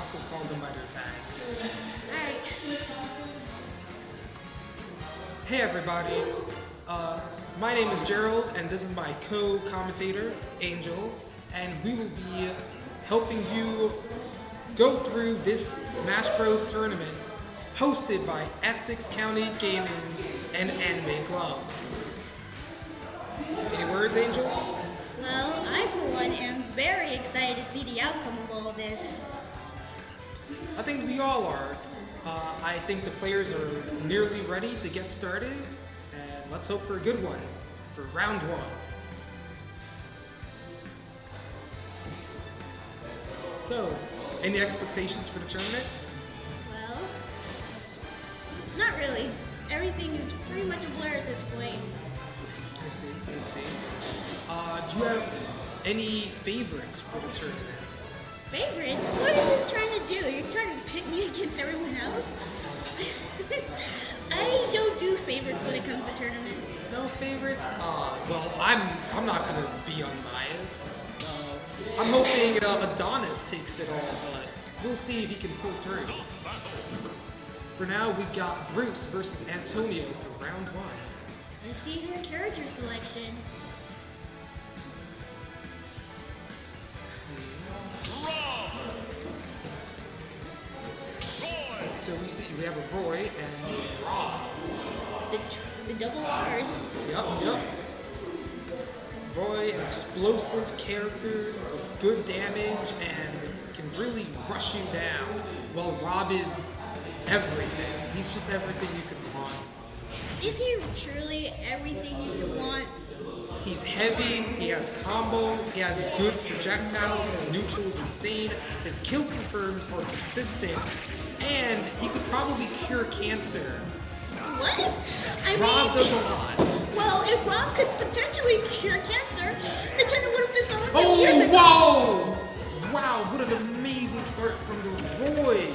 also call them by their tags. Alright. Hey everybody, my name is Gerald and this is my co-commentator, Angel, and we will be helping you go through this Smash Bros. Tournament hosted by Essex County Gaming and Anime Club. Any words, Angel? Well, I for one am very excited to see the outcome of all this. I think we all are. I think the players are nearly ready to get started, and let's hope for a good one for round one. So, any expectations for the tournament? Well, not really. Everything is pretty much a blur at this point. I see. Do you have any favorites for the tournament? Favorites? What are you trying to do? You're trying to pit me against everyone else? I don't do favorites when it comes to tournaments. No favorites? Well, I'm not gonna be unbiased. I'm hoping Adonis takes it all, but we'll see if he can pull through. For now, we've got Bruce versus Antonio for round one. Let's see your character selection. So we have a Roy and a Rob. The double R's. Yup. Roy, an explosive character with good damage and can really rush you down, while Rob is everything. He's just everything you could want. Is he truly everything you could want? He's heavy, he has combos, he has good projectiles, his neutral is insane, his kill confirms are consistent, and he could probably cure cancer. What? Rob does a lot. Well, if Rob could potentially cure cancer, Nintendo would have done years ago. Oh, wow! Wow, what an amazing start from the Roy.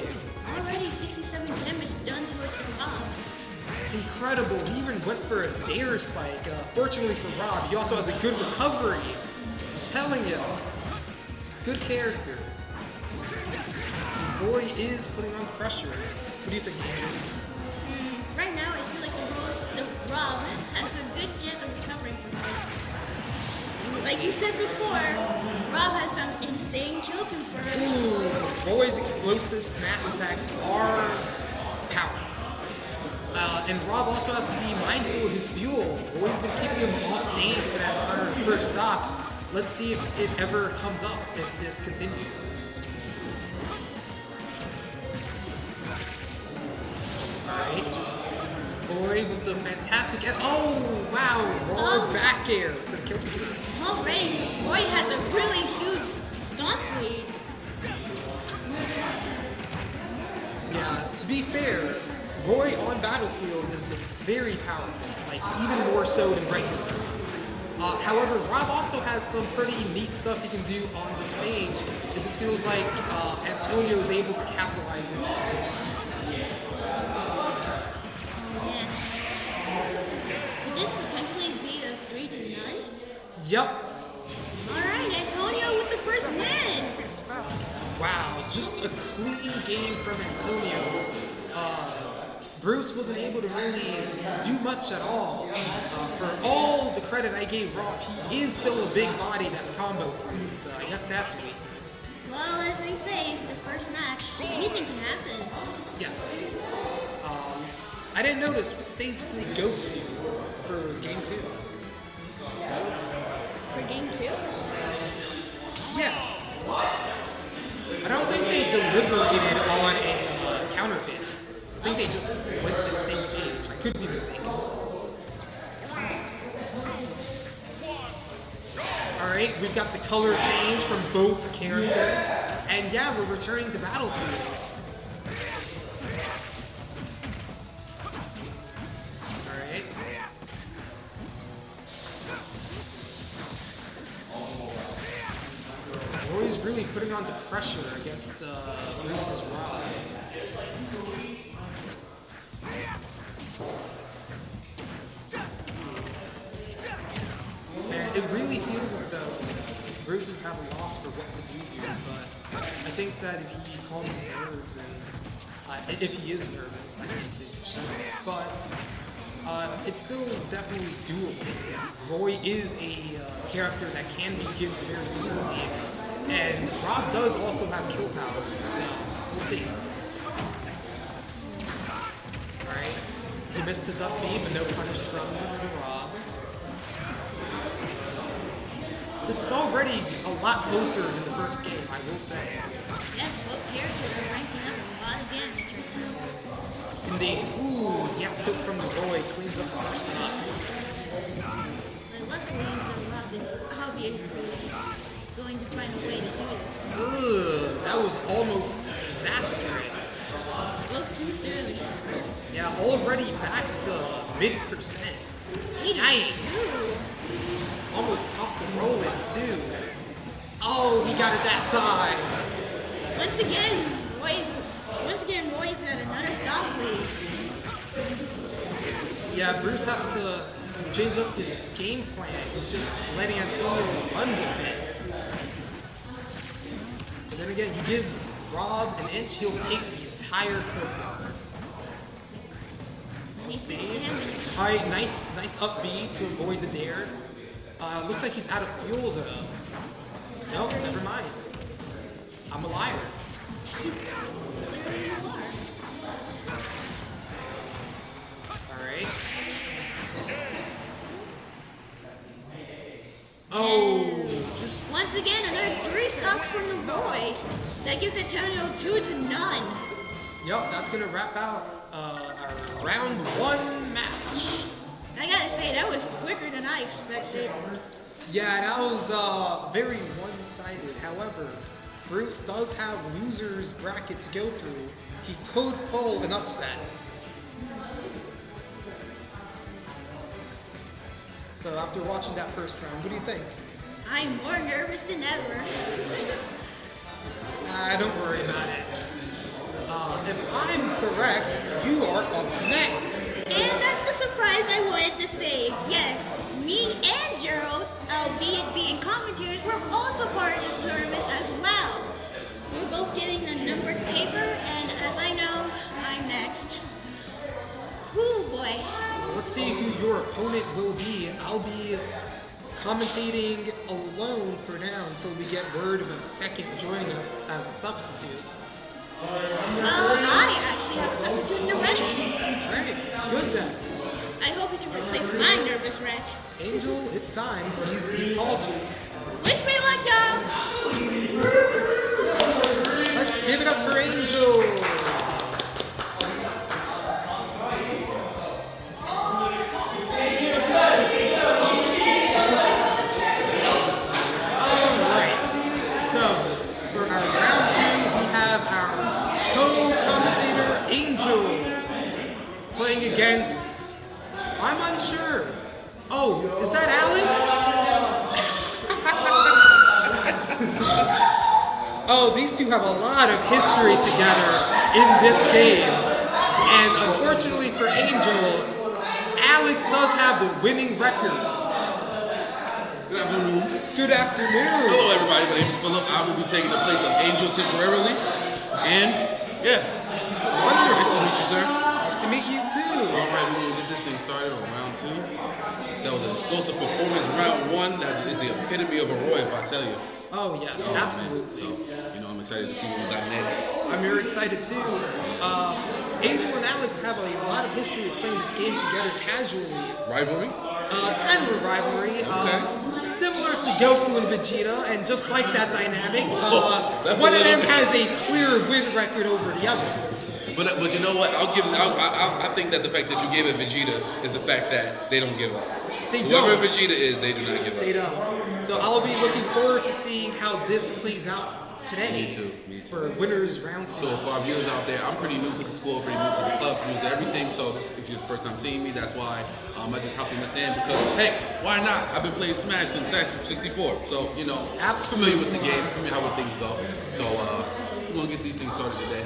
Already 67 damage done towards the Rob. Incredible. He even went for a dare spike. Fortunately for Rob, he also has a good recovery. I'm telling you, it's a good character. Roy is putting on pressure. What do you think, Angel? Right now, I feel like the Rob has a good chance of recovering from this. Like you said before, Rob has some insane kill confirms. Ooh, Roy's explosive smash attacks are powerful. And Rob also has to be mindful of his fuel. Roy's been keeping him off stage for that entire first stock. Let's see if it ever comes up, if this continues. Alright, just Roy with the fantastic... Oh, wow, Roy back air for the kill confirm. Already, Roy has a really huge stomp lead. Yeah, to be fair, Roy on Battlefield is very powerful, like even more so than regular. However, Rob also has some pretty neat stuff he can do on the stage. It just feels like Antonio is able to capitalize it. Could this potentially be a 3-0? Yup. Alright, Antonio with the first win! Wow, just a clean game from Antonio. Bruce wasn't able to really do much at all. For all the credit I gave Rob, he is still a big body that's combo free, so I guess that's a weakness. Well, as they say, it's the first match. Anything can happen. Yes. I didn't notice what stage did they go to for game 2. For game 2? Yeah. I don't think they deliberated on a counter pick. I think they just went to the same stage. I could be mistaken. Alright, we've got the color change from both characters. And yeah, we're returning to Battlefield. Alright. Roy's really putting on the pressure against Bruce's Rob. And it really feels as though Bruce is at a loss for what to do here, but I think that if he calms his nerves and if he is nervous, I can't say for sure, but it's still definitely doable. Roy is a character that can be killed very easily, and Rob does also have kill power, so we'll see. Alright, he missed his up B, but no punish from the Rob. This is already a lot closer than the first game, I will say. Yes, both characters are ranking up a lot of damage right now. Indeed. Ooh, the F tilt from the Roy cleans up the first up. But luckily, the Rob is obviously going to find a way to do this. Ugh, that was almost disastrous. Spoke too soon. Yeah, already back to mid%. Yikes. Almost caught the roll in too. Oh, he got it that time. Once again, Roy's at another stop lead. Yeah, Bruce has to change up his game plan. He's just letting Antonio run with it. But then again, you give Rob an inch, he'll take the entire court yard. So let's see. Alright, nice up B to avoid the dare. Looks like he's out of fuel though. Nope, never mind. I'm a liar. Alright. Oh, just Once again, another 3 stocks from the Roy. That gives Antonio 2-0. Yep, that's gonna wrap out our round 1 match. I gotta say, that was quicker than I expected. Yeah, that was very one-sided. However, Bruce does have losers bracket to go through. He could pull an upset. So after watching that first round, what do you think? I'm more nervous than ever. Don't worry about it. If I'm correct, you are up next. And that's the surprise I wanted to say. Yes, me and Gerald, albeit being commentators, we're also part of this tournament as well. We're both getting a numbered paper, and as I know, I'm next. Ooh boy. Let's see who your opponent will be. I'll be commentating alone for now until we get word of a second joining us as a substitute. I actually have a substitute already. Alright, good then. I hope he can replace my nervous wreck. Angel, it's time. He's called you. Wish me luck, y'all. Let's give it up for Angel. Alright, so for our round 2, we have our co-commentator Angel playing against, I'm unsure. Oh, is that Alex? Oh, these two have a lot of history together in this game. And unfortunately for Angel, Alex does have the winning record. Good afternoon. Good afternoon. Hello, everybody. My name is Philip. I will be taking the place of Angel temporarily. And, yeah. Wonderful. Nice to meet you, sir. Nice to meet you too. All right, we're going to get this thing started on round 2. That was an explosive performance. Round 1, that is the epitome of a Roy, if I tell you. Oh yes, absolutely. So, I'm excited to see what we got next. I'm very excited too. Angel and Alex have a lot of history of playing this game together casually. Rivalry? Kind of a rivalry. Similar to Goku and Vegeta, and just like that dynamic, one of them has a clear win record over the other. But you know what? I think that the fact that you gave it Vegeta is the fact that they don't give up. They Whoever don't. Vegeta is, they do not give up. They don't. So I'll be looking forward to seeing how this plays out today. Me too. For winners round 2. So for our viewers out there, I'm pretty new to the school, pretty new to the club, new to everything. So if you're the first time seeing me, that's why I just hopped in the stand because, hey, why not? I've been playing Smash since 64. So, I'm familiar with the game, familiar how things go. So we're going to get these things started today.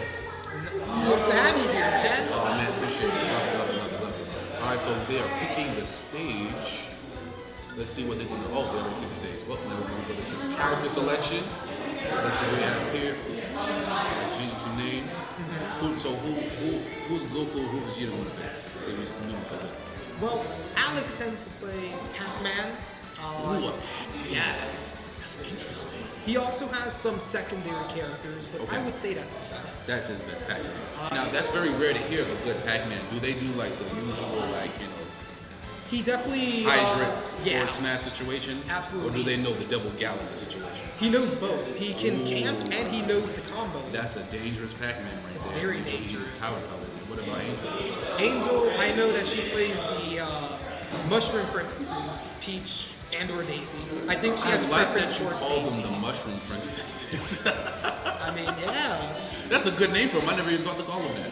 Hope to have you here, man. Oh, man, appreciate it. Love it. All right, so they are picking the stage. Let's see what they're going to do. Oh, they already picked the stage. Well, now we're going to go to this character selection. Let's see what we have here. Changing some names. Who's Goku? Who Vegeta want to be? They was known to it. Well, Alex tends to play Pac-Man. Ooh, yes. That's interesting. He also has some secondary characters, but Okay. I would say that's his best. That's his best Pac-Man. Now, that's very rare to hear of a good Pac-Man. Do they do like the usual, like, you know, He definitely, hydrant yeah, forward smash situation? Absolutely. Or do they know the double Galaga situation? he knows both. He can Ooh. camp and he knows the combos. That's a dangerous Pac-Man right It's there. very Usually he dangerous. uses power colors. And what about Angel? Angel, I know that she plays the Mushroom Princesses, Peach and or Daisy. I think she has a like preference that you towards call Daisy. them the Mushroom Princesses. I mean, yeah. That's a good name for them. I never even thought to call them that.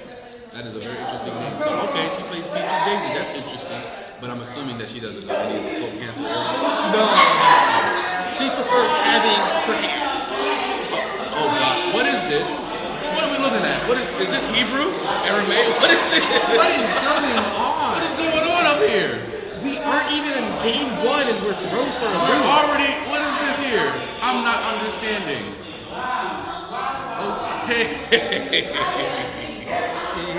That is a very interesting name. So, okay, she plays Peach and Daisy. That's interesting. But I'm assuming that she doesn't know any of the folk cancer area. No. She prefers having her hands. Oh God, what is this? What are we looking at? What is this Hebrew? Aramaic? What is this? What is going on? What is going on up here? We aren't even in game 1 and we're thrown for a We're loop. already, what is this here? I'm not understanding. Okay.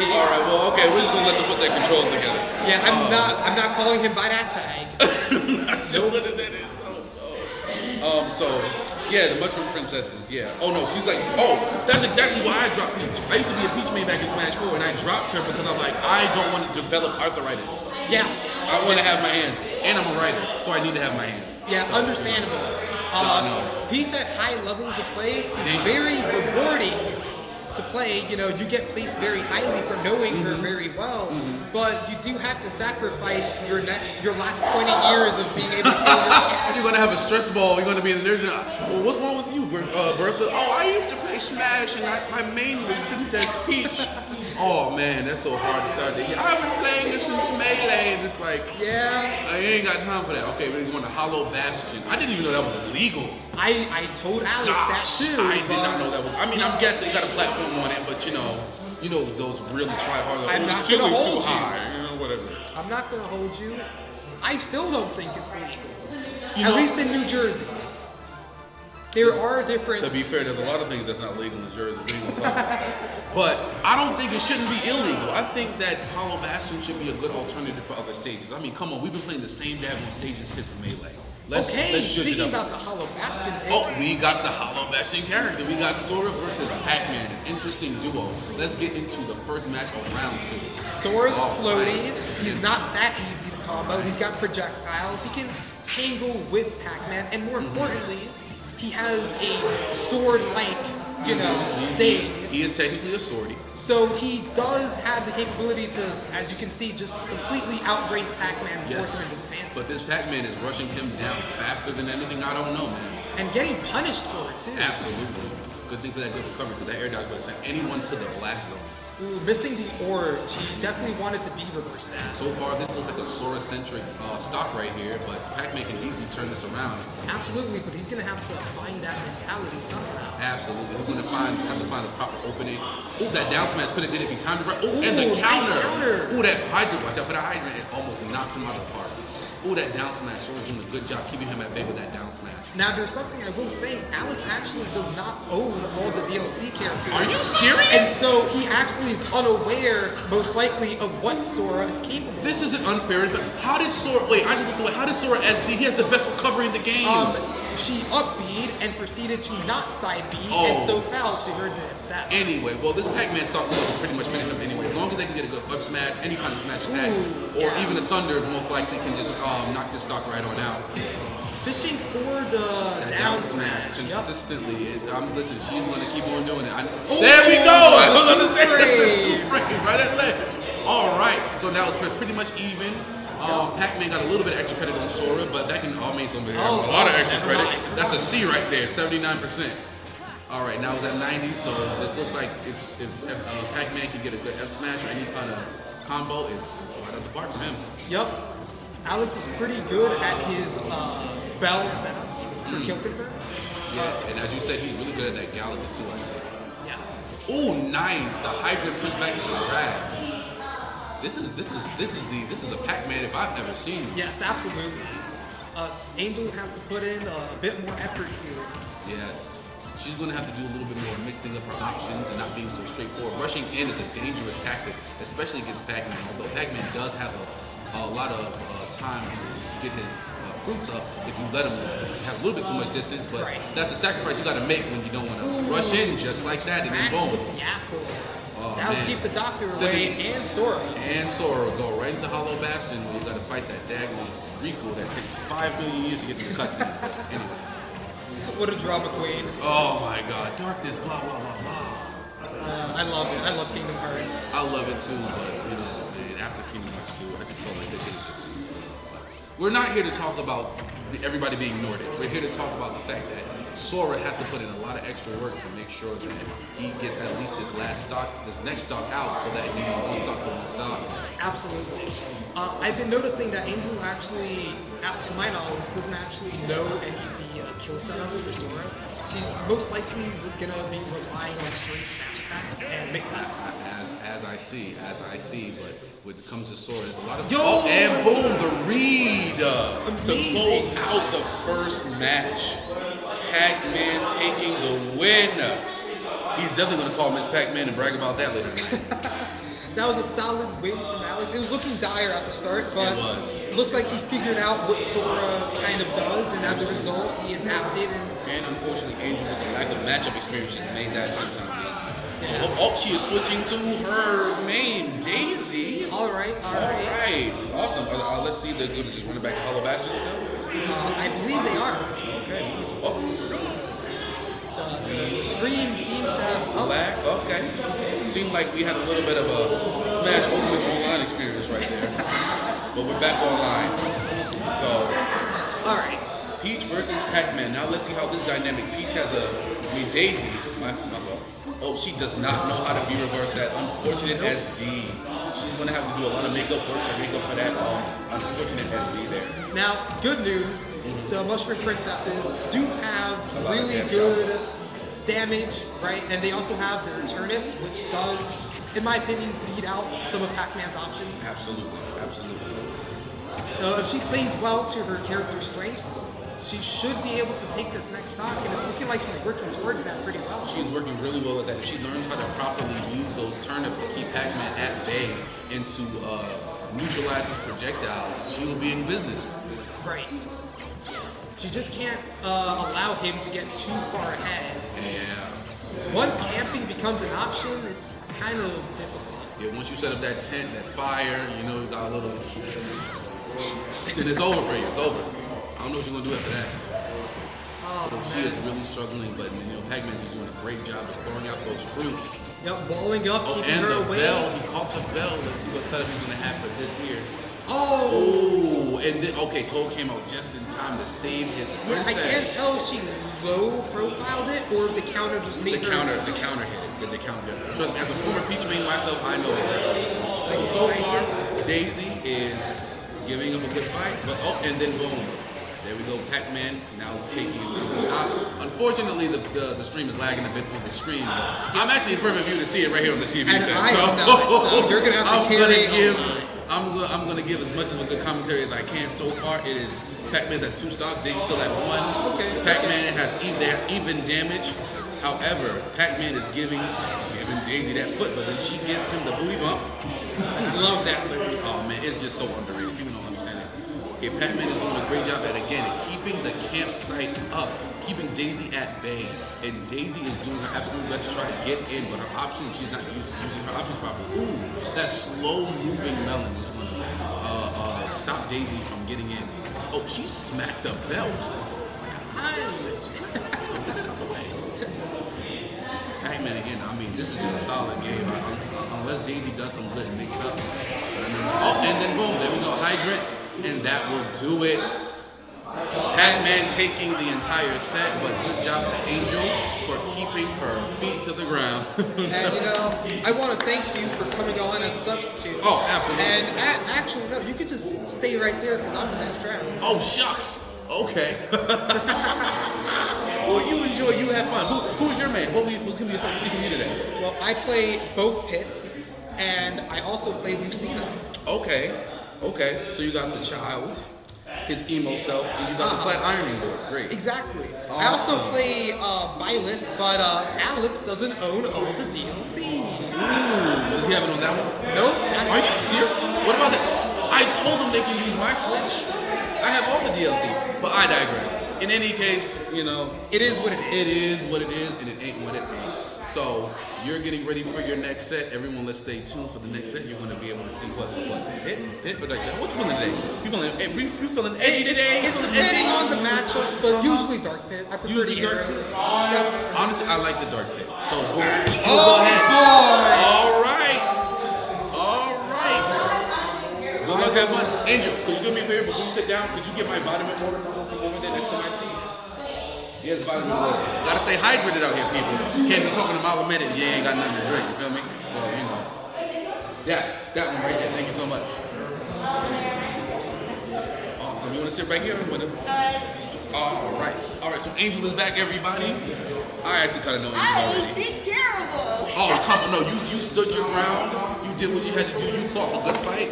Alright, well, okay, we're just gonna let them put their controls together. Yeah, I'm not calling him by that tag. What that is. So yeah, the Mushroom Princesses, yeah. Oh no, she's like, oh, that's exactly why I dropped Peach. I used to be a Peach main back in Smash 4 and I dropped her because I'm like, I don't want to develop arthritis. Yeah. I want to have my hands. And I'm a writer, so I need to have my hands. Yeah, understandable. No. Peach at high levels of play is very rewarding to play. You know, you get placed very highly for knowing her very well, but you do have to sacrifice your last 20 years of being able to play her. You're gonna have a stress ball. You're gonna be in there. Well, what's wrong with you, Bertha? Oh, I used to play Smash, and my main was Princess Peach. Oh man, that's so hard to start. I've been playing this since Melee, and it's like, Yeah. I ain't got time for that. Okay, we're going to Hollow Bastion. I didn't even know that was illegal. I told Alex that too. I did not know that was. I mean, I'm guessing you got a platform on it, but you know those really try hard. I'm not the gonna ceiling's hold too you. high, whatever. I'm not gonna hold you. I still don't think it's legal. You At know- least in New Jersey. There are different. To be fair, there's a lot of things that's not legal in Jersey. But I don't think it shouldn't be illegal. I think that Hollow Bastion should be a good alternative for other stages. I mean, come on, we've been playing the same daggone stages since Melee. Let's switch it Speaking up. about the Hollow Bastion, Oh, we got the Hollow Bastion character. We got Sora versus Pac-Man, an interesting duo. Let's get into the first match of round 2. Sora's Oh, floaty. He's not that easy to combo. He's got projectiles. He can tangle with Pac-Man, and more importantly, he has a sword-like, thing. He is technically a swordie. So he does have the capability to, as you can see, just completely outrange Pac-Man and force him into disadvantage. But this Pac-Man is rushing him down faster than anything. I don't know, man. And getting punished for it, too. Absolutely. Good thing for that good recovery, because that air dodge would have sent anyone to the blast zone. Ooh, missing the Orge. He definitely wanted to be reverse that. So far, this looks like a Sora-centric stock right here, but Pac-Man can easily turn this around. Absolutely, but he's going to have to find that mentality somehow. Absolutely. He's going to have to find a proper opening. Ooh, that down smash could have did it if he timed it right. Ooh, and the Ooh, nice counter. counter. Ooh, that hydrant. Watch out for the hydrant. It almost knocked him out of the park. Ooh, that down smash. Sora's doing a good job keeping him at bay with that down smash. Now, there's something I will say. Alex actually does not own all the DLC characters. Are you serious? And so he actually is unaware, most likely, of what Sora is capable of. This isn't unfair. How did Sora... Wait, I just looked away. How did Sora SD? He has the best recovery in the game. She up-beat and proceeded to not side B, Oh. and so fell to her death. Anyway, well, this Pac-Man stock is pretty much finished up anyway. As long as they can get a good up smash, any kind of smash attack, Ooh, or yeah. even the Thunder most likely can just knock this stock right on out. Fishing for the That down smash. Yep. consistently. Listen, she's going to keep on doing it. Ooh, There we go! I the was going to two say frame. frame right at ledge. All right, so now it's pretty much even. Pac-Man got a little bit of extra credit on Sora, but that can all mean somebody has a lot of extra never credit. mind. That's a C right there, 79%. All right, now it's at 90, so this looks like if Pac-Man can get a good F smash or any kind of combo, it's right up the park for him. Yep. Alex is pretty good at his bell setups for kill confirms. Yeah, and as you said, he's really good at that Galaga too, I said. Yes. Oh, nice! The hydrant push back to the grab. This is a Pac-Man if I've ever seen. Yes, absolutely. Angel has to put in a bit more effort here. Yes. She's going to have to do a little bit more mixing up her options and not being so straightforward. Rushing in is a dangerous tactic, especially against Pac-Man. Although Pac-Man does have a lot of time to get his fruits up if you let him have a little bit too much distance. But that's a sacrifice you got to make when you don't want to rush in just like that and then boom. With the apple. That'll keep the doctor away and Sora. And Sora go right into Hollow Bastion where you got to fight that daggone Rico that takes 5 million years to get to the cutscene. Anyway. What a drama queen. Oh my god, darkness, blah, blah, blah, blah. I love it. I love Kingdom Hearts. I love it too, but, you know, man, after Kingdom Hearts 2, I just felt like they could have just... We're not here to talk about everybody being Nordic. We're here to talk about the fact that Sora has to put in a lot of extra work to make sure that he gets at least this next stock out so that he can one stock to one stock. Absolutely. I've been noticing that Angel actually, to my knowledge, doesn't actually know any of the kill setups for Sora. She's most likely gonna be relying on straight smash attacks and mix-ups. As I see, but when it comes to Sora, there's a lot of... Yo! And boom, the read to Amazing. close out the first match. Pac-Man taking the win. He's definitely going to call Miss Pac-Man and brag about that later tonight. That was a solid win from Alex. It was looking dire at the start, but it looks like he figured out what Sora kind of does, and as a result, he adapted. And unfortunately, Angel, with the lack of matchup experience, just made that sometime. Oh, she is switching to her main, Daisy. All right. Awesome. Let's see if they're going to just run it back to Hollow Bastion still. I believe they are. Okay. The stream seems to have... Lag? Okay. Seemed like we had a little bit of a Smash Ultimate Online experience right there. But we're back online. So, all right. Peach versus Pac-Man. Now let's see how this dynamic. Peach has Daisy. Oh, she does not know how to be reversed. That unfortunate SD. She's going to have to do a lot of makeup work to make up for that unfortunate SD there. Now, good news. The Mushroom Princesses do have really good damage, right? And they also have their turnips, which does, in my opinion, beat out some of Pac-Man's options. Absolutely. So if she plays well to her character's strengths, she should be able to take this next stock, and it's looking like she's working towards that pretty well. She's working really well at that. If she learns how to properly use those turnips to keep Pac-Man at bay and to neutralize his projectiles, she will be in business. Right. She just can't allow him to get too far ahead. Yeah. Once camping becomes an option, it's kind of difficult. Yeah, once you set up that tent, that fire, you know, you got a little... then it's over for you. It's over. I don't know what you're going to do after that. She is really struggling, but you know, Pac-Man's just doing a great job of throwing out those fruits. Yep, balling up, keeping her away. Bell. He caught the bell. Let's see what setup he's going to have for this here. Oh! And then, okay, Toad came out just in time to save his princess. I can't tell if she low-profiled it or if the counter just made the counter hit it. The counter hit it. Trust me, as a former Peach main myself, I know exactly. So far, Daisy is giving him a good fight, but and then boom. There we go, Pac-Man now taking the stop. Unfortunately, the stream is lagging a bit on the screen, but I'm actually in perfect view to see it right here on the TV and set. I am not, so you're gonna have to carry. I'm gonna give as much of a good commentary as I can. So far, it is Pac-Man's at 2 stocks. Daisy still at 1. Okay. Pac-Man has even damage. However, Pac-Man is giving Daisy that foot, but then she gives him the booty bump. I love that move. Oh man, it's just so underrated. People don't understand it. Okay, Pac-Man is doing a great job at keeping the campsite up, keeping Daisy at bay, and Daisy is doing her absolute best to try to get in, but her options, she's not using her options properly. Ooh, that slow-moving melon is going to stop Daisy from getting in. Oh, she smacked the belt. Nice. Pac-Man again. I mean, this is just a solid game. Unless Daisy does some good mix-ups. And then boom, there we go, Hydrant. And that will do it. Pac-Man taking the entire set, but good job to Angel for keeping her feet to the ground. And you know, I want to thank you for coming on as a substitute. Oh, absolutely. And actually, no, you could just stay right there because I'm the next round. Oh, shucks. Okay. Well, you enjoy, you have fun. Who's your man? What can we see from you today? Well, I play both pits, and I also play Lucina. Okay. So you got the child. his emo self, and you got the flat ironing board. Great. Exactly. I also play Violet, but Alex doesn't own all the DLC. Does he have it on that one? Nope. That's Are you serious? What about that? I told them they can use my Switch. I have all the DLC, but I digress. In any case, you know, it is what it is. It is what it is, and it ain't what it ain't. So you're getting ready for your next set. Everyone, let's stay tuned for the next set. You're going to be able to see what hit, but like, what you feeling today? You feeling edgy today? It's depending on the matchup, but usually Dark Pit. I prefer the arrows. Yep. Honestly, I like the Dark Pit. So go ahead. All right. Good luck, have fun. Angel, could you do me a favor before you sit down? Could you get my vitamin water from over there next to my seat? Yes, vitamin water. Gotta stay hydrated out here, people. Can't be talking a mile a minute. You ain't got nothing to drink. You feel me? So you know. Yes, that one right there. Thank you so much. Awesome. You want to sit right here with him? All right. So Angel is back, everybody. I actually kind of know Angel already. I did terrible. Oh, come on. No, you stood your ground. You did what you had to do. You fought a good fight.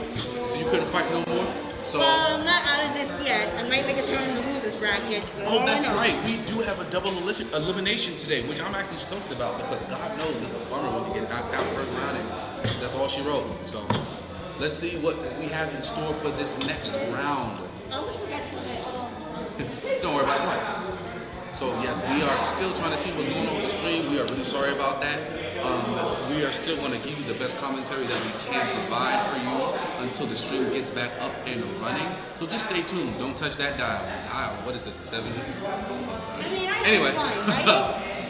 So you couldn't fight no more? So, well, I'm not out of this yet. I might make a turn in the losers bracket. Oh, that's right. We do have a double elimination today, which I'm actually stoked about because God knows it's a bummer when you get knocked out first round, and that's all she wrote. So let's see what we have in store for this next round. Oh, listen to that. Don't worry about it. So yes, we are still trying to see what's going on with the stream. We are really sorry about that. We are still going to give you the best commentary that we can provide for you until the stream gets back up and running. So just stay tuned. Don't touch that dial. What is this, the 70s? Anyway.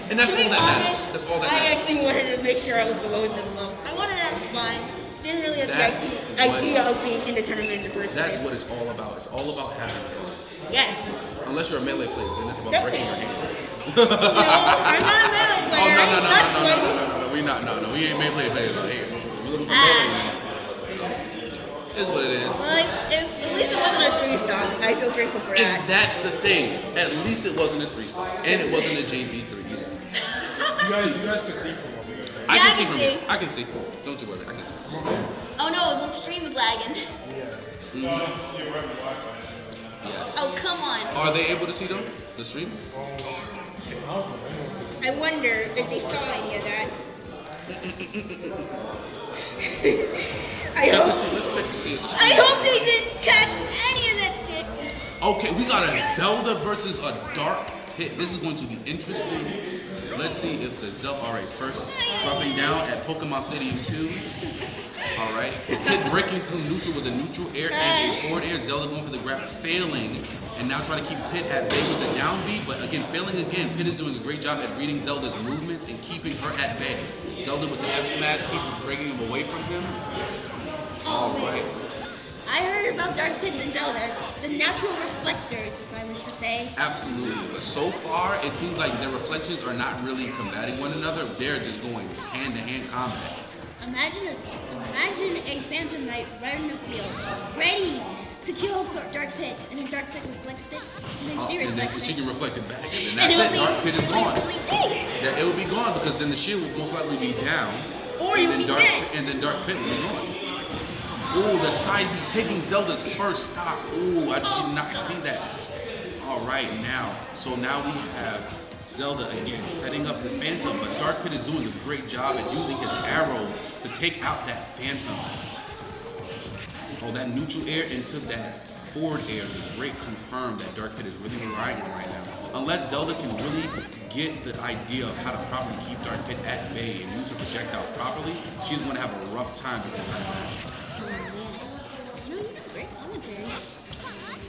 And that's all that matters. That's all that matters. I actually wanted to make sure I was the lowest of the low. I wanted to have fun. Didn't really have the idea of being in the tournament in the first place. That's what it's all about. It's all about having fun. Yes. Unless you're a melee player, then it's about breaking your hands. No, I'm not a melee player. Oh, no. We ain't melee players out here. We're looking for melee. It's what it is. Well, at least it wasn't a 3-star. I feel grateful for that. And that's the thing. At least it wasn't a 3-star. And it wasn't a JV3 either. You guys can see from over there. I can see from here. I can see. Don't you worry. I can see. Oh no, the stream is lagging. Yes. Oh, come on. Are they able to see them? The stream? I wonder if they saw any of that. Let's check to see if the stream. I hope they didn't catch any of that shit. Okay, we got a Zelda versus a Dark Pit. This is going to be interesting. Let's see if the Zelda. All right, first dropping down at Pokemon Stadium 2. All right, Pit breaking through neutral with a neutral air and a forward air. Zelda going for the grab, failing, and now trying to keep Pit at bay with the down beat, but again, failing again. Pit is doing a great job at reading Zelda's movements and keeping her at bay. Zelda with the F smash, keep breaking him away from him. All right. I heard about Dark Pits and Zeldas, the natural reflectors, if I was to say. Absolutely, but so far, it seems like their reflections are not really combating one another. They're just going hand-to-hand combat. Imagine a Phantom Knight right in the field, ready to kill Dark Pit, and then Dark Pit reflects it, and then she reflects it. She can reflect it back, and then that's it. Dark Pit is gone. Yeah, it will be gone because then the shield will most likely be down, or you'll be dead. And then Dark Pit will be gone. Ooh, the side B taking Zelda's first stock. Ooh, I did not see that. All right, so now we have Zelda again setting up the Phantom, but Dark Pit is doing a great job at using his arrows to take out that Phantom. Oh, that neutral air into that forward air is a great confirm that Dark Pit is really riding right now. Unless Zelda can really get the idea of how to properly keep Dark Pit at bay and use her projectiles properly, she's going to have a rough time this entire match. Great commentary.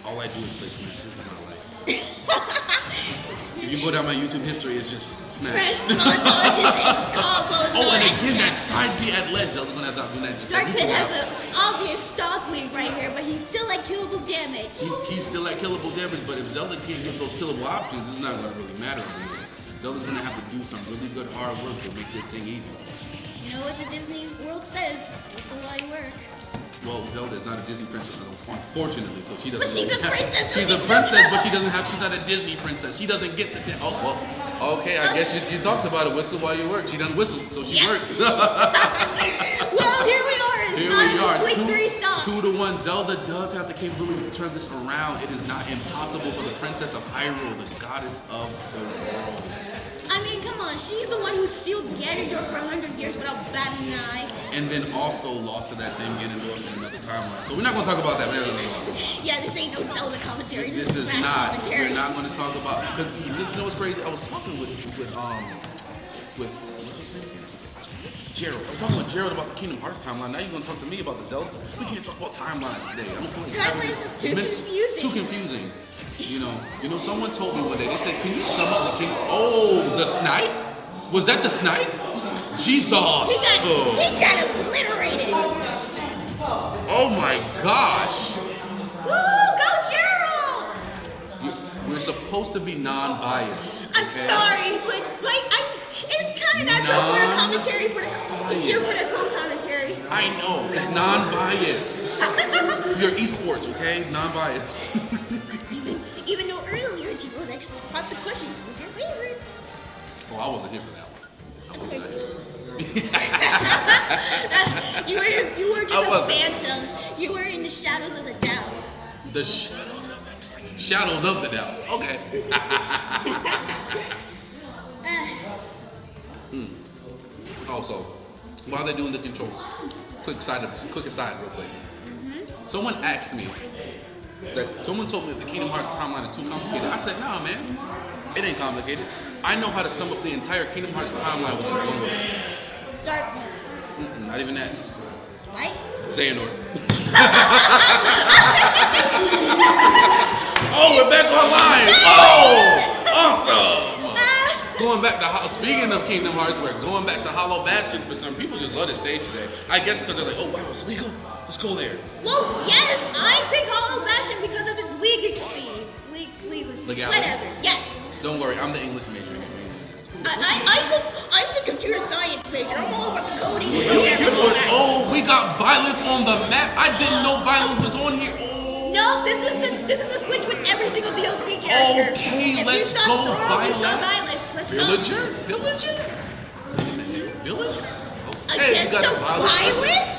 All I do is play Smash. This is my life. If you go down my YouTube history, it's just Smash. Oh, and again, that side B at ledge. Zelda's going to have to do that. Dark Pit has an obvious stock lead right here, but he's still at killable damage. He's still at killable damage, but if Zelda can't get those killable options, it's not going to really matter anymore. Zelda's going to have to do some really good hard work to make this thing even. You know what the Disney world says? It's a lot of work. Well, Zelda is not a Disney princess, unfortunately, so she doesn't. But she's a princess. She's a princess, but she's not a Disney princess. She doesn't get the. Okay, I guess you talked about it. Whistle while you work. She doesn't whistle, so she worked. Well, Well, here we are. It's Here not we even are, quick 3 stops. 2-1. Zelda does have the capability to turn this around. It is not impossible for the Princess of Hyrule, the goddess of the world. I mean, come on. She's the one who sealed Ganondorf for 100 years without batting an eye. And then also lost to that same Ganondorf in another timeline. So we're not going to talk about that. Yeah, this ain't no Zelda commentary. This is Smash not. commentary. We're not going to talk about, because you know what's crazy? I was talking with what's his name? Gerald. I was talking with Gerald about the Kingdom Hearts timeline. Now you're going to talk to me about the Zelda. We can't talk about timelines today. I don't feel like Timelines is too confusing. Too confusing. You know. Someone told me one day. They said, "Can you sum up the Kingdom?" Oh, the snipe? Was that the snipe? Jesus! He got obliterated. Oh my gosh! Woo! Go Gerald! We're supposed to be non-biased. I'm okay? sorry, but it's kind of natural for a commentary to cheer for the co-commentary. I know, it's non-biased. You're esports, okay? Non-biased. Even though earlier Gerald popped the question, who's your favorite? Oh, I wasn't here for that one. You were just a phantom. You were in the shadows of the doubt. The shadows of the doubt. Okay. Also, while they're doing the controls, quick aside real quick. Someone asked me someone told me that the Kingdom Hearts timeline is too complicated. I said, nah, man, it ain't complicated. I know how to sum up the entire Kingdom Hearts timeline with just one word. Darkness. Not even that. Light? Xehanort. Oh, we're back online. Oh, awesome. Going back to speaking of Kingdom Hearts, we're going back to Hollow Bastion for some people. Just love the stage today. I guess because they're like, oh wow, it's legal. Let's go there. Well, yes, I picked Hollow Bastion because of his legacy. Legality. Whatever. Yes. Don't worry, I'm the English major. I'm the computer science major. I'm all about the coding. Oh, we got Byleth on the map. I didn't know Byleth was on here. Oh. No, this is the switch with every single DLC character. Okay, let's go, Byleth. Villager? Okay, against we got the Byleth?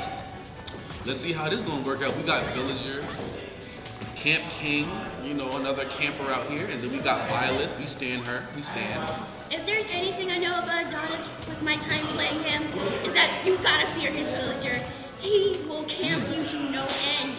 Let's see how this is gonna work out. We got Villager, Camp King, another camper out here, and then we got Byleth. We stand her. If there's anything I know about Adonis with my time playing him, is that you gotta fear his villager. He will camp you to no end.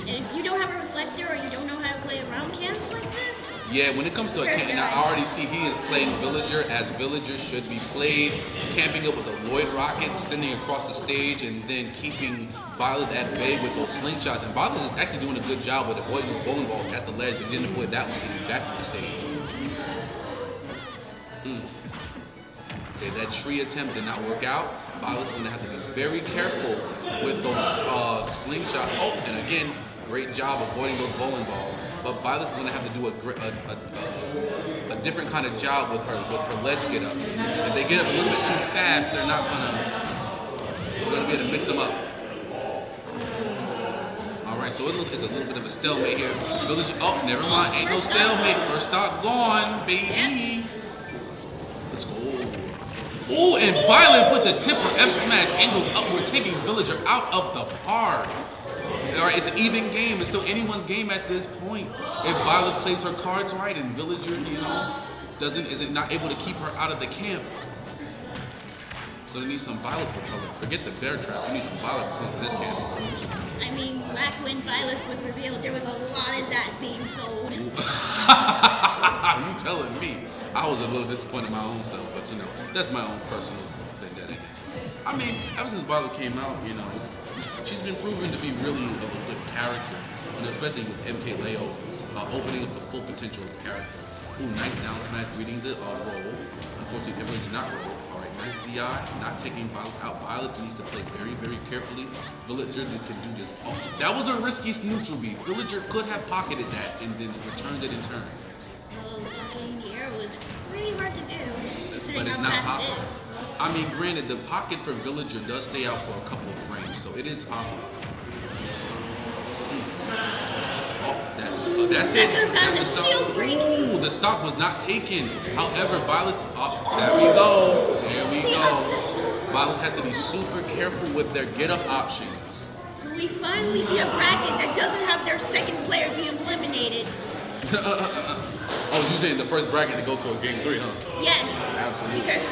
And if you don't have a reflector or you don't know how to play around camps like this, yeah, when it comes to a camp, and I already see he is playing Villager as Villager should be played, camping up with a Lloyd Rocket, sending across the stage, and then keeping Byleth at bay with those slingshots. And Byleth is actually doing a good job with avoiding those bowling balls at the ledge, but he didn't avoid that one getting back to the stage. Okay, that tree attempt did not work out. Byleth's going to have to be very careful with those slingshots. Oh, and again, great job avoiding those bowling balls. But Byleth's going to have to do a different kind of job with her ledge get-ups. If they get up a little bit too fast, they're not going to be able to mix them up. All right, so it's a little bit of a stalemate here. Village. Oh, never mind. Ain't no stalemate. First stop gone, baby. Let's go. Oh, and Byleth with the tipper F smash angled upward, taking Villager out of the park. All right, it's an even game. It's still anyone's game at this point. If Byleth plays her cards right and Villager, isn't not able to keep her out of the camp. So they need some Byleth repellent. Forget the bear trap. You need some Byleth repellent for this camp. I mean, back when Byleth was revealed, there was a lot of that being sold. You telling me? I was a little disappointed in my own self, but that's my own personal vendetta. I mean, ever since Byleth came out, she's been proven to be really of a good character, especially with MK Leo opening up the full potential of the character. Ooh, nice down smash reading the roll. Unfortunately, Villager did not roll. All right, nice DI, not taking out Byleth. Needs to play very, very carefully. Villager can do just. Oh, that was a risky neutral beat. Villager could have pocketed that and then returned it in turn. Well, blocking the arrow is pretty hard to do. But it's not possible. I mean, granted, the pocket for Villager does stay out for a couple of frames, so it is possible. Oh, that's it. That's the stock. Ooh, the stock was not taken. However, Byleth. Oh, there we go. Violet has to be super careful with their get-up options. We finally see a bracket that doesn't have their second player being eliminated. Oh, you saying the first bracket to go to a game 3, huh? Yes. Absolutely. Because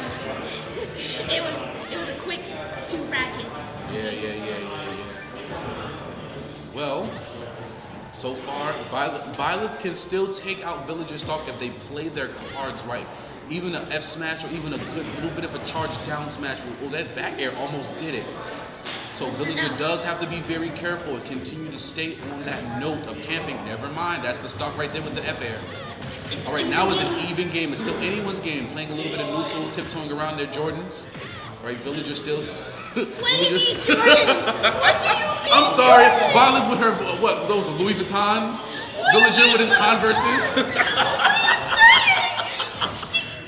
it was a quick 2 brackets. Yeah. Well, so far, Violet can still take out Villager Stock if they play their cards right. Even an F smash or even a good little bit of a charge down smash. Well, that back air almost did it. So Villager does have to be very careful and continue to stay on that note of camping. Never mind, that's the stock right there with the F air. All right, now it's an even game. It's still anyone's game. Playing a little bit of neutral, tiptoeing around their Jordans. All right, Villager still. What do you mean Jordans? What do you mean? I'm sorry, Jordans? Violet with her those Louis Vuittons. Villager with his Converses.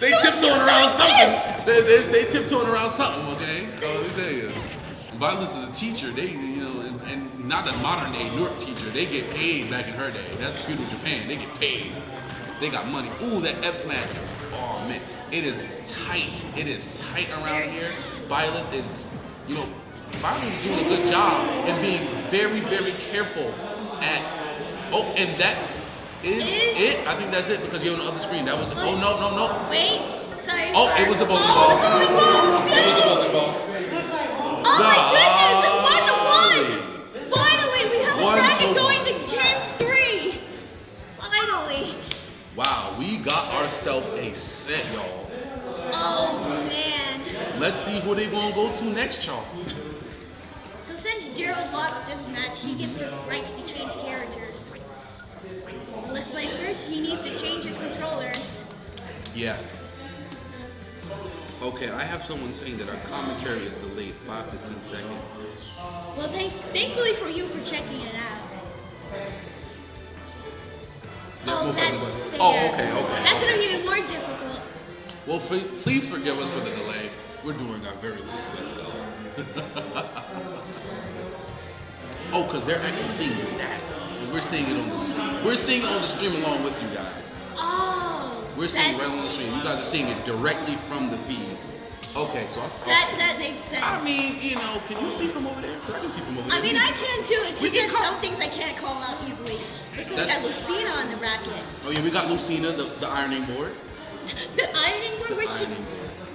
They tiptoeing around something. They tiptoeing around something. Okay, let me tell you. Violet is a teacher. They, and not a modern day Newark teacher. They get paid back in her day. That's feudal Japan. They get paid. They got money. Ooh, that F smash. Oh man, it is tight. It is tight around here. Violet is doing a good job and being very, very careful at. Oh, and that is it. I think that's it because you're on the other screen. That was. Oh no. Wait. Sorry. Oh, it was the bowling ball. It was the bowling ball. Oh my goodness, it's 1-1! Finally, we have a bracket going to game 3! Finally! Wow, we got ourselves a set, y'all. Oh man. Let's see who they gonna go to next, y'all. So since Gerald lost this match, he gets the rights to change characters. Looks like first he needs to change his controllers. Yeah. Okay, I have someone saying that our commentary is delayed 5 to 10 seconds. Well, thankfully for you for checking it out. Oh, that's fair. Oh, okay. That's going to be even more difficult. Well, please forgive us for the delay. We're doing our very best, though. Oh, because they're actually seeing that. And we're seeing it on the stream. We're seeing it on the stream along with you guys. Oh. We're seeing it right on the stream. You guys are seeing it directly from the feed. Okay, so that makes sense. I mean, can you see from over there? Because I can see from over there. I mean, I can too. It's just that some things I can't call out easily. It's like got Lucina on the bracket. Oh yeah, we got Lucina, the ironing board. The ironing board? Where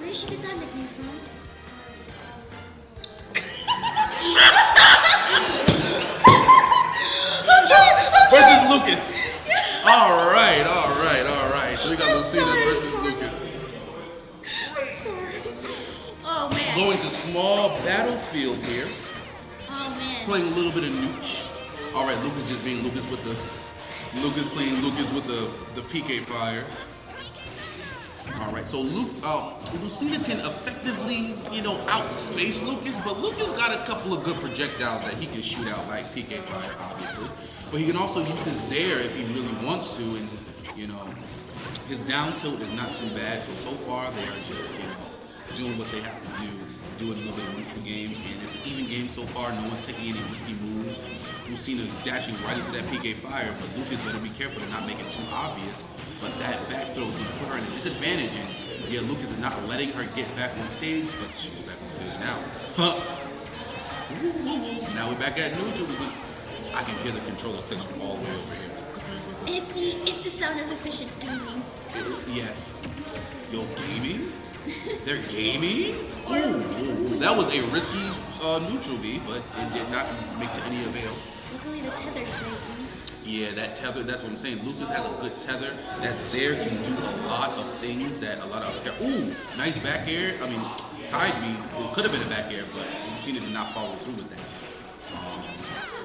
did she get that nickname from? Versus Lucas. All right. So we got Lucina versus Lucas. I'm sorry. Oh man. Going to small battlefield here. Oh man. Playing a little bit of nooch. All right, Lucas just being Lucas with the PK fires. All right, so Lucina can effectively, outspace Lucas, but Lucas got a couple of good projectiles that he can shoot out, like PK fire, obviously. But he can also use his Zaire if he really wants to, and his down tilt is not too bad. So far they are just, doing what they have to do, doing a little bit of neutral game, and it's an even game so far. No one's taking any risky moves. Lucina dashing right into that PK fire, but Lucas better be careful to not make it too obvious. But that back throw is going to put her in a disadvantage, and yeah, Lucas is not letting her get back on stage, but she's back on stage now. Now we're back at neutral. I can hear the controller clicks from all the way over here. It's the sound of efficient gaming. Yes. Yo, gaming? They're gaming? Ooh, that was a risky neutral B, but it did not make to any avail. Luckily the tether saved him. Yeah, that tether, that's what I'm saying. Lucas has a good tether. That Zaire can do a lot of things that a lot of other Ooh, nice back air. I mean, side B, it could have been a back air, but Lucina did not follow through with that.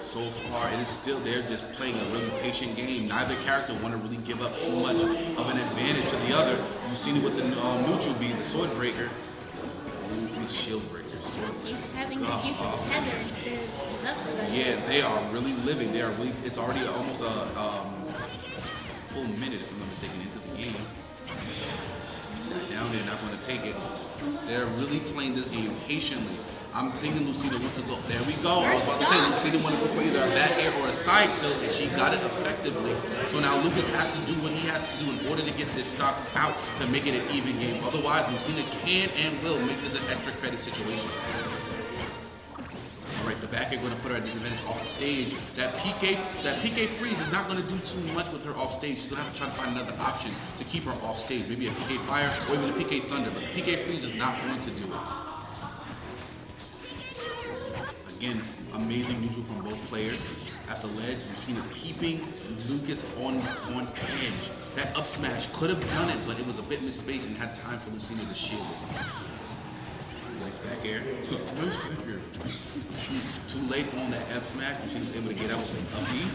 So far, it is still, they're just playing a really patient game. Neither character want to really give up too much of an advantage to the other. You've seen it with the neutral B, the sword breaker. Ooh, shield breaker. He's having to use the tether instead of his up special. Yeah, they are really living. They are really. It's already almost a full minute, if I'm not mistaken, into the game. Not down there, not going to take it. They're really playing this game patiently. I'm thinking Lucina wants to go. There we go. I was about to say Lucina wanted to go for either a back air or a side tilt, and she got it effectively. So now Lucas has to do what he has to do in order to get this stock out to make it an even game. Otherwise, Lucina can and will make this an extra credit situation. All right, the back air going to put her at disadvantage off the stage. That PK freeze is not going to do too much with her off stage. She's going to have to try to find another option to keep her off stage. Maybe a PK fire or even a PK thunder, but the PK freeze is not going to do it. Again, amazing neutral from both players. At the ledge, Lucina's keeping Lucas on edge. That up smash could have done it, but it was a bit misspaced and had time for Lucina to shield it. Nice back air. Nice back air. Too late on that F smash. Lucina's able to get out with an up B.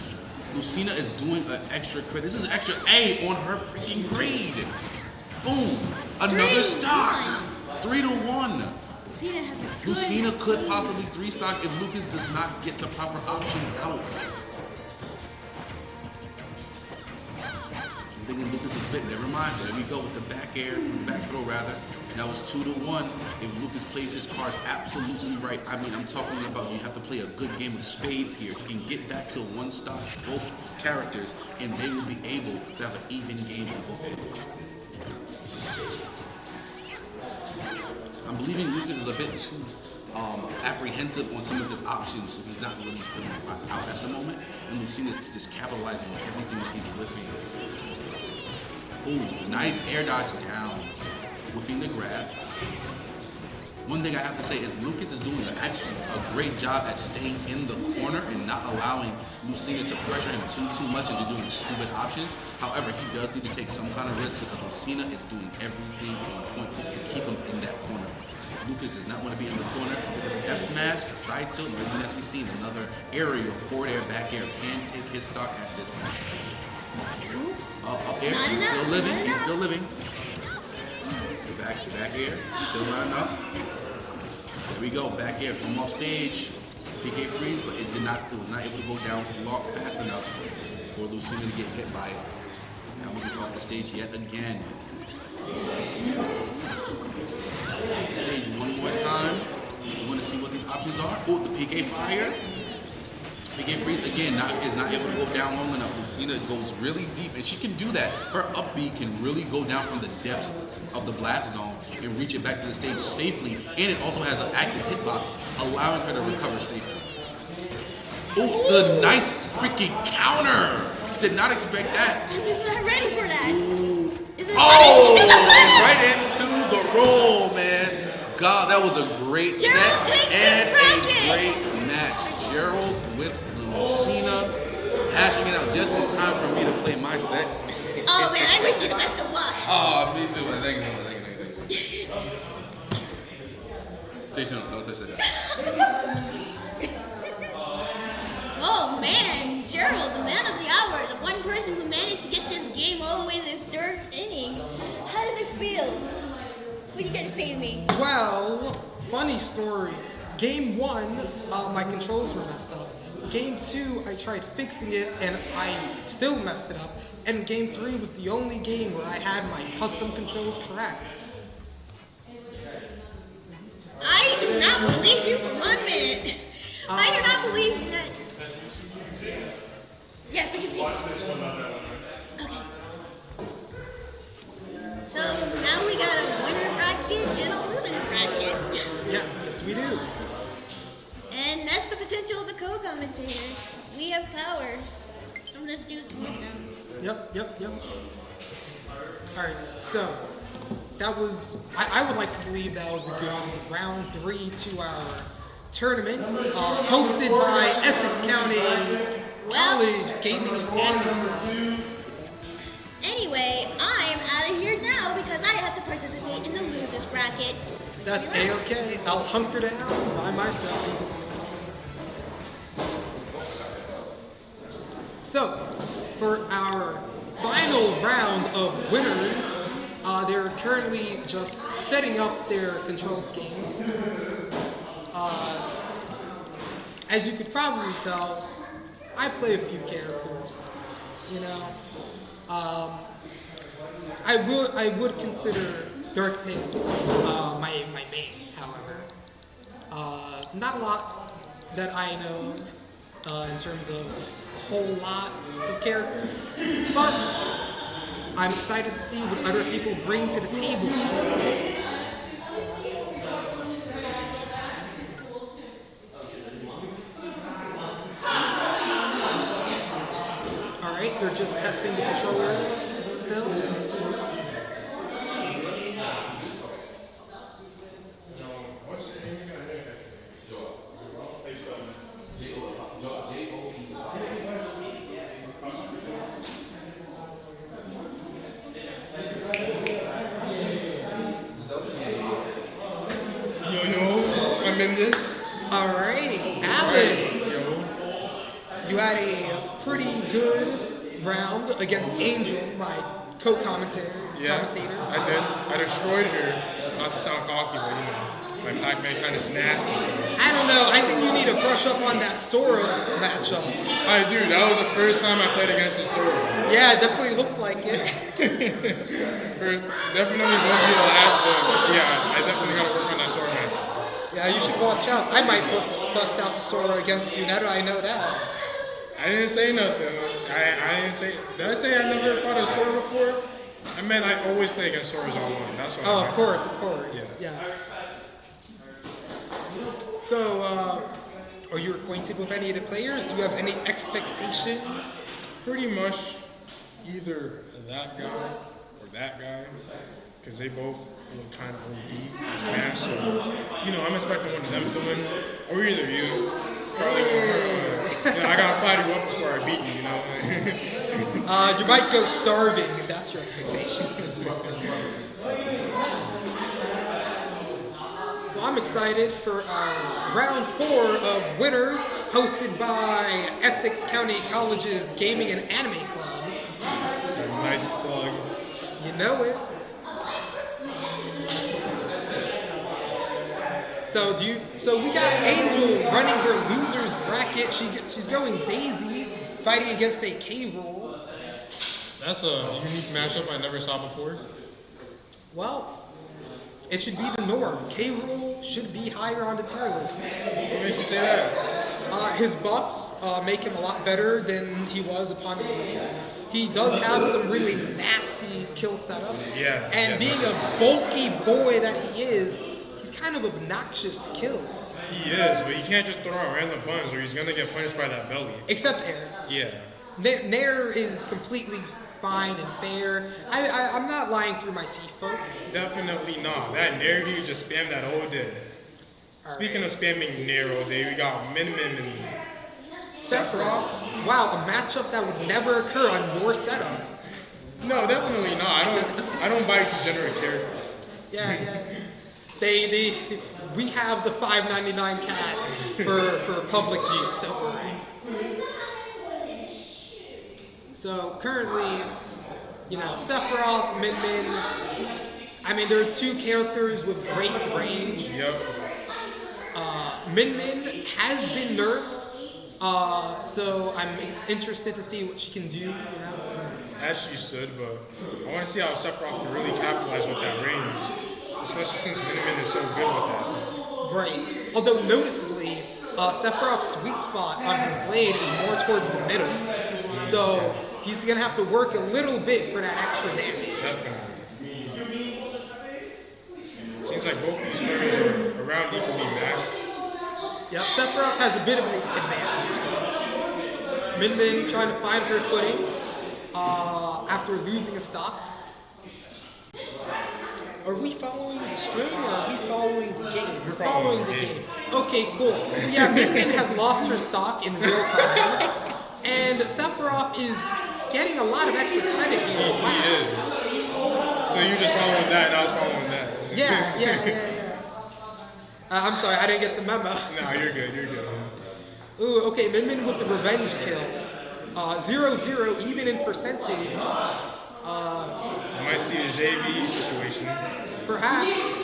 Lucina is doing an extra credit. This is extra A on her freaking grade. Boom. Another stock. 3-1. Lucina could possibly 3-stock if Lucas does not get the proper option out. I'm thinking Lucas is bit. Never mind. There we go with the back air, back throw rather. That was 2-1. If Lucas plays his cards absolutely right, I mean, I'm talking about you have to play a good game of spades here. You can get back to 1 stock, both characters, and they will be able to have an even game on both ends. I'm believing Lucas is a bit too apprehensive on some of his options, so he's not really putting it out at the moment. And Lucina's just capitalizing on everything that he's whiffing. Ooh, nice air dodge down. Whiffing the grab. One thing I have to say is Lucas is doing actually a great job at staying in the corner and not allowing Lucina to pressure him too much into doing stupid options. However, he does need to take some kind of risk because Lucina is doing everything on point to keep him in that corner. Lucas does not want to be in the corner because an F smash, a side tilt, or even as we see another aerial, forward air, back air can take his stock at this point. Up air, he's still living, he's still living. Back air, still not enough. There we go, back air, from off stage. PK freeze, but it was not able to go down fast enough for Lucina to get hit by it. Now Lucas off the stage yet again. Off the stage one more time. We want to see what these options are. Oh, the PK fire. PK freeze again is not able to go down long enough. Lucina goes really deep, and she can do that. Her up B can really go down from the depths of the blast zone and reach it back to the stage safely. And it also has an active hitbox, allowing her to recover safely. Oh, the nice freaking counter! Did not expect that. I was not ready for that. Oh, and right into the roll, man. God, that was a great set and a great match. Gerald with Lucina hashing it out just in time for me to play my set. Oh man, I wish you the best of luck. Oh, me too, man. Thank you. Stay tuned. Don't touch that. Oh man, Gerald, the man of the hour, the one person who managed to get this game all the way to this third inning. How does it feel? What you got to say to me? Well, funny story. Game 1, my controls were messed up. Game 2, I tried fixing it and I still messed it up. And Game 3 was the only game where I had my custom controls correct. I do not believe you for 1 minute. I do not believe that. Yes, we can see. Okay. So now we got a winner bracket and a losing bracket. Yes, we do. And that's the potential of the co-commentators. We have powers. I'm just doing some wisdom. Yep. Alright, so that was, I would like to believe that was a good round 3 to our tournament, hosted by Essex County College Gaming and Anime Club. Anyway, I am out of here now because I have to participate in the losers bracket. That's A-okay. I'll hunker down by myself. So, for our final round of winners, they're currently just setting up their control schemes. As you could probably tell, I play a few characters, you know. I would consider Dark Pig my main, however. Not a lot that I know of in terms of a whole lot of characters, but I'm excited to see what other people bring to the table. Alright, they're just testing the controllers still. I'm in this. Alright, Alex. You had a pretty good round against Angel, my co-commentator. Yeah, I did. I destroyed her. Not to sound cocky, but my Pac-Man kind of snatched. I don't know. I think you need to brush up on that Sora matchup. I do. That was the first time I played against the Sora. Yeah, it definitely looked like it. Definitely won't be the last one. Yeah, I definitely got to work on that Sora matchup. Yeah, you should watch out. I might bust out the Sora against you. Now that I know that. I didn't say nothing. I didn't say. Did I say I never fought a Sora before? I meant I always play against Soras online. That's what. Oh, of course. Yeah. So, are you acquainted with any of the players? Do you have any expectations? Pretty much either that guy or that guy, because they both look kind of OD in Smash. So, I'm expecting one of them to win, or either you. Probably I gotta fight you up before I beat you, You might go starving if that's your expectation. So I'm excited for round 4 of winners, hosted by Essex County College's Gaming and Anime Club. Nice plug. You know it. So we got Angel running her losers bracket. She's going Daisy, fighting against a K-Roll. That's a unique matchup I never saw before. Well, it should be the norm. K-Roll should be higher on the tier list. What makes you say that? His buffs make him a lot better than he was upon release. He does have some really nasty kill setups. Yeah. And being a bulky boy that he is, he's kind of obnoxious to kill. He is, but he can't just throw out random buttons or he's going to get punished by that belly. Except Air. Yeah. Nair is completely fine and fair. I'm not lying through my teeth, folks. Definitely not. That Nair, you just spam that all day. Speaking of spamming Nair all day, we got Min and Sephiroth. Wow, a matchup that would never occur on your setup. No, definitely not. I don't buy degenerate characters. Yeah. We have the $5.99 cast for public use, don't worry. So currently, Sephiroth, Min. I mean, there are two characters with great range. Yep. Min has been nerfed, so I'm interested to see what she can do. As she should, but I want to see how Sephiroth can really capitalize with that range. Especially since Min is so good with that. Right. Although noticeably, Sephiroth's sweet spot on his blade is more towards the middle. So he's going to have to work a little bit for that extra damage. Definitely. Seems like both of these players are around equally matched. Yeah, Sephiroth has a bit of an advantage though. Min trying to find her footing after losing a stock. Are we following the string or are we following the game? We're following the game. Okay, cool. So yeah, Min has lost her stock in real time. And Sephiroth is getting a lot of extra credit here. Wow. He is. So you just following that and I was following that. Yeah. I'm sorry, I didn't get the memo. No, you're good. Ooh, okay, Min with the revenge kill. 0-0, even in percentage. You might see a JV situation. Perhaps.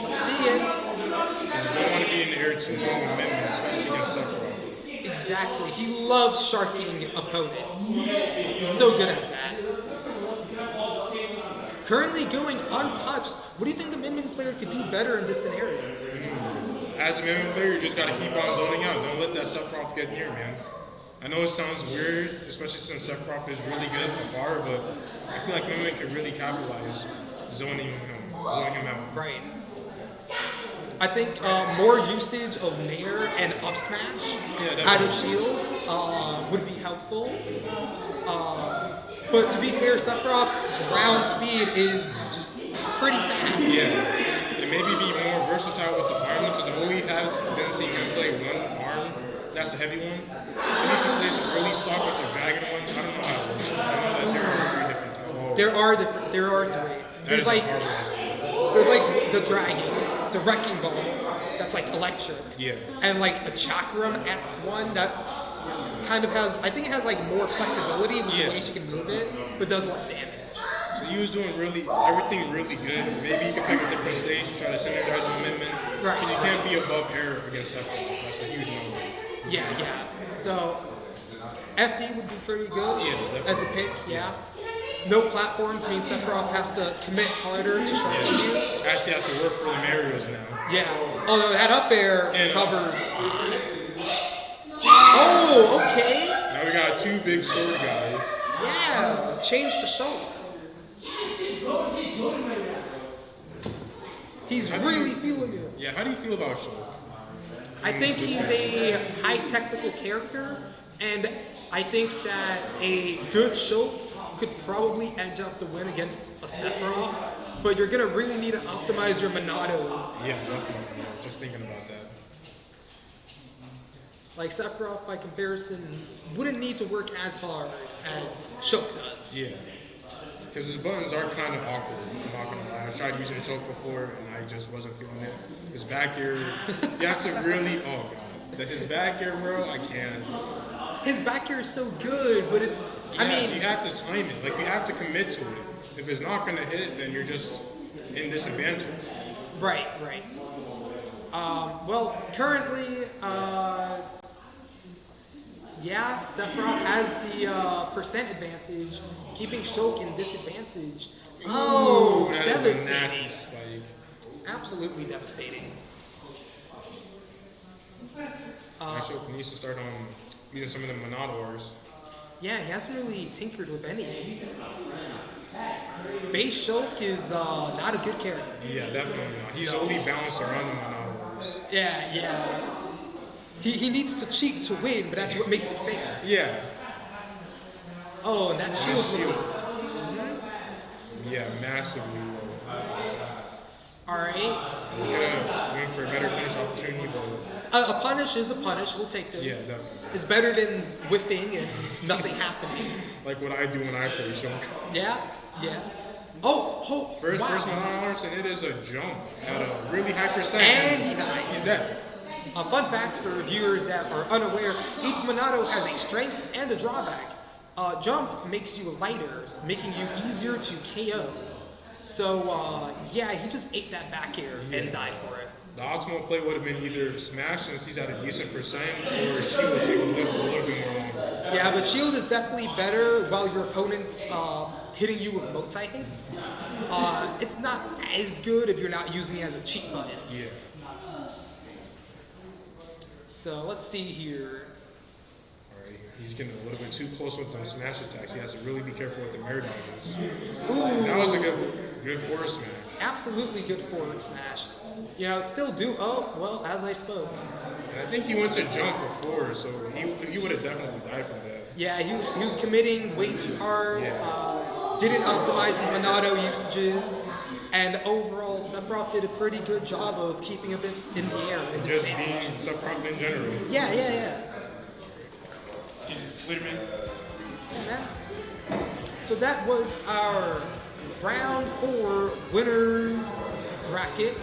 Let's see it. Because you don't want to be in the air too long with Min, especially against Sephiroth. Exactly. He loves sharking opponents. He's so good at that. currently going untouched. What do you think the Min player could do better in this scenario? As a Min player, you just got to keep on zoning out. Don't let that Sephiroth get near, man. I know it sounds weird, especially since Sephiroth is really good at far, but I feel like Min could really capitalize zoning him out. Right. I think more usage of Nair and up smash out of shield would be helpful. But to be fair, Sephiroth's ground speed is just pretty fast. Yeah, and maybe be more versatile with the arm, because I only have been seeing him play one arm. That's a heavy one. And if he plays an early stock with the dragon one, I don't know how it works. But I know that there are three different types. There are three. There's like the dragon, the wrecking ball, that's like electric. Yeah. And like a chakram-esque one that kind of has, I think it has like more flexibility with the way she can move it, but does less damage. So he was doing everything really good. Maybe you could pick a different stage to try to synergize with Min. Right. Because you can't be above air against Sephiroth. That's a huge number. Yeah. So FD would be pretty good as a pick, yeah. No platforms means Sephiroth has to commit harder to shocking you. Actually has to work for the Marios now. Yeah. Although that up air covers. Oh, okay. Now we got two big sword guys. Yeah. Change to Shulk. He's really feeling it. Yeah, how do you feel about Shulk? I think he's a high technical character, and I think that a good Shulk could probably edge out the win against a Sephiroth, but you're gonna really need to optimize your Monado. Yeah, definitely. I was just thinking about that. Like Sephiroth, by comparison, wouldn't need to work as hard as Shulk does. Yeah. Because his buttons are kind of awkward, I'm not gonna lie. I tried using a choke before and I just wasn't feeling it. His back air, you have to really, oh god. His back air, bro, I can't. His back air is so good, but it's, Yeah, I mean, you have to time it. Like, you have to commit to it. If it's not gonna hit, then you're just in disadvantage. Right. Well, currently, Sephiroth has the percent advantage, keeping Shulk in disadvantage. Oh, that is a devastating. nasty spike. Absolutely devastating. Shulk needs to start using some of the Monadors. Yeah, he hasn't really tinkered with any. Base Shulk is not a good character. Yeah, definitely not. He's only balanced around the Monadors. Yeah. He needs to cheat to win, but that's what makes it fair. Yeah. Oh, and that shield's looking. Yeah, massively low. Alright. We're gonna win for a better punish opportunity, but A punish is a punish. We'll take those. yeah, definitely. It's better than whipping and nothing happening. Like what I do when I play Shulk. Yeah. Oh, First wow. Monadors, and it is a jump at a really high percent. And he died. He's dead. A fun fact for viewers that are unaware, each Monado has a strength and a drawback. Jump makes you lighter, making you easier to KO. So, he just ate that back air and died for it. The optimal play would have been either Smash, since he's at a decent percent, or Shield, take a little bit more longer. Yeah, but Shield is definitely better while your opponent's hitting you with multi-hits. It's not as good if you're not using it as a cheat button. Yeah. So, let's see here. Alright, he's getting a little bit too close with them Smash attacks. He has to really be careful with the air dodges. Ooh. That was a good forward smash. Absolutely good forward smash. Still do. Oh, well, as I spoke. And I think he went to jump before, so he would have definitely died from that. Yeah, he was committing way too hard. Yeah. Didn't optimize his Monado usages, and overall, Sephiroth did a pretty good job of keeping him in the air in this Just being Sephiroth in general. Yeah. Wait a minute. Yeah. So that was our round 4 winners bracket.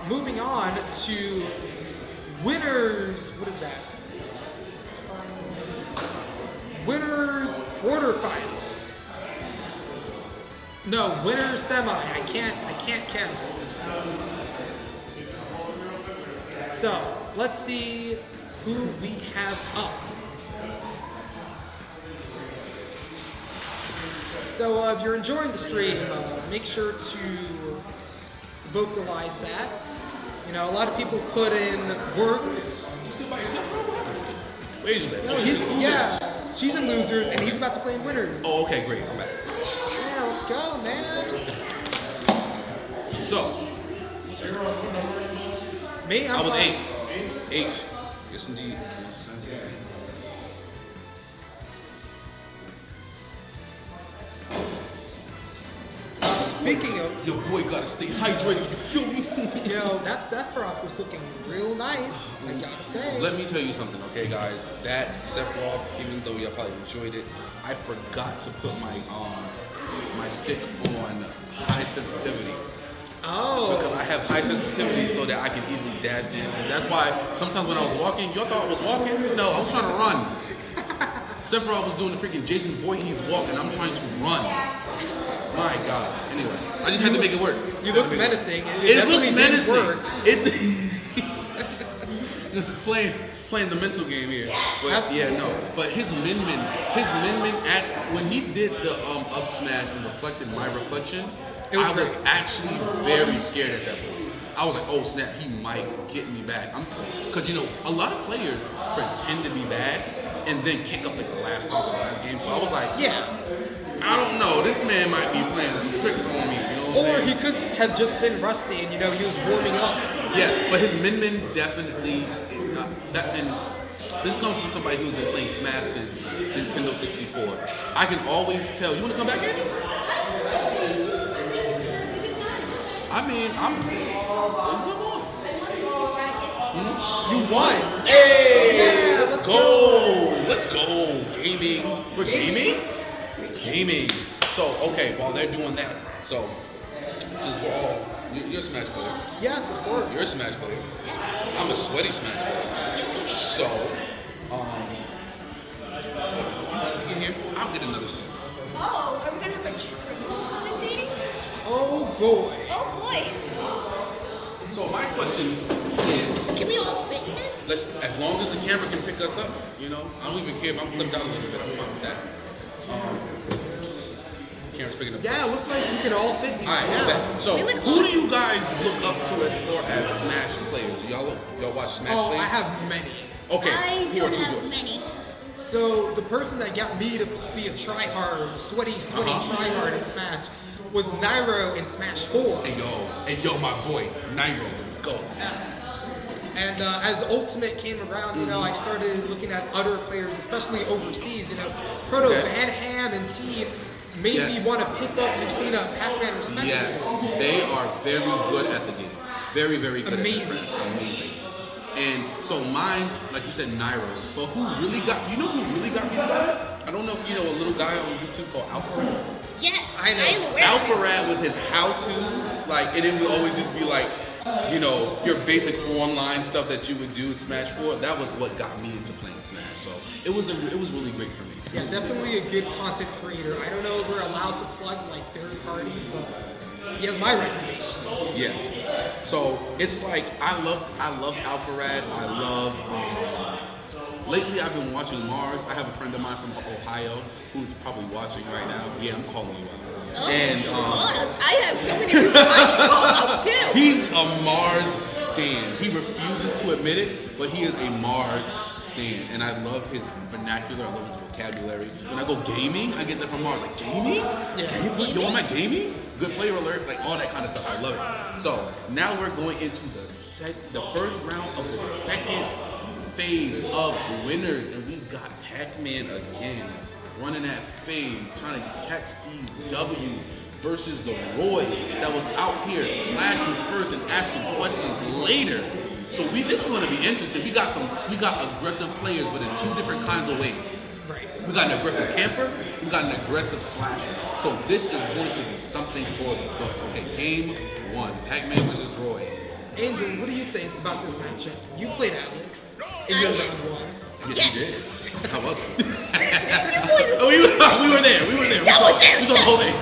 Moving on to winners. What is that? Winners quarterfinals. No, winners semi. I can't count. So let's see who we have up. So if you're enjoying the stream, make sure to vocalize that. You know, a lot of people put in work. Still by yourself? Wait a minute. No, yeah, she's in losers, and he's about to play in winners. Oh, okay, great. I'm back. Yeah, let's go, man. So, Me, I was fine. 8. Yes, indeed. Speaking of, Your boy gotta stay hydrated, you feel me? you know, that Sephiroth was looking real nice, I gotta say. Let me tell you something, okay, guys? That Sephiroth, even though y'all probably enjoyed it, I forgot to put my my stick on high sensitivity. Oh. Because I have high sensitivity so that I can easily dash dance. And that's why sometimes when I was walking, y'all thought I was walking? No, I was trying to run. Sephiroth was doing the freaking Jason Voorhees walk, and I'm trying to run. My God. Anyway, I just had to make it work. You looked menacing. It looked menacing. Work. Playing the mental game here. But absolutely. Yeah, no. But his Min-Min act, when he did the up smash and reflected my reflection, I was actually very scared at that point. I was like, oh snap, he might get me back. Because, you know, a lot of players pretend to be bad and then kick up like the last game. So I was like, yeah, I don't know. This man might be playing some tricks on me. You know what I'm saying? He could have just been rusty and, you know, he was warming up. Yeah, but his Min-Min definitely, and this comes from somebody who's been playing Smash since Nintendo 64. I can always tell. You want to come back here? I mean, you won. Hey, yeah, let's go. Let's go. Gaming. We're gaming? Gaming. So, okay, while they're doing that, so, since we're all, you're a Smash player. Yes, of course. You're a Smash player. I'm a sweaty Smash player. So, in here, I'll get another seat. Oh, are we going to have a triple commentating? Oh, boy. Oh, boy. So, my question is... Can we all fit in this? As long as the camera can pick us up, you know, I don't even care if I'm flipped out a little bit. I'm fine with that. Camera's picking up. Yeah, it looks like we can all fit here. All right, yeah. So, who do you guys look up to as far as Smash players? Y'all watch Smash players? I have many. Okay, I don't have many. So, the person that got me to be a try-hard, sweaty try-hard in Smash was Nairo in Smash 4. Hey yo, my boy, Nairo, let's go. Yeah. And as Ultimate came around, you know, I started looking at other players, especially overseas. You know, Proto, Van Ham, and T made me want to pick up Lucina and Pac-Man respectively. Yes, they are very good at the game. Very, very good. Amazing. Amazing. And so mine's, like you said, Nairo. But who really got me started? I don't know if you know a little guy on YouTube called Alpharad. Yes, I know. Alpharad with his how-tos, like, and it would always just be like, you know, your basic online stuff that you would do in Smash 4. That was what got me into playing Smash. So it was really great for me. Yeah, definitely a good content creator. I don't know if we're allowed to plug like third parties, but he has my recommendation. Yeah. So it's like I love Alpharad. I love. Lately, I've been watching Mars. I have a friend of mine from Ohio who's probably watching right now. Yeah, I'm calling you out. Oh, and I have so many people I can call out too. He's a Mars stan. He refuses to admit it, but he is a Mars stan. And I love his vernacular. I love his vocabulary. When I go gaming, I get that from Mars. Like, gaming? Yeah. You want my gaming? Good player alert, like all that kind of stuff. I love it. So now we're going into the first round of the second phase of winners, and we got Pac-Man again, running that fade, trying to catch these W's versus the Roy that was out here slashing first and asking questions later. So this is going to be interesting. We got aggressive players, but in two different kinds of ways. Right. We got an aggressive camper, we got an aggressive slasher. So this is going to be something for the books. Okay, game one, Pac-Man versus Roy. Angel, what do you think about this matchup? You played Alex in your round one. Yes, you did. How was it? we were there. We saw the whole thing.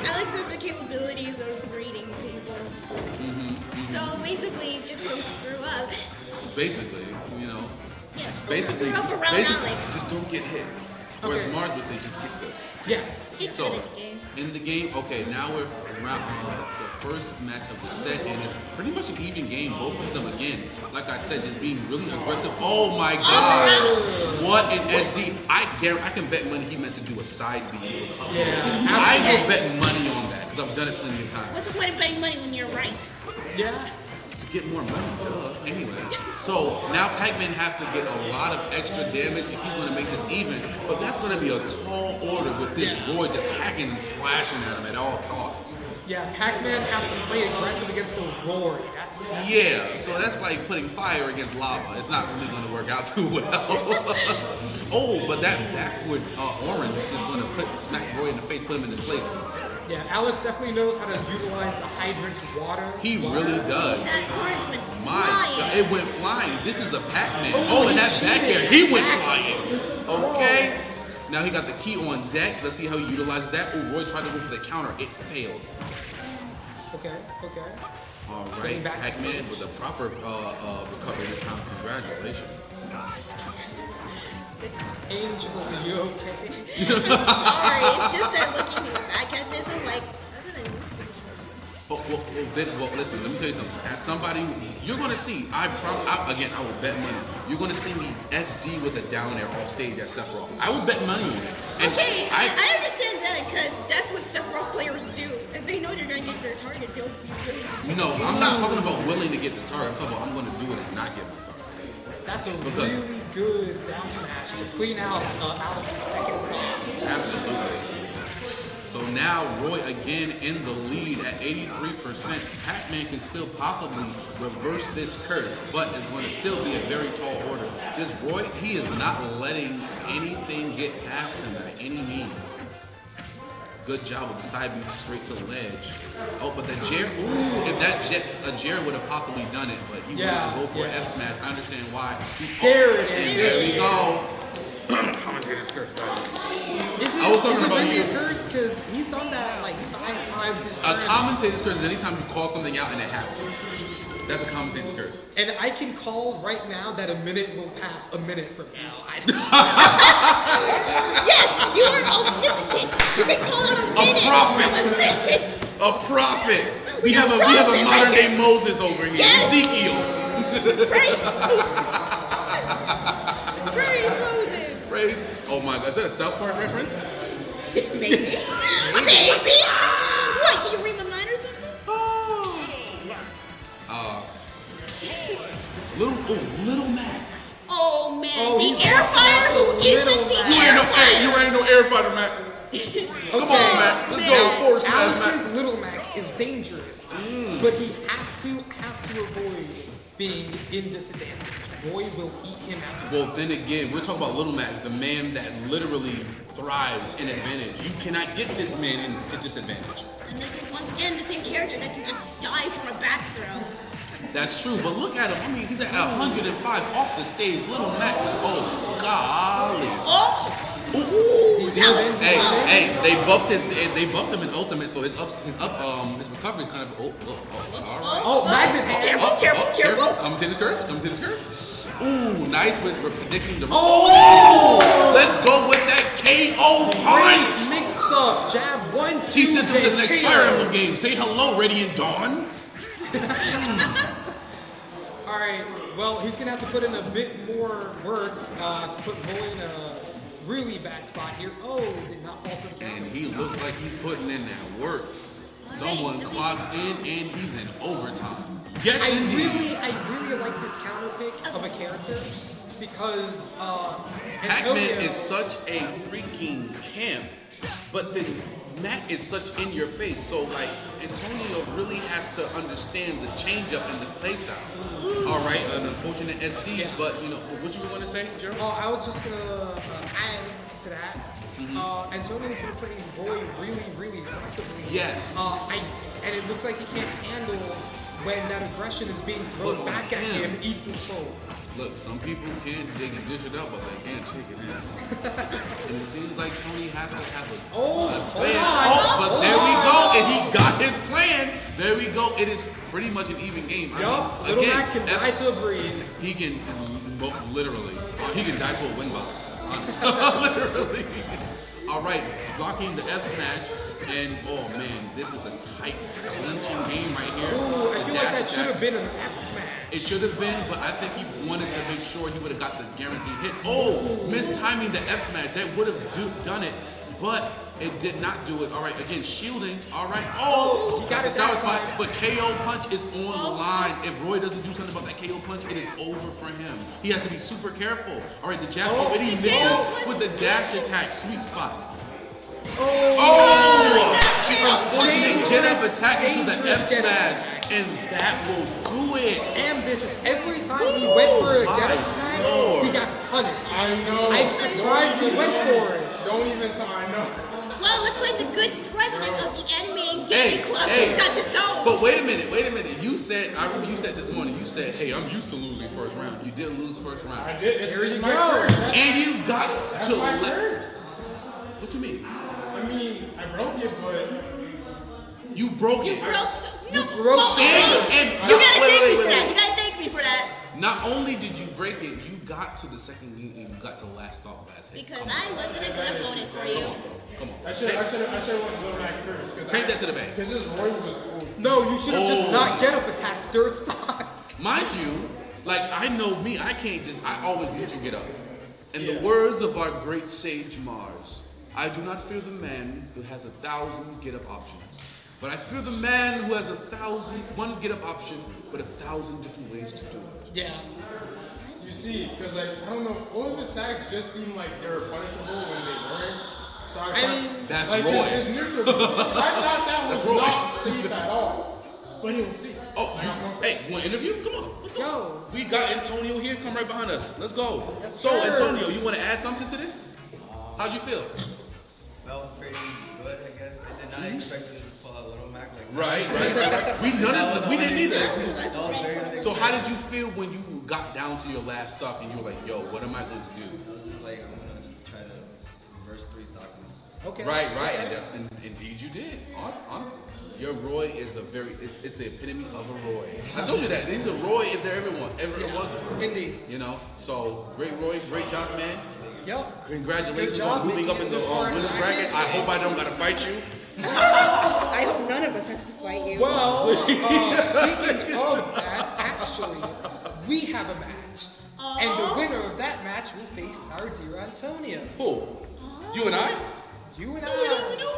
Alex has the capabilities of reading people. So basically, just don't screw up. Basically, you know. Yes, Basically, screw up around Alex. Just don't get hit. Whereas Okay. Mars would say just get good. Yeah. Get So, good at the game. in the game, okay, now we're around the first match of the set, and it's pretty much an even game. Both of them, again, like I said, just being really aggressive. Oh my God! What an SD! I can bet money he meant to do a side B. It was up. Yeah. I Yes. will bet money on that because I've done it plenty of times. What's the point of betting money when you're right? Yeah. To get more money, duh. Anyway, so now Pac-Man has to get a lot of extra damage if he's going to make this even. But that's going to be a tall order with this Roy just hacking and slashing at him at all costs. Yeah, Pac-Man has to play aggressive against a Roy. That's Yeah, so that's like putting fire against lava. It's not really going to work out too well. Oh, but that backward orange is just going to smack Roy in the face, put him in his place. yeah. Alex definitely knows how to utilize the hydrant's water. He really does. That orange went My God, flying. it went flying. This is a Pac-Man. Oh, Oh, and he that back cheated. air, he went flying. Okay. Now he got the key on deck. Let's see how he utilizes that. Oh, Roy tried to go for the counter. It failed. Okay. Okay. All Getting right, back to Pac-Man stage. with a proper recovery this time. Congratulations. Angel, are you okay? Sorry, it's just that looking back at this, I'm like, how did I lose this first? Well, listen, let me tell you something. As somebody, you're going to see, I will bet money. You're going to see me SD with a down air off stage at Sephiroth. I will bet money on it. And Okay, I understand that because that's what Sephiroth players do. If they know they're going to get their target, they'll be willing to take No, it. I'm not talking about willing to get the target. I'm talking about I'm going to do it and not get my target. That's a Because- really good down smash to clean out Alex's second stop. Absolutely. So now Roy again in the lead at 83%. Pac-Man can still possibly reverse this curse, but it's going to still be a very tall order. This Roy, he is not letting anything get past him by any means. Good job with the side beat straight to the ledge. Oh, but the Jared, a Jared would have possibly done it, but he wanted to go for an F smash. I understand why. There it is. And there we go. Commentator's curse, guys. Is I was it, talking is it about really you. a curse? Because he's done that like 5 times this A tournament. commentator's curse is anytime you call something out and it happens. That's a commentator's curse. And I can call right now that a minute will pass a minute from now. Yes, you are omnipotent. You can call out a minute prophet. from a minute. A prophet. We have a modern day Moses over here. Yes. Ezekiel. Praise Moses. Praise Moses. Praise. Oh my God. Is that a South Park reference? Maybe. Maybe. What, can you read my mind or something? Little Mac. Oh man, Oh, the he's air lost fighter who the isn't little the Mac. air Hey, fighter. you ain't no air fighter, Mac. Come on, Mac. Let's go. Force smash, Alex's Mac. Little Mac is dangerous, but he has to avoid being in disadvantage. Roy will eat him out. Well, then again, we're talking about Little Mac, the man that literally thrives in advantage. You cannot get this man in disadvantage. And this is once again the same character that can just die from a back throw. That's true, but look at him. I mean, he's at 105 off the stage. Little Mac with, oh, golly. Oh! Ooh. Ooh, that was Hey, close. hey, they buffed him in ultimate, so his recovery is kind of all right. Oh, magnet hand. Careful. Come to this curse. Ooh, nice with predicting the. Oh! Let's go with that KO punch. Great mix up. Jab 1, 2. He sent him to the next KO. Fire Emblem game. Say hello, Radiant Dawn. All right. Well, he's gonna have to put in a bit more work to put Roy in a really bad spot here. Oh, did not fall for the counter. And he looks like he's putting in that work. Someone clocked in and he's in overtime. Yes, I indeed. really like this counter pick of a character because Pac-Man Antonio is such a freaking camp, but then Mac is such in your face. So like Antonio really has to understand the change up in the playstyle. All right, an unfortunate SD, Yeah. but you know what you want to say, Gerald? I was just gonna add to that. Antonio's been playing Roy really aggressively. Yes. And it looks like he can't handle when that aggression is being thrown But back at him- him equal folds. Look, some people they can dish it out, but they can't take it in. And it seems like Tony has to have a Hold plan. on. Oh, but Hold there we go, on. and he got his plan. There we go. It is pretty much an even game. Yup, I mean, Little again, Mac can die to a breeze. He can literally. He can die to a wing box. honestly. Literally. All right, blocking the F smash, and oh man, this is a tight clinching game right here. Ooh, I The feel like dash that should attack. have been an F smash. It should have been, but I think he wanted to make sure he would have got the guaranteed hit. Oh, mistiming the F smash. That would have done it, but it did not do it. All right, again, shielding. All right. Oh, he got the it sour that spot. time. But KO punch is on the line. If Roy doesn't do something about that KO punch, it is over for him. He has to be super careful. All right, the jab. Oh, and he the KO misses with the dash attack. Sweet spot. Oh, Unfortunate jet up attack into the Dangerous F jet smash, and that will do it. Ambitious. Every time he went for a get up attack, Lord. he got punished. I know. I'm surprised he went for it. Don't even tell. I know. well, looks like the good president of the Anime and Gaming Hey, Club hey. just got disowned. But wait a minute. You said, I remember you said this morning, you said, hey, I'm used to losing first round. You didn't lose first round. I did. It's, Here it's you my go. curse. And you got That's to my let. curse. What you mean? I mean, I broke it, but You broke it. Broke. No, broke oh, and- you gotta wait, thank me wait, for wait, that. wait. You gotta thank me for that. Not only did you break it, you got to the second game and you got to the last stop pass. Hey, Because come I wasn't a good opponent for you. on, come on. I should have went Little Mac first. Take that to the bank. Because this Roy was cool. No, you should have just Oh. not get up attacks third stop. Mind you, like I know me, I always need you get up. In the Yeah. words of our great sage Mars, I do not fear the man who has 1,000 get up options, but I fear the man who has 1,001 get up option, but 1,000 different ways to do it. Yeah. You see, because like I don't know, all of the sacks just seem like they were punishable when they weren't. So I mean, that's like, Roy. It's neutral. I thought that was That's Roy. not safe at all. But he'll see. Oh, hey, you want to interview? Come on, let's go. Yo. We got Antonio here. Come right behind us. Let's go. Yes, So, sir. Antonio, you want to add something to this? How'd you feel? Felt pretty good, I guess. I did not expect him to pull out Little Mac like that. Right. We didn't either. That was very unexpected. So, how did you feel when you got down to your last stop and you were like, "Yo, what am I going to do?" I was just like, I'm gonna just try to reverse 3-stock him. Okay. Right. Okay. And indeed, you did. Honestly, your Roy is it's the epitome of a Roy. I told you that. He's a Roy if there ever was one. Indeed. You know. So, great Roy, great job, man. Yep. Congratulations Good job on moving up making in the it this far in winner's the bracket. bracket. I hope I don't gotta fight you. I hope none of us has to fight you. Well, speaking of that, actually, we have a match. And the winner of that match will face our dear Antonio. Who? You and I? You and No, I. no, no.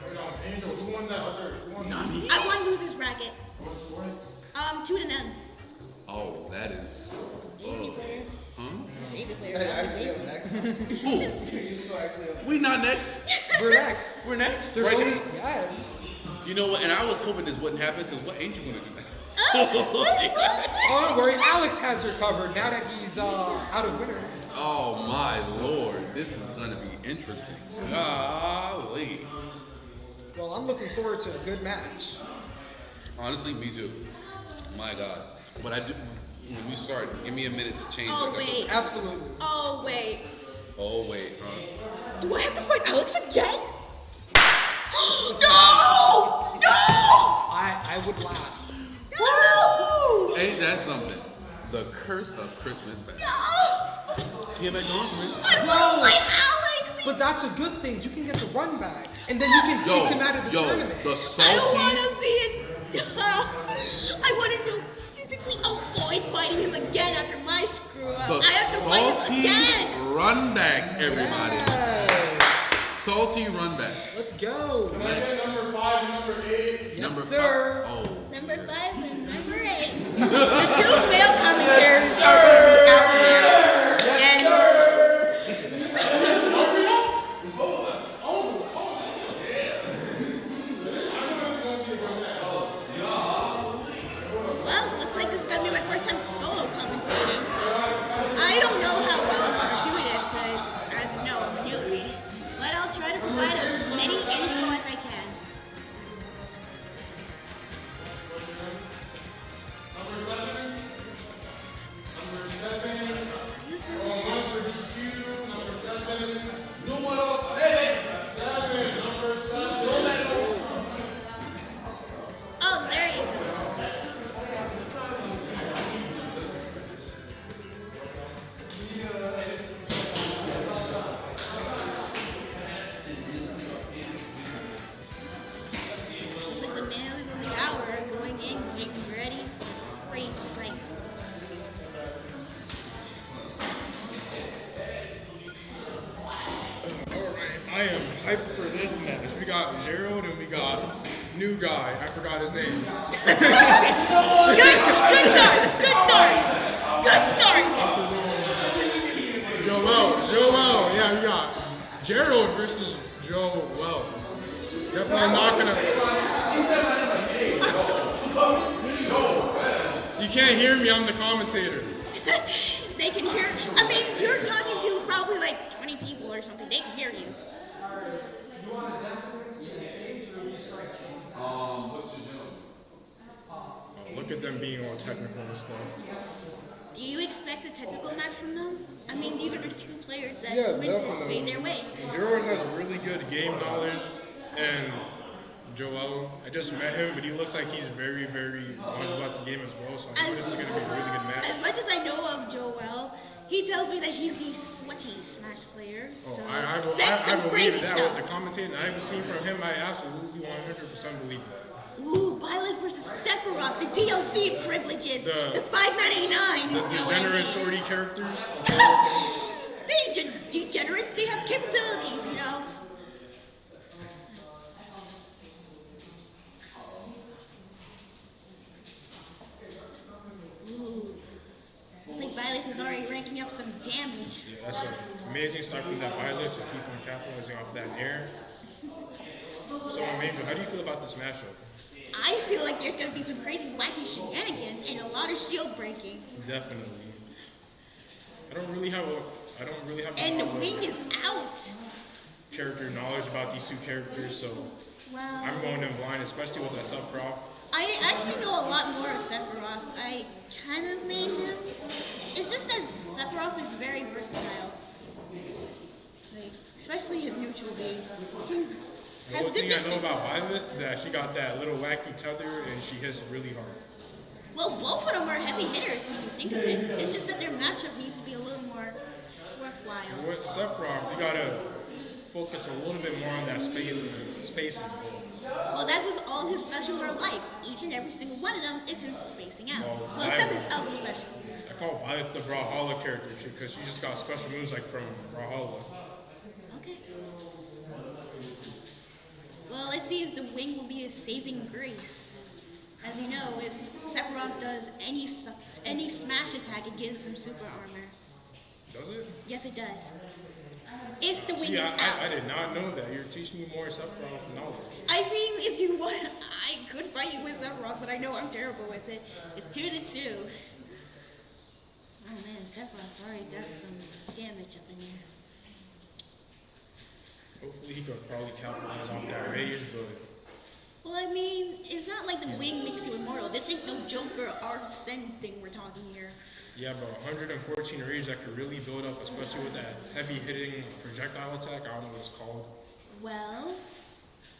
Wait, no, Angel, who won that other? Who won Nani? I won losers bracket. What's the score? 2 to none. Oh, that is. Daisy player. Huh? Daisy player. Actually, up next. Who? You two are actually up. We not next. We're next. We're next. There's Right only, now. yes. You know what? And I was hoping this wouldn't happen because what ain't you gonna do now? Oh, don't worry. Alex has her covered now that he's out of winners. Oh my lord, this is gonna be interesting. Golly. Well, I'm looking forward to a good match. Honestly, me too. My God. But I do. When we start, give me a minute to change. Oh, like I wait. said. Absolutely. Oh, wait. Oh wait. Huh? Do I have to fight Alex again? No! No! I would laugh. No! Ain't that something? The curse of Christmas past. No! Get back on, man. I want to fight Alex! But that's a good thing. You can get the run back, and then you can kick him out of the tournament. The I don't salty. want to be in... I want to specifically avoid fighting him again after my screw up. The I have to fight him salty again! run back, everybody. Yes. Salty run back. Let's go. Let's. Number 5 and number 8. Yes, Number sir. 5. Oh. Number 5 and number 8. The 2 male commentators are going to be out now. And well, looks like this is going to be my first time solo commentating. I don't know how well I'm going to do this because, as you know, I'm a newbie. But I'll try to provide as many info as I can. Number 7. Number 7. Use Going them. once for DQ. Number 7. Número 7. 7. Number 7. Número. Oh, there you go. hyped for this match. We got Gerald and we got new guy. I forgot his name. Good start. Good start. Joel. Yeah, we got Gerald versus Joel. Definitely not gonna. You can't hear me. I'm the commentator. They can hear. I mean, you're talking to probably like 20 people or something. They can hear you. Look at them being all technical and stuff. Do you expect a technical match from them? I mean, these are the two players that Yeah, win definitely. their way. Gerald has really good game knowledge, and Joel, I just met him, but he looks like he's very, very knowledgeable about the game as well. So I think this is going to be a really good match. As much as I know of Joel, he tells me that he's the sweaty Smash player. So I expect some believe crazy that stuff. with the commentating I've seen from him. I absolutely 100% believe that. Ooh, Byleth versus Sephiroth, the DLC privileges, the $5.99. The degenerate sortie characters. Degenerates, they have capabilities, you know. Ooh. Looks like Byleth is already ranking up some damage. Yeah, that's an amazing start from that Violet to keep on capitalizing off that air. So, Angel, how do you feel about this matchup? I feel like there's going to be some crazy wacky shenanigans and a lot of shield breaking. Definitely. I don't really have And the wing is out. character knowledge about these two characters, so Well, I'm going in blind, especially with that Sephiroth. I actually know a lot more of Sephiroth. I kind of made him. It's just that Sephiroth is very versatile. Like, especially his neutral beam. The Has only good thing I know distance. about Violet is that she got that little wacky tether and she hits really hard. Well, both of them are heavy hitters when you think of it. It's just that their matchup needs to be a little more worthwhile. With Sephiroth, you gotta focus a little bit more on that spacing. Well, that's what all his specials are like. Each and every single one of them is him spacing out. Well, Well, except his other special. I call Violet the Brawlhalla character because she just got special moves like from Brawlhalla. Okay. Well, let's see if the wing will be his saving grace. As you know, if Sephiroth does any smash attack, it gives him super armor. Does it? Yes, it does. If the wing See, is out. I did not know that. You're teaching me more Sephiroth knowledge. I mean, if you want, I could fight you with Sephiroth, but I know I'm terrible with it. It's 2-2. Oh man, Sephiroth already does some damage up in here. Hopefully he could probably capitalize off that rage, but Well, I mean, it's not like the wing makes you immortal. This ain't no Joker Arsene thing we're talking here. yeah, but 114 rage that could really build up, especially with that heavy hitting projectile attack. I don't know what it's called. Well,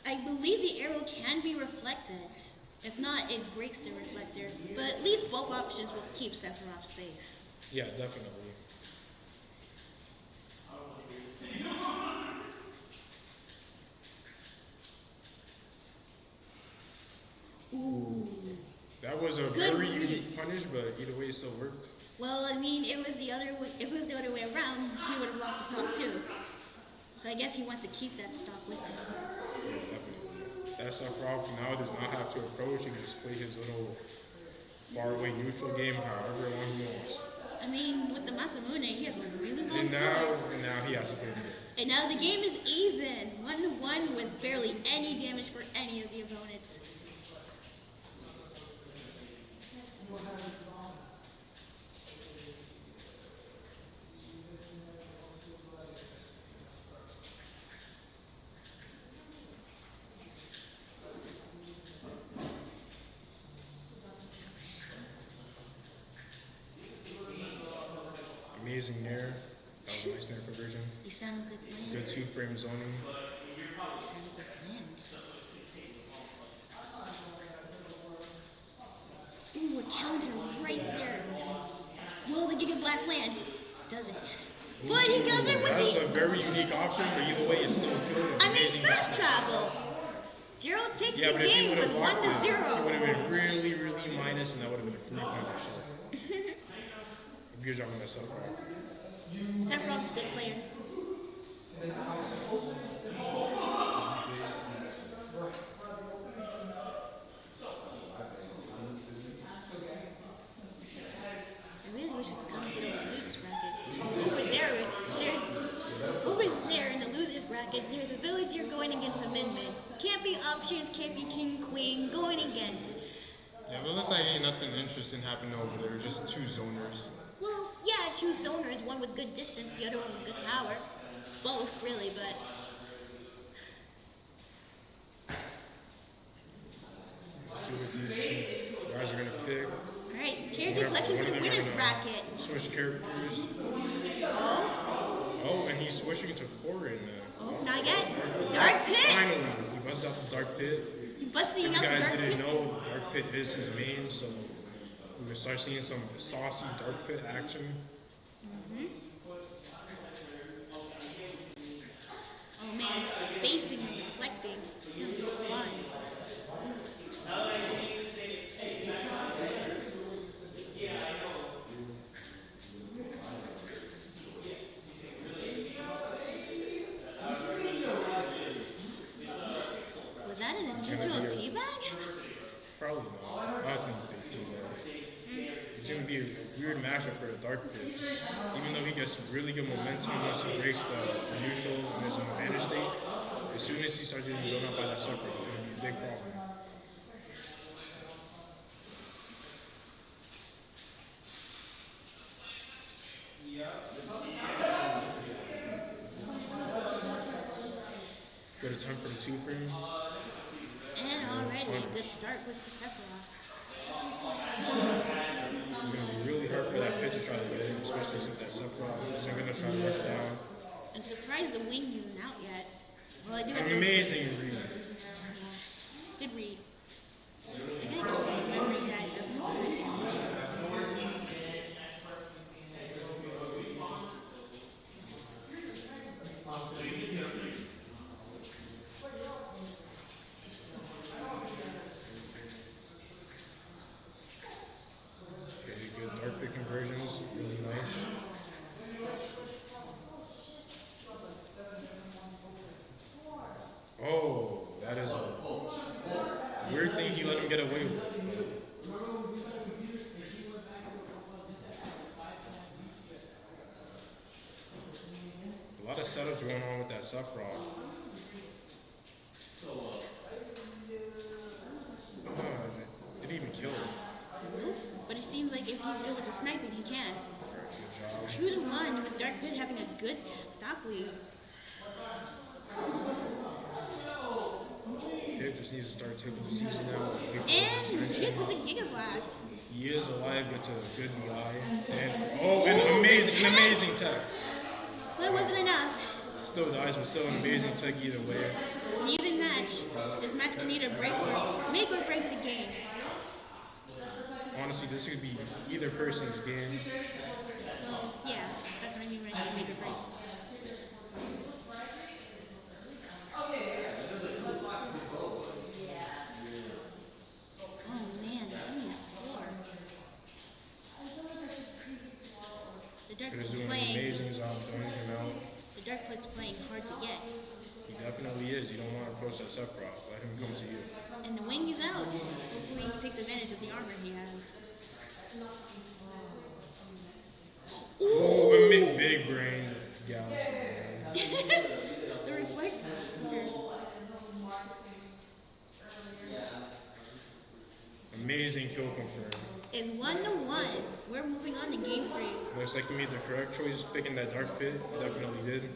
I believe the arrow can be reflected. If not, it breaks the reflector. But at least both options will keep Sephiroth safe. Yeah, definitely. Ooh. That was a Good very read. unique punish, but either way, it still worked. Well, I mean, it was the other way. If it was the other way around, he would have lost the stock too. So I guess he wants to keep that stock with him. Yeah, definitely. That Sephiroth now does not have to approach. He can just play his little faraway neutral game however long he wants. I mean, with the Masamune, he has a really long And sword. now he has to play the game. And now the game is even, 1-1 with barely any damage for any of the opponents. Amazing nair. That was a nice nair conversion. He sounded a bit bland. Good 2-frame zoning. He sounded a bit bland. Ooh, a counter right there. Will the Giga Blast land? Does it? But he does it with That's the... a very unique option, but either way, it's still good. I mean, Amazing fast option. travel. Gerald takes Yeah, the but if he game would with have blocked it, 1-0. it would have been really, really minus, and that would have been a free punish. Good job on that Sephiroth. Sephiroth's a good player. you're going against a min-min. Can't be options, can't be king, queen, going against. Yeah, but it looks like ain't nothing interesting happening over there. Just two zoners. Well, yeah, two zoners, one with good distance, the other one with good power. Both, really, but... Let's see what these two guys are gonna pick. Alright, character selection for the winner's bracket. Switch characters. Oh, Oh, and he's switching to Corin now. oh, not yet. Dark Pit! Finally, he busts out the Dark Pit. You busting If out you the guys Dark didn't Pit? know, the Dark Pit is his main, so we're gonna start seeing some saucy Dark Pit action. Oh man, spacing and reflecting. It's gonna be fun. Was that an intentional teabag? Probably not. I think they team that. It's gonna be a weird matchup for the Dark Pit. Even though he gets really good momentum once he breaks the neutral and his advantage state, as soon as he starts getting blown up by that suffering, it's gonna be a big problem. Good attempt for the two frame. And already a good start with the Sephiroth. It's gonna be really hard for that pitch to try to get in, especially since that Sephiroth isn't gonna try to rush down. I'm surprised the wing isn't out yet. Well, I do have to... Amazing read. Yeah. Good read. I gotta keep remembering that it doesn't have side damage. Okay, good Dark Pit conversions, really nice. Oh, that is a weird thing he let him get away with. A lot of setups going on with that Sephiroth. It didn't even kill him. Nope. But it seems like if he's good with the sniping, he can. Good job. 2-1 with Dark Pit having a good stock lead. Hit just needs to start taking the season out. And hit with a Giga Blast. He is alive, gets a good DI. And an amazing tech. But it wasn't enough. Still dies, but still an amazing tech either way. It's an even match. This match can either make or break the game. Honestly, this could be either person's game. Well, yeah, that's what I mean when I say make or break. Oh man, 74. The Dark He's Pit's doing an playing. amazing job zoning him out. The Dark Pit's playing hard to get. He definitely is. You don't want to approach that Sephiroth. Let him come to you. And the wing is out. Hopefully he takes advantage of the armor he has. Oh, a big brain galaxy. The reflector. Amazing kill confirmed. Is 1-1. We're moving on to game 3. Looks like he made the correct choice picking that Dark Pit. Definitely did.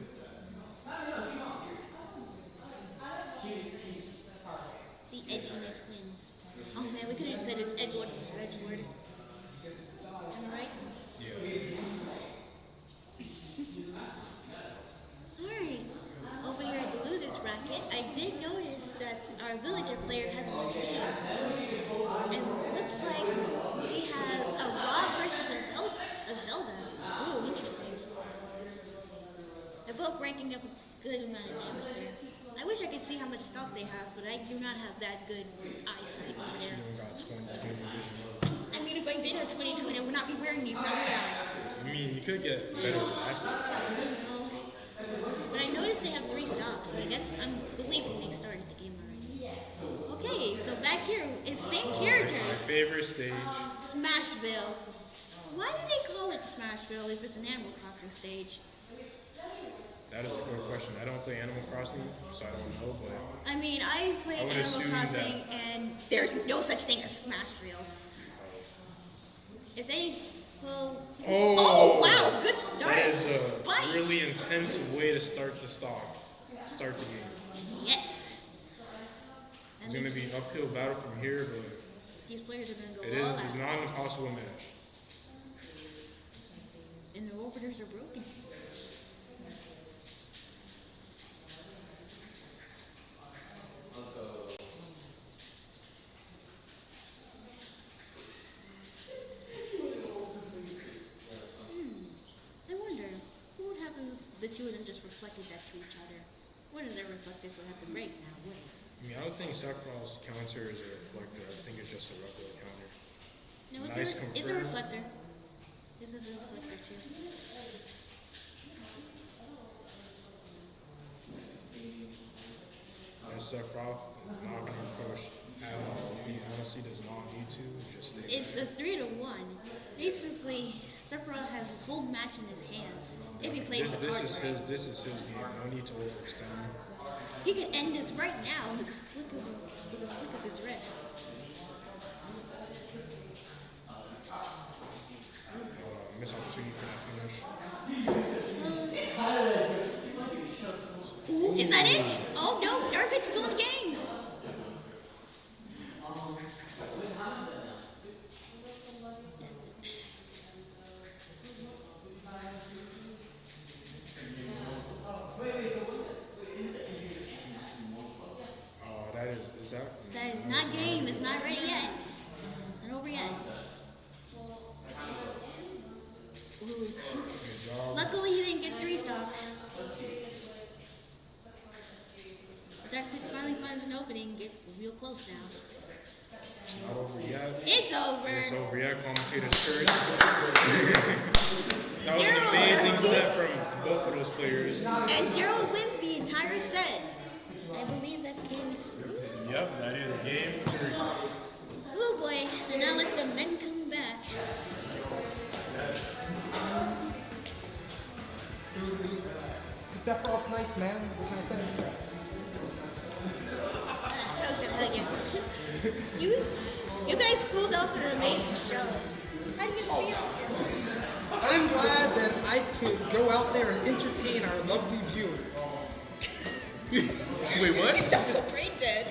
The edginess wins. Oh man, we could have said it's Edgewood versus Edgewood. Am I right? Yeah. Alright. Over here at the losers bracket, I did notice that our villager player hasn't won the game. And it looks like we have a Rob versus a Zelda. Ooh, interesting. They're both ranking up a good amount of damage there. I wish I could see how much stock they have, but I do not have that good eyesight over there. You don't got 20/20 vision. I mean, if I did have 20/20, I would not be wearing these, now would I? I mean, you could get better glasses. No. But I noticed they have 3 stocks, so I guess I'm believing they started the game already. Okay, so back here is same My characters. favorite stage. That is a good question. I don't play Animal Crossing, so I don't know, but I mean, I played I would Animal assume Crossing, and there's no such thing as Smash Reel. If any, well. Oh wow, good start. that is a Spike. really intense way to start the game. Yes. And It's going to be an uphill battle from here, but these players are going to go all it's out. not an impossible match. And the openers are broken. I wonder, what would happen if the two of them just reflected that to each other? One of their reflectors would have to break now, wouldn't it? I mean, I don't think Sephiroth's counter is a reflector. I think it's just a regular counter. No, Nice it's a confirm. reflector. This is a reflector too. And Sephiroth is not going to approach at all. He honestly does not need to. Just stay It's back. a 3-1. Basically, Sephiroth has his whole match in his hands. If he plays the cards right. This is his game. No need to overextend. He could end this right now with a flick of his wrist. Missed opportunity for that finish. Ooh, is that it? Oh no, Darkbit's still in the game. Is that? That is not game. It's not ready yet. Not over yet. Ooh, Good job. luckily he didn't get 3 stocked. Darkbit finally finds an opening. Get real close now. It's not over yet. It's over. It's over yet. Commentator's curse. That was an amazing set from both of those players. And Gerald wins the entire set. I believe that's game 3. Yep, that is game 3. Oh boy, and now let the men come back. Sephiroth's nice, man. What can I say? I was gonna hug you. You guys pulled off an amazing show. How do you feel, Gerald? I'm glad that I could go out there and entertain our lovely viewers. Wait, what? You sound so great, Dad.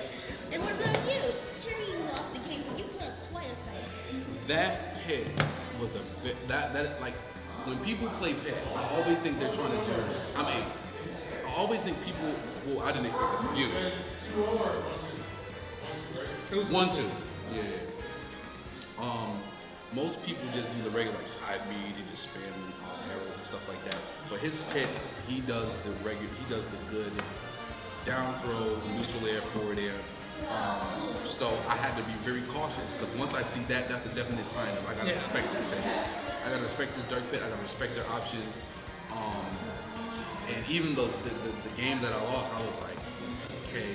And what about you? Sure, you lost the game, but you put up quite a fight. That pit was a bit, that like, when people play pit, I always think they're trying to do, I always think people, well, I didn't expect it from you. It was 1-2. Yeah. Most people just do the regular like side B, they just spam arrows and stuff like that. But his pit, he does the good down throw, neutral air, forward air. So I had to be very cautious because once I see that, that's a definite sign of I gotta respect this thing. I gotta respect this dark pit. I gotta respect their options. And even though the game that I lost, I was like, okay,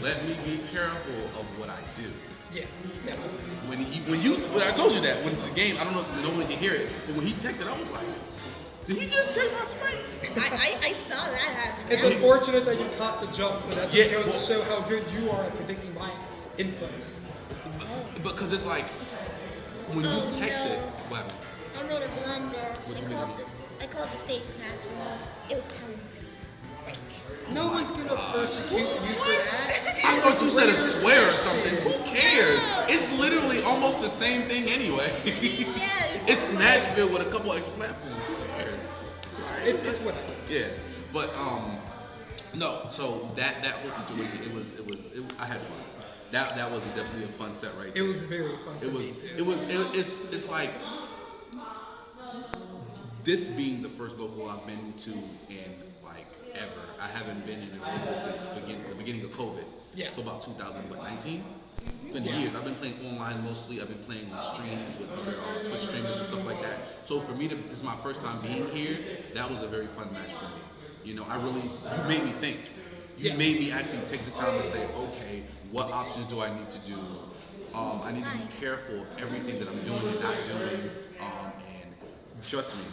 let me be careful of what I do. Yeah, definitely. When I told you that when the game, I don't know if no one can hear it, but when he texted, I was like, did he just take my spike? I saw that happen. It's unfortunate that you caught the jump, but that just goes to show how good you are at predicting my input. Because it's like when you text it, what happened? I made a blunder. What you mean? I called the stage smash rules. It was currency. No one's gonna persecute you for that. I thought you said a swear or something. Who cares? It's literally almost the same thing anyway. Yes. It's Smashville with a couple extra platforms. Who cares? It's whatever. Yeah, but no. So that whole situation, I had fun. That was definitely a fun set right there. It was very fun for me too. It's like this being the first local I've been to in like ever. I haven't been in a local since the beginning of COVID. Yeah. So about 2019. Been years. I've been playing online mostly. I've been playing on streams with other Twitch streamers and stuff like that. So for me, this is my first time being here. That was a very fun match for me. You know, you made me think. You made me actually take the time to say, okay, what options do I need to do? I need to be careful of everything that I'm doing and not doing. And trust me,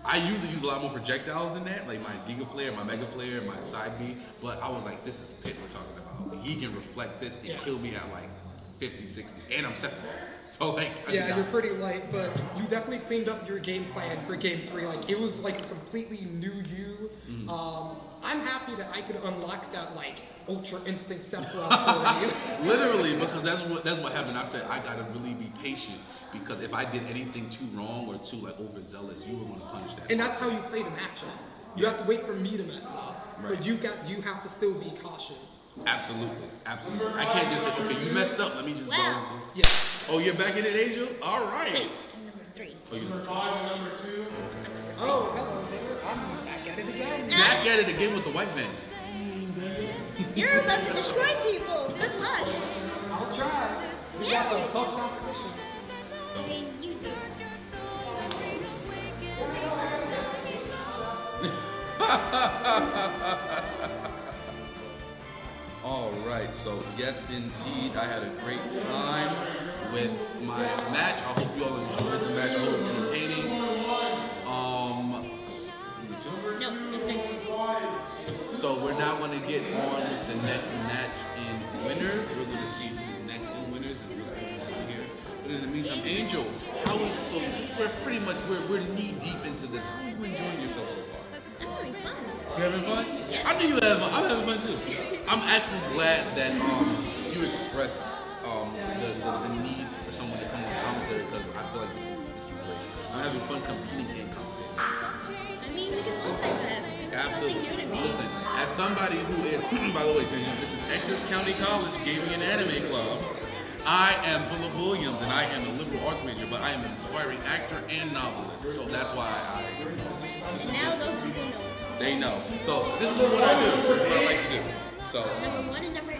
I usually use a lot more projectiles than that, like my Giga Flare, my Mega Flare, my Side B. But I was like, this is Pitt we're talking about. He can reflect this and kill me at like 50, 60. And I'm Sephiroth. So like, yeah, you're pretty light, but you definitely cleaned up your game plan for game 3. Like it was like a completely new you. I'm happy that I could unlock that like Ultra Instinct Sephiroth for you. Literally, because that's what happened. I said I gotta really be patient because if I did anything too wrong or too like overzealous, you were gonna punish that. And that's how you play the matchup. You have to wait for me to mess up, Right. but you have to still be cautious. Absolutely. I can't just say, okay, you messed up. Let me just go into. Yeah. Oh, you're back in it, Angel. All right. Wait, and number 3. Oh, you Number 5 and number 2. Oh, hello there. I'm back at it again. back at it again with the white van. You're about to destroy people. Good luck. I'll try. We got some tough competition. I mean, you do. All right, so yes, indeed, I had a great time with my match. I hope you all enjoyed the match. I hope it was entertaining. No, So we're now going to get on with the next match in winners. We're going to see who's next in winners and who's going to be here. But in the meantime, Angel, how is so? Since we're pretty much we're knee deep into this. How are you enjoying yourself so far? I'm having fun. You having fun? Yes. I knew you were having fun. I'm having fun too. I'm actually glad that you expressed the need for someone to come on commentary because I feel like this is great. I'm having fun competing in commentary. I mean, we can multitask. This is something new to me. Listen, as somebody who is, by the way, this is Essex County College Gaming and Anime Club. I am Philip Williams, and I am a liberal arts major, but I am an aspiring actor and novelist. So that's why Now those people know. they know. So this is what I do. This is what I like to do. So Number 1 and number 8.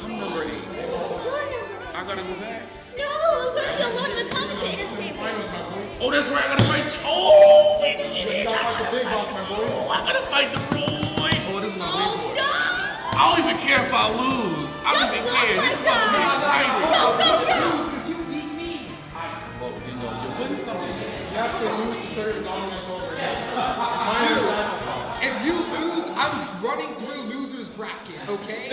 I'm number 8. You're number 8. I gotta go back. No, I'm going to be alone in the commentator's table. Oh, that's right. I gotta fight you. Oh, wait a minute. You gotta fight the big boss, my boy. Oh, I gotta fight the boy. Oh, this is my Oh, boy. no! I don't even care if I lose. I don't even care. This is about to be exciting. Go, go, go! You beat me. Well, you win something. You have to lose to show your dominance over him. If you lose, I'm running through loser's bracket, okay?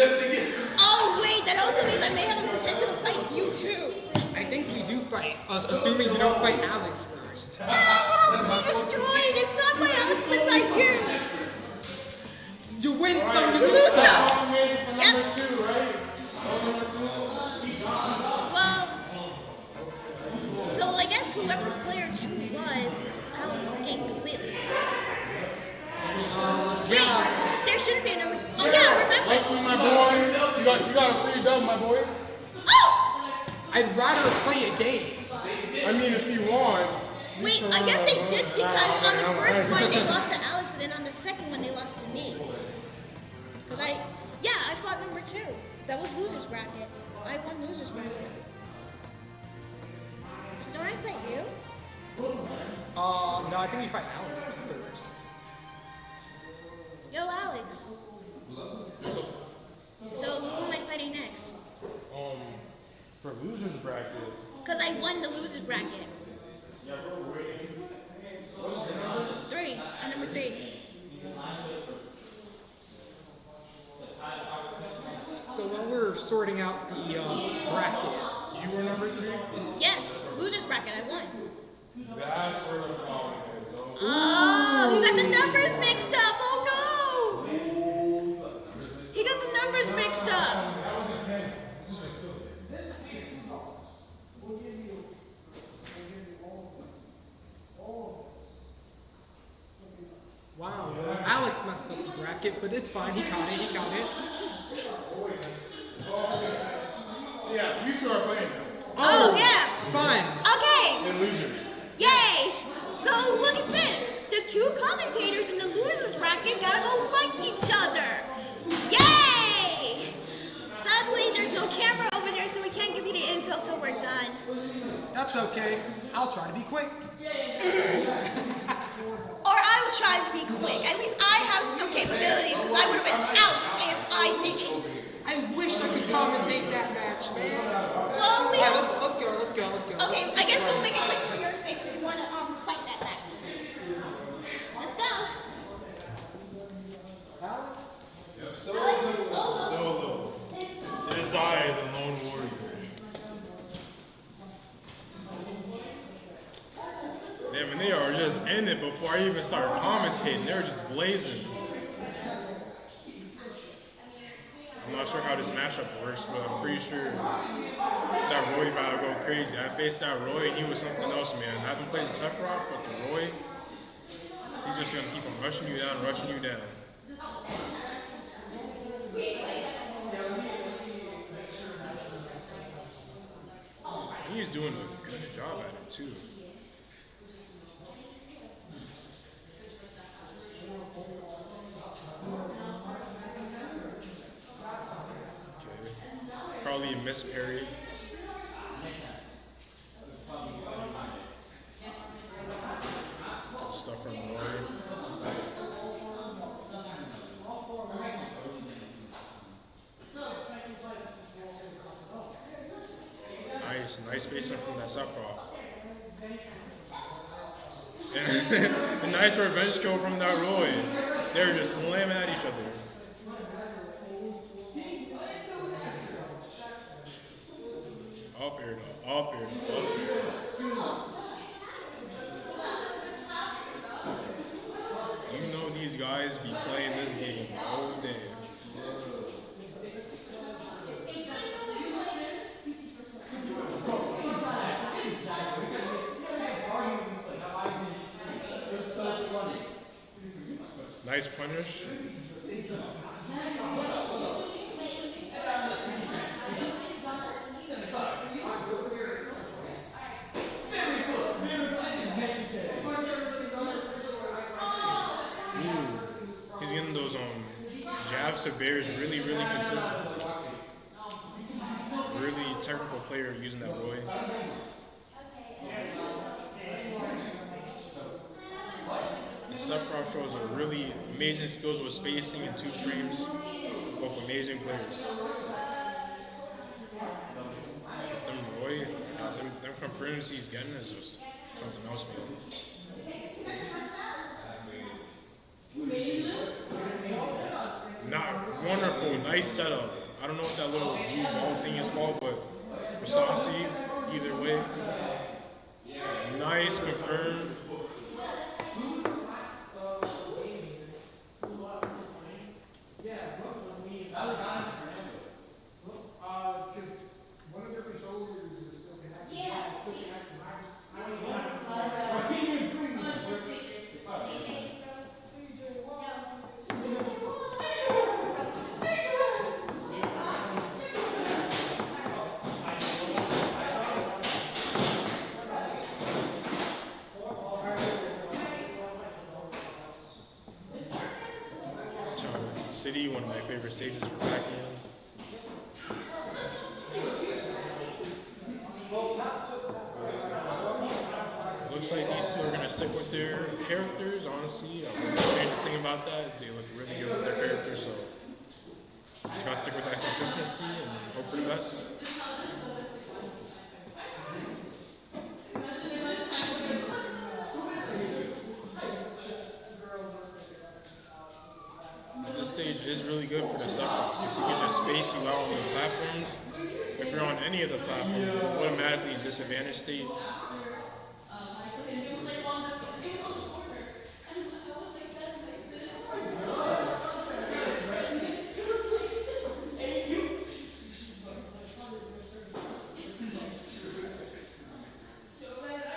Oh, wait, that also means I may have the potential to fight you too. I think we do fight, assuming you don't fight Alex first. I'm going to be destroyed. If not by Alex, but by you. You win some, you lose some. I'm ready for number 2, right? Well, so I guess whoever player 2 was is out of the game completely. Yeah. There shouldn't be a number. Oh, yeah, remember. Thank you, my boy. You got a free dub, my boy. Oh! I'd rather play a game. I mean, if you want. Wait, I guess they did because on the first one they lost to Alex, and then on the second one they lost to me. Because I fought number 2. That was loser's bracket. I won loser's bracket. So don't I fight you? No, I think we fight Alex first. Yo, Alex. So who am I fighting next? For losers bracket. Because I won the loser's bracket. 3. I'm number 3. So while we're sorting out the bracket, You were number 3? Yes, loser's bracket. I won. That's where the problem is. Oh, you got the numbers mixed up. Oh no! He got the numbers mixed up. wow, well, Alex messed up the bracket, but it's fine. He caught it. So yeah, you two are playing now. Oh, yeah. Fine. Okay. And losers. Yay. So look at this. The 2 commentators in the losers bracket gotta go fight each other. Yay! Sadly, there's no camera over there, so we can't give you the intel till we're done. That's okay. I'll try to be quick. Or I'll try to be quick. At least I have some capabilities, because I would have been out if I didn't. I wish I could commentate that match, man. Well, we Alright, have... let's go. Okay, I guess we'll make it quick for your sake if you want to fight that match. is I, the lone warrior. Damn, and they are just in it before I even start commentating. They're just blazing. I'm not sure how this matchup works, but I'm pretty sure that Roy about to go crazy. I faced that Roy, and he was something else, man. I haven't played the Sephiroth, but the Roy, he's just gonna keep on rushing you down, rushing you down. He's doing a good job at it too. Probably a missed parry. Good stuff from Roy. Nice spacing from that Sephiroth. And a nice revenge kill from that Roy. They were just slamming at each other. Up air, up air, up air. You know these guys be playing this game all day. Nice punish. He's getting those jabs to bears really consistent. Really technical player using that Roy. And Sephiroth shows a really amazing skills with spacing and 2 frames. Both amazing players. Them Roy, them confirms he's getting is just something else, man. Not wonderful, nice setup. I don't know what that little blue ball thing is called, but saucy either way. Nice confirmed. City, one of my favorite stages for Pac-Man. Looks like these two are going to stick with their characters, honestly. I wouldn't change a thing about that. They look really good with their characters, so just got to stick with that consistency and hope for the best. This stage is really good for the Sephiroth because you can just space you out on the platforms. If you're on any of the platforms, you're automatically in disadvantaged state.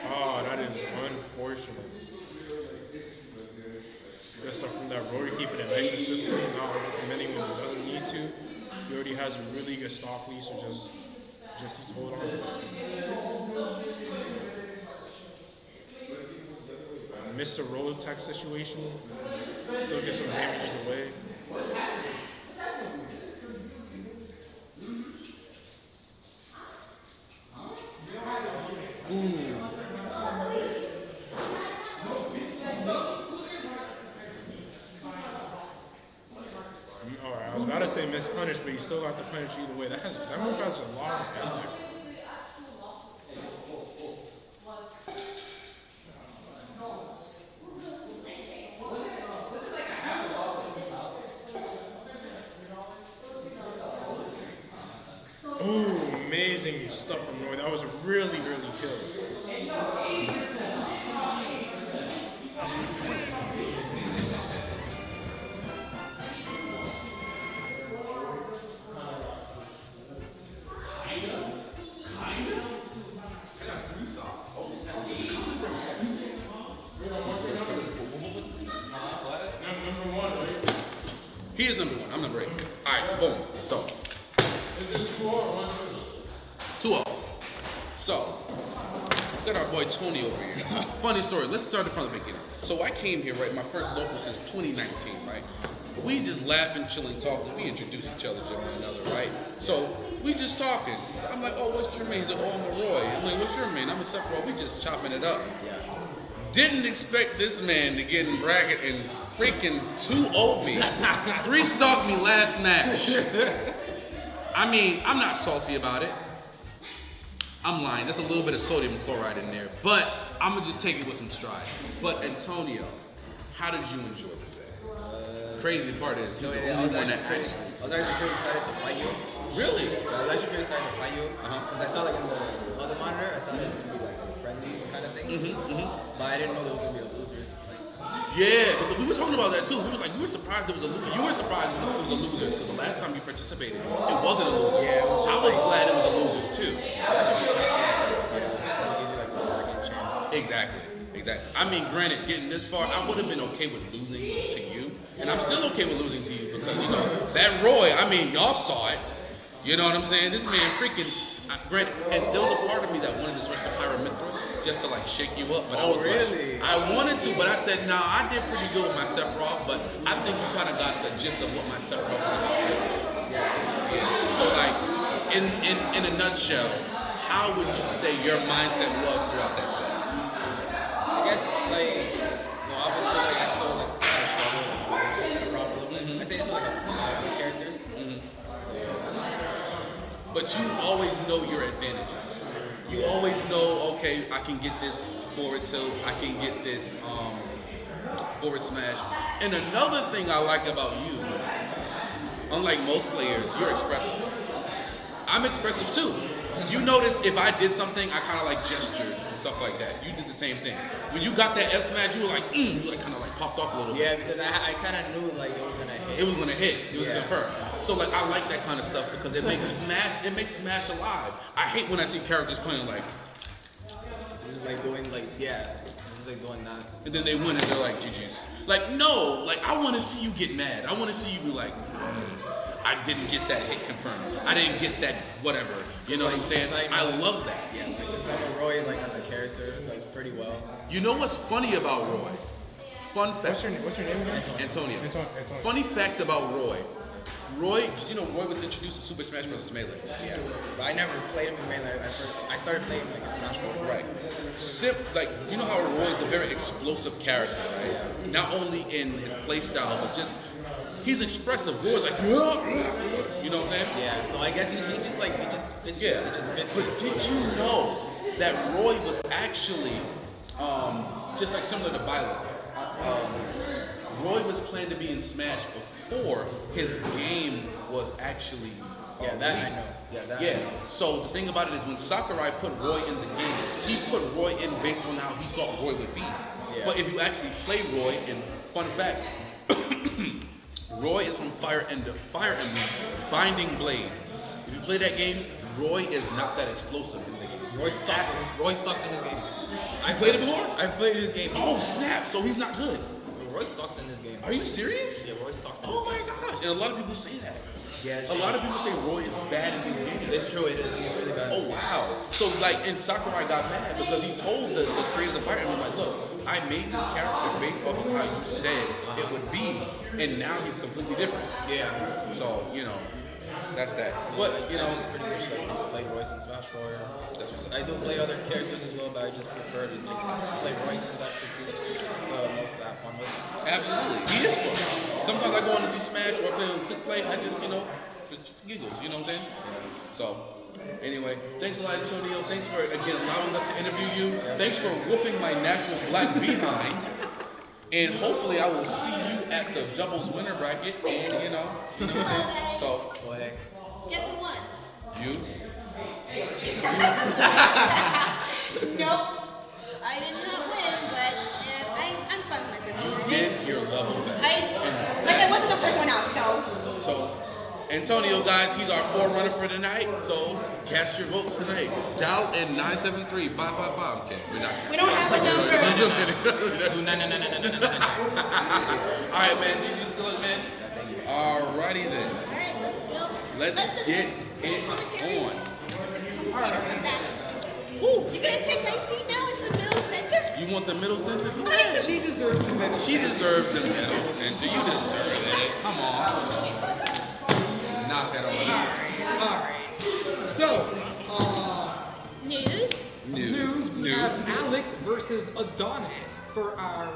Oh, that is unfortunate. Good stuff from that Rory, keeping it nice and simple, not overcommitting when he doesn't need to. He already has a really good stock lead, so just needs to hold on to that. Missed a roll attack situation, still get some damage either way. Ooh. Alright, I was about to say mispunish, but he still got the punish either way. That move has a lot of end there. Ooh, amazing stuff from Roy. That was really, really killer. He is number 1. I'm number 8. All right, boom. So. Is it 2-0 or 1-2? 2-0. So, got our boy Tony over here. Funny story. Let's start it from the beginning. So I came here, right? My first local since 2019, right? We just laughing, chilling, talking. We introduce each other to one another, right? So we just talking. So I'm like, oh, what's your name? He's like, oh, I'm a Roy. I'm like, what's your name? I'm a Seth Roy. We just chopping it up. Yeah. Didn't expect this man to get in bracket and freaking 2-0 me. 3-stalked me last match. I mean, I'm not salty about it. I'm lying. There's a little bit of sodium chloride in there, but I'm gonna just take it with some stride. But Antonio, how did you enjoy the set? Crazy part is he's the only one that actually. I was actually pretty excited to fight you. Really? I was actually pretty excited to fight you because I thought like in the other monitor, I thought it was gonna be like a friendlies kind of thing. But I didn't know there was gonna be a losers. Yeah, because we were talking about that too. We were surprised it was a loser. You were surprised it was a losers because the last time you participated, it wasn't a loser. Yeah, it was just I was glad it was a losers too. Exactly. I mean, granted, getting this far, I would have been okay with losing to you, and I'm still okay with losing to you because you know that Roy. I mean, y'all saw it. You know what I'm saying? This man freaking. Granted, and there was a part of me that wanted to switch to Pyramithra just to like shake you up, but I was really? like, I wanted to, but I said, nah, I did pretty good with my Sephiroth, but I think you kind of got the gist of what my Sephiroth was about. Yeah. So like, in a nutshell, how would you say your mindset was throughout that set? I guess like, well, obviously like I still like kind of struggle like with Sephiroth a little bit. I say it's like a lot of characters. But you always know your advantages. You always know, okay, I can get this forward tilt, I can get this forward smash. And another thing I like about you, unlike most players, you're expressive. I'm expressive too. You notice if I did something, I kind of like gestured and stuff like that. You did the same thing. When you got that S smash, you were like, you like kind of like popped off a little bit. Yeah, because I kind of knew like it was gonna hit. It was gonna hit. It was confirmed. So like I like that kind of stuff because it makes Smash alive. I hate when I see characters playing like Just like doing like just like doing that. and then they win and they're like GG's. Like no, like I want to see you get mad. I want to see you be like, I didn't get that hit confirmed. I didn't get that whatever. You know what I'm saying? I love that. Yeah, like since I'm a Roy like as a character like pretty well. You know what's funny about Roy? Fun fact. What's your name again? Antonio. Antonio. Funny fact about Roy. Roy was introduced to Super Smash Bros. Melee. Yeah, but I never played him in Melee. I started playing like in Smash 4. Right. Like, you know how Roy is a very explosive character, right? Yeah. Not only in his play style, but just, he's expressive. Roy's like, you know what I'm saying? Yeah, so I guess he just fits me. Yeah. He just fits But me. did you know that Roy was actually, just like similar to Violet, Roy was planned to be in Smash before his game was actually Yeah, that released. I know. Yeah, that I Yeah. know. So the thing about it is when Sakurai put Roy in the game, he put Roy in based on how he thought Roy would be. Yeah. But if you actually play Roy, and fun fact, Roy is from Fire Emblem Binding Blade. If you play that game, Roy is not that explosive in the game. Roy sucks in this game. I played it before? I played this game. Oh snap! So he's not good. Roy sucks in this game. Are you serious? Yeah, Roy sucks in Oh this my game. gosh! And a lot of people say that. Yeah, it's A lot of people say Roy is bad in these games. It's true, it is. He's really bad. Oh wow! So like, and Sakurai got mad because he told the creators of Fire Emblem, like, look, I made this character based off of how you said it would be, and now he's completely different. Yeah. So that's that. But It's pretty much like just play Royce in Smash 4. that's what's up. I do play other characters as well, but I just prefer to just play Royce since I can see most to have fun with. Absolutely, he is fun. Sometimes I go into these Smash or I play a quick play. I just just giggles. You know what I'm saying? So. Anyway, thanks a lot, Antonio. Thanks for, again, allowing us to interview you. Thanks for whooping my natural black behind. And hopefully I will see you at the doubles winner bracket. And, you know what I'm saying? So, Guess who won? you. Nope. I did not win, but I'm fine with my position. Did your level back. I wasn't the first one out, so. So, Antonio, guys, he's our forerunner for tonight. So, cast your votes tonight. Dial in 973-555. Okay, we're not. We don't have a number. No. All right, man. GG's good, man. Alrighty then. All right, let's go. Let's get it on. All right. Ooh, you gonna take my seat now in the middle center? You want the middle center? Yeah, she deserves the middle. She deserves the middle center. You deserve it. Come on. Knock it on. All right. So, News. news. We have Alex versus Adonis for our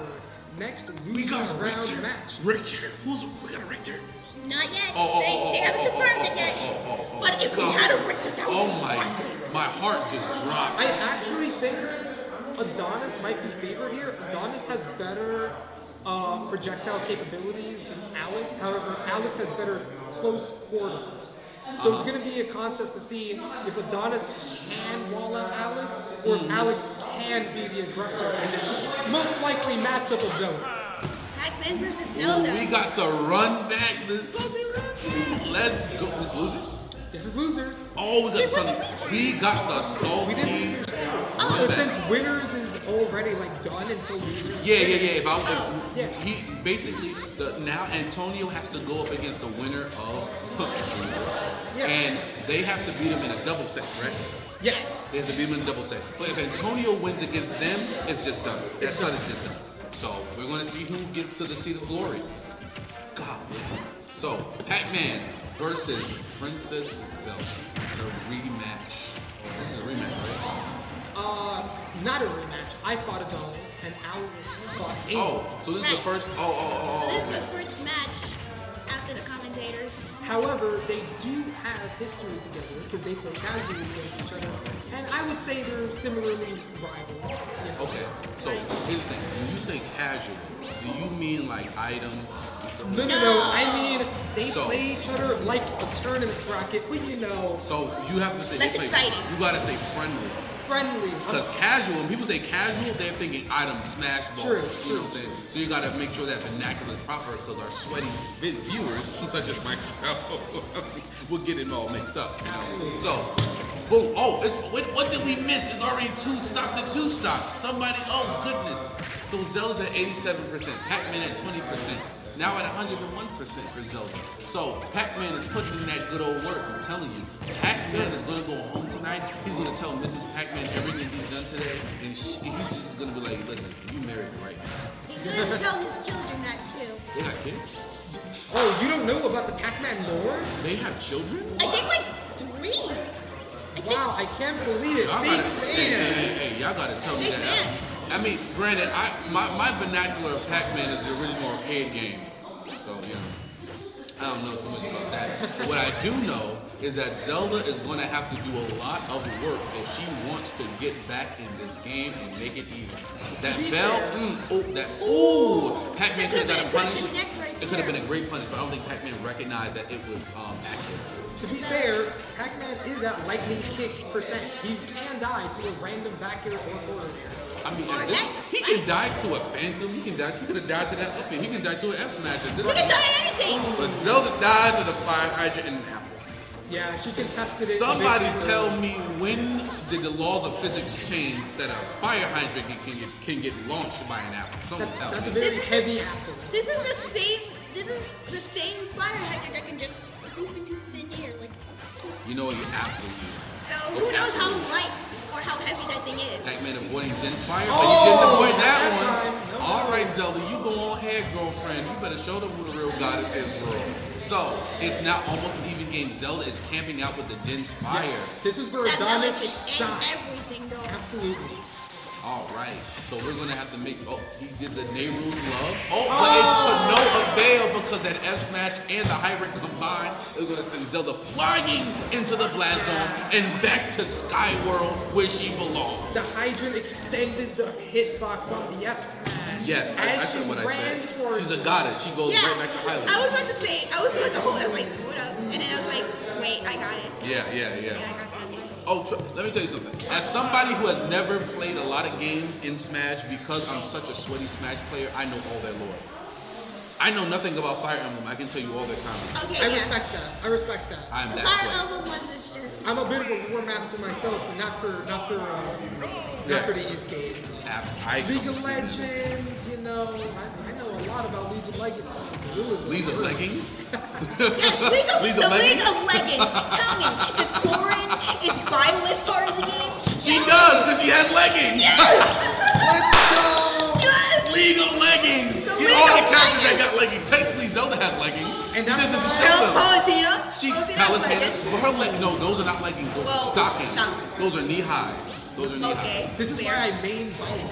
next losers round match. Richter. We got a Richter. Not yet. They haven't confirmed it yet. But if we had a Richter, that would be awesome. My heart just dropped. I actually think Adonis might be favored here. Adonis has better projectile capabilities than Alex. However, Alex has better close quarters. So it's going to be a contest to see if Adonis can wall out Alex or if Alex can be the aggressor in this most likely matchup of zones. Pac-Man versus Zelda. We got the run back. The Sunday run back. Let's go. This losers. This is losers. Oh, we got the Sunday. We got the salty. We did losers too. run But back. since winners is already like done until losers. Yeah. finish, If yeah. he basically now Antonio has to go up against the winner of, Yeah. and they have to beat him in a double set, right? Yes. They have to beat him in a double set. But if Antonio wins against them, it's just done. That set is just done. So we're going to see who gets to the seat of glory. God. So Pac-Man versus Princess Zelda, the rematch. This is a rematch, right? Not a rematch. I fought Adonis and Alex fought Angel. Oh, so this is the Right. first. So this is the first match after the commentators. However, they do have history together because they play casually against each other, and I would say they're similarly rivals. You know? Okay, so here's the thing. When you say casual, do you mean like items? No. I mean, they So- play each other like a tournament bracket, but you know, So you have to say Less they play- exciting. You gotta say friendly. friendlies. Because casual, when people say casual, they're thinking items, smash balls. True, You know what I'm true. saying? So you gotta make sure that vernacular is proper because our sweaty viewers, such as myself, will get it all mixed up. You know? Absolutely. So, boom. Oh, what did we miss? It's already two stock. Somebody, oh goodness. So Zelda's at 87%, Pac-Man at 20%. Now at 101% for Zelda. So Pac-Man is putting in that good old work. I'm telling you, Pac-Man is gonna go home tonight. He's gonna tell Mrs. Pac-Man everything he's done today, and he's just gonna be like, "Listen, you married me right now." He's going to tell his children that too. They got kids. Oh, you don't know about the Pac-Man lore? They have children. I think like 3. I think Wow, I can't believe it. Y'all Big gotta, fan. hey, y'all gotta tell me Big that. fan. I mean, granted, my vernacular of Pac-Man is the original arcade game. So, you know, I don't know too much about that. But what I do know is that Zelda is going to have to do a lot of work if she wants to get back in this game and make it even. That be bell, fair- Pac-Man could have got a That could've been a punish. good connect right It could have there. been a great punish, but I don't think Pac-Man recognized that it was active. To be fair, Pac-Man is at lightning kick percent. He can die to a random back air or forward air. I mean, Or X, he can die to a Phantom. He could have died to that up He can die to an F Smash. We can die anything. But Zelda died to the fire hydrant and an apple. Yeah, she contested it. Somebody a bit too tell early. me when did the laws of physics change that a fire hydrant can get launched by an apple? Someone tell That's a me. very This is- heavy apple. This is the same fire hydrant that can just poof into thin air. Like, You know what? You're absolutely. so who knows how light or how heavy that thing is? Pac-Man avoiding Jen's fire, but Oh, you didn't avoid not that that one. time. No. All right, Zelda, you go on ahead, girlfriend. You better show them who the real goddess is, world. So it's now almost an even game. Zelda is camping out with the Jin's fire. Yes. This is where That melon Adonis can shot. end everything though. Absolutely. All right, so we're gonna have to make. Oh, he did the Nehru's love. Oh, but it's to no avail because that F Smash and the Hybrid combined is gonna send Zelda flying into the blast zone and back to Sky World where she belongs. The hydrant extended the hitbox on the F smash. Yes, I as said she what I ran said. towards She's a goddess. She goes Yeah, right back to Highland. I was about to say, I was like, what up? And then I was like, wait, I got it. Yeah. Yeah, I got that one. Let me tell you something. As somebody who has never played a lot of games in Smash, because I'm such a sweaty Smash player, I know all their lore. I know nothing about Fire Emblem. I can tell you all their talents. Okay, I yeah. respect that. I respect that. I am The that Fire sweaty. Emblem ones is just. I'm a bit of a lore master myself, but not for these games. League of Legends, you know, I know a lot about League of Legends. League of Leggings? Yes, League the of League Legends? of Legends. Tell me, is Corin, is Violet part of the game? She does, because she has leggings. Let's go! Yes! League of Leggings. The You League all the of characters that Legends. got leggings. Technically, Zelda has leggings. And She that's just doesn't why- show them. Palutena. She's Palutena has leggings. Palutena. Her no, those are not leggings. Those Well, are stockings. stockings. Those are knee high. Those are knee high. Okay. This is fair. why I main Violet.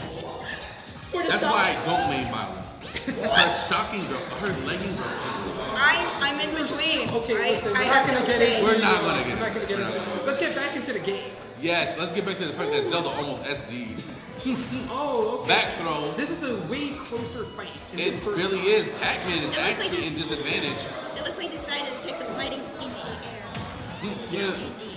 For the That's why I stockings. don't main Violet. Her stockings are, her leggings are ugly. I'm in between. Okay, right? listen, I we're have not gonna to get say. into. We're not gonna get We're not gonna get into- into. Let's get back into the game. Yes, let's get back to the fact that Zelda almost SD'd. Oh, okay. Back throw. This is a way closer fight. In It this first really round. is. Pac-Man is It looks like actually in this- disadvantage. It looks like they decided to take the fighting in the air. Yeah.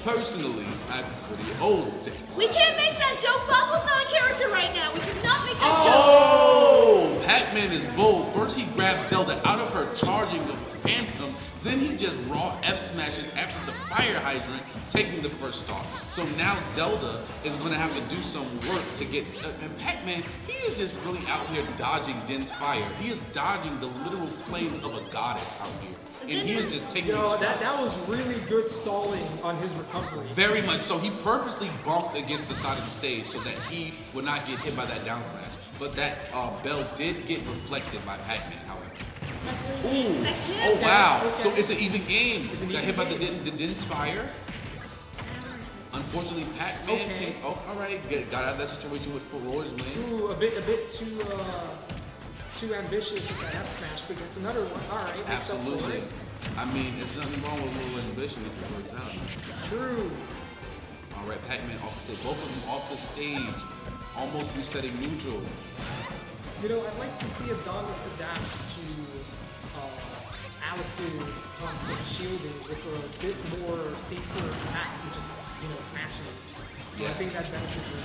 Personally, I prefer the old. We can't make that joke. Bubble's not a character right now. We cannot make that joke. Oh! Pac-Man is bold. First he grabs Zelda out of her charging of Phantom, then he just raw F smashes after the fire hydrant, taking the first star. So now Zelda is going to have to do some work to get. And Pac-Man, he is just really out here dodging Din's fire. He is dodging the literal flames of a goddess out here. And he is just taking Yo, his that was really good stalling on his recovery. very much so. He purposely bumped against the side of the stage so that he would not get hit by that down smash. But that bell did get reflected by Pac-Man, however. Ooh. Oh, wow. Okay. So it's an even game. It's an Got even hit by the game. Din's fire. Unfortunately, Pac-Man Okay. came, all right, got out of that situation with Furor's win. Ooh, a bit too ambitious with that F smash, but gets another one. All right, makes up for Absolutely. it. I mean, there's nothing wrong with a little ambition if it works out. True. All right, Pac-Man off the stage. Both of them off the stage. Almost resetting neutral. You know, I'd like to see Adonis adapt to Alex's constant shielding with a bit more safer attacks than just, smashes. Yeah. I think that benefits him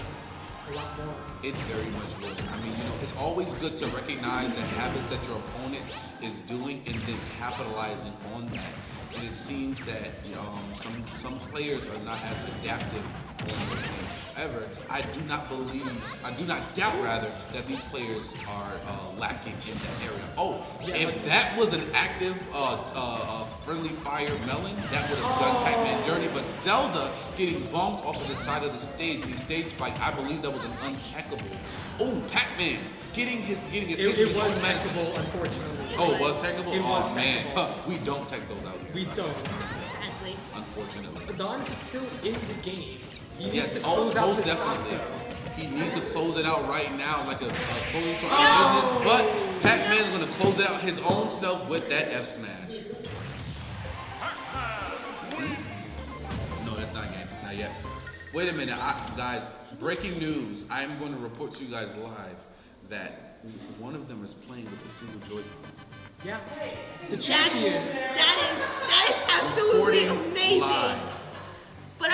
a lot more. It very much would. I mean, it's always good to recognize the habits that your opponent is doing and then capitalizing on that. And it seems that some players are not as adaptive on those things. However, I do not doubt that these players are lacking in that area. Oh, Yeah, if like- that was an active friendly fire melon, that would have done Pac-Man dirty. But Zelda getting bumped off of the side of the stage, the stage spike, I believe that was an untackable. Oh, Pac-Man getting his It was tackable, unfortunately. Oh, it was tackable? It was Oh, man. tackable. We don't take those out here, We don't. Sadly. unfortunately. Adonis is still in the game. He needs Yes, to close out most this stock definitely. though. He needs to close it out right now like a fully strong No! business. But Pac-Man's going to close it out his own self with that F smash. No, that's not game. Not yet. Wait a minute, guys. Breaking news. I'm going to report to you guys live that one of them is playing with a single Joy-Con. Yeah. The champion. That is absolutely Reporting amazing. live. But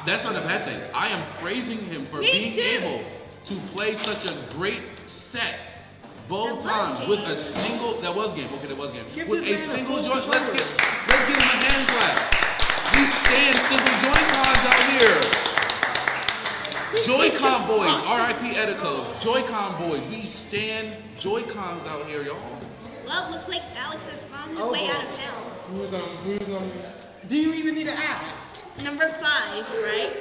That's not a bad thing. I am praising him for Me being too. able to play such a great set both That was times game. with a single. That was game. Okay, that was game. Give With a this man a single full joint. controller. Let's give him a hand clap. We stand single Joy-Cons out here. Joy-Con boys, R.I.P. Edico. Joy-Con boys, we stand Joy-Cons out here, y'all. well, looks like Alex has found his Oh, way boy. out of hell. Who's on? Do you even need to ask? Number 5, right?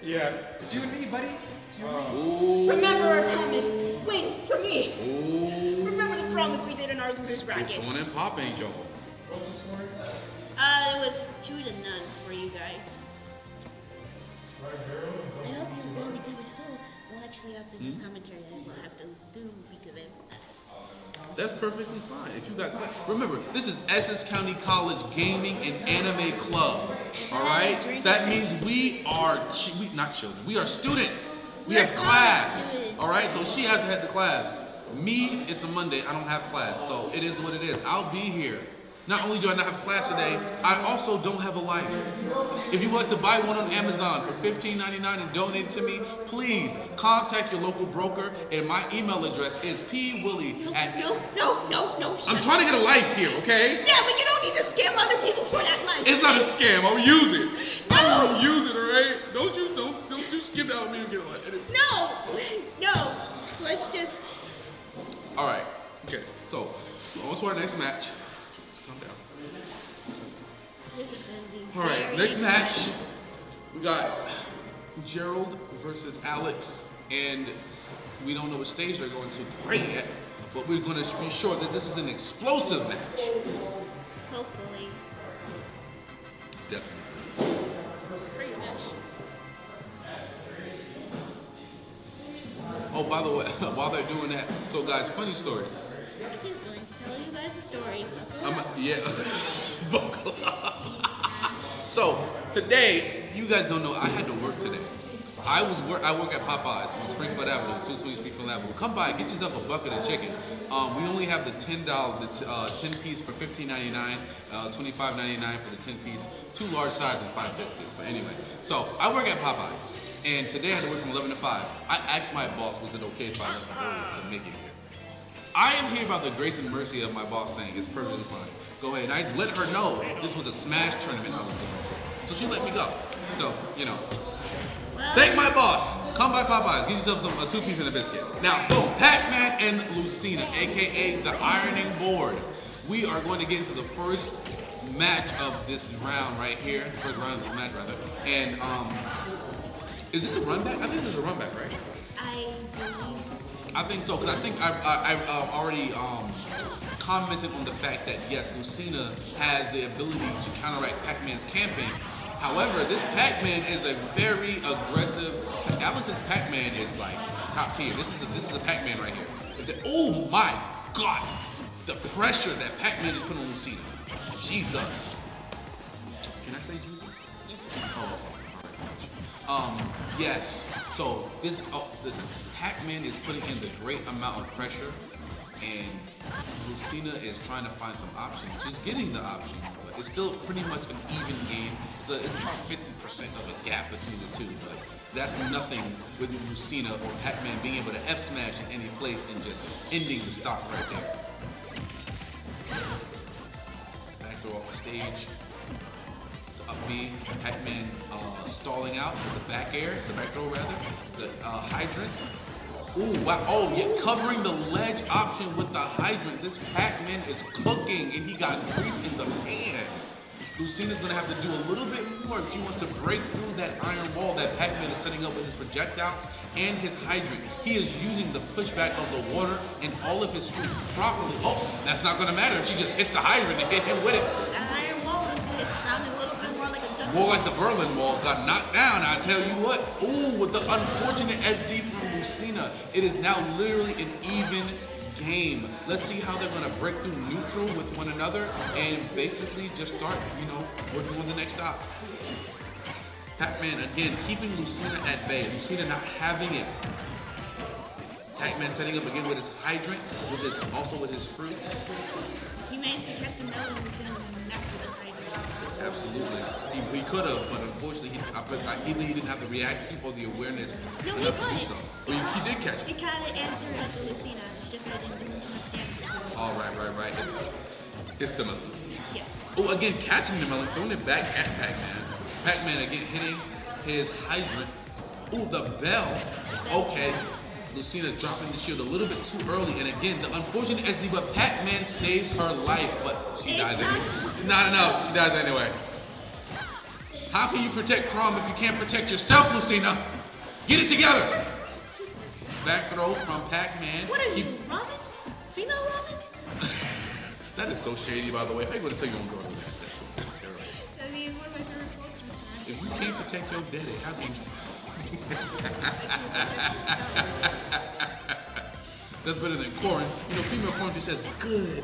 Yeah. It's you and me, buddy. It's you and me. Ooh. Remember our promise. Wait, for me. Ooh. Remember the promise we did in our losers bracket. It's on and popping, y'all. What's the score? It was 2-0 for you guys. I hope you win because we're so. Well, actually, after this commentary, I will have to do because I have class. That's perfectly fine. If you got class. Remember, this is Essex County College Gaming and Anime Club. All right? That means we are not children. We are students. We have class. All right? So she has to head to class. Me, it's a Monday. I don't have class. So it is what it is. I'll be here. Not only do I not have class today, I also don't have a life. If you would like to buy one on Amazon for $15.99 and donate it to me, please contact your local broker, and my email address is pwilly at... No. I'm trying to get a life here, okay? Yeah, but you don't need to scam other people for that life. It's not a scam. I'll use it. No. I'll use it, all right? Don't you skip out on me to get a life. No. Let's just... All right. Okay. So, on to our next match. Let's calm down. This is going to be All right. very Next match, exciting. we got Gerald versus Alex, and we don't know which stage they're going to quite yet, but we're going to be sure that this is an explosive match. Hopefully. Definitely. Pretty much. Oh, by the way, while they're doing that, so guys, funny story. He's going to tell you guys a story. Yeah. Buckle up. So today, you guys don't know, I had to work today. I work at Popeyes on Springfield Avenue, 220 Springfield Avenue. Come by, get yourself a bucket of chicken. We only have the $10, 10 piece for $15.99, $25.99 for the 10 piece, 2 large size and 5 biscuits. But anyway, so I work at Popeyes, and today I had to work from 11 to 5. I asked my boss, was it okay if I left early to make it here? I am here about the grace and mercy of my boss saying it's perfectly fine. Go ahead. And I let her know this was a smash tournament I was going to. So she let me go. So, thank my boss. Come by Popeyes. Get yourself a 2-piece and a biscuit. Now, boom. Pac-Man and Lucina, a.k.a. the ironing board. We are going to get into the first match of this round right here. First round of the match, rather. And, is this a run back? I think this is a run back, right? I believe so. I think so, because I think I've already commented on the fact that, yes, Lucina has the ability to counteract Pac-Man's camping. However, this Pac-Man is a very aggressive... Alex's Pac-Man is like top tier. This is a Pac-Man right here. Oh my God! The pressure that Pac-Man is putting on Lucina. Jesus. Can I say Jesus? Yes, sir. Yes. So this Pac-Man is putting in the great amount of pressure, and Lucina is trying to find some options. She's getting the option, but it's still pretty much an even game. So it's about 50% of a gap between the two, but that's nothing with Lucina or Pac-Man being able to F-smash in any place and just ending the stock right there. Back throw off the stage. Up B, Pac-Man stalling out with the back throw rather, the hydrant. Ooh, wow, oh yeah, covering the ledge option with the hydrant. This Pac-Man is cooking, and he got grease in the pan. Lucina's gonna have to do a little bit more if she wants to break through that iron wall that Pac-Man is setting up with his projectiles and his hydrant. He is using the pushback of the water and all of his troops properly. Oh, that's not gonna matter if she just hits the hydrant and hit him with it. That iron wall is sounding a little bit more like a dust More wall. like the Berlin Wall got knocked down, I tell you what. Ooh, with the unfortunate SD from Lucina. It is now literally an even game. Let's see how they're gonna break through neutral with one another and basically just start, working on the next stop. Pac-Man again keeping Lucina at bay. Lucina not having it. Pac-Man setting up again with his hydrant, also with his fruits. He managed to catch a melon within a massive hydrant. Absolutely. He could have, but unfortunately, either he didn't have the reaction or the awareness No, he enough to do caught it. so. Well, he did catch He it. caught it and threw it at the Lucina. It's just that it didn't do too much damage. Oh, right. It's the melon. Yes. Oh, again, catching the melon, throwing it back at Pac-Man. Pac-Man again hitting his hydrant. Ooh, the bell. Okay. Lucina dropping the shield a little bit too early, and again, the unfortunate SD, but Pac-Man saves her life, but she dies anyway. Not enough. She dies anyway. How can you protect Chrome if you can't protect yourself, Lucina? Get it together. Back throw from Pac-Man. What are you, Robin? Female Robin? That is so shady, by the way. How you going to tell you don't go to that? That's terrible. I mean, it's one of my favorite quotes from Smash. If you can't protect your daddy, how can you? That's better than corn. Female corn just says good.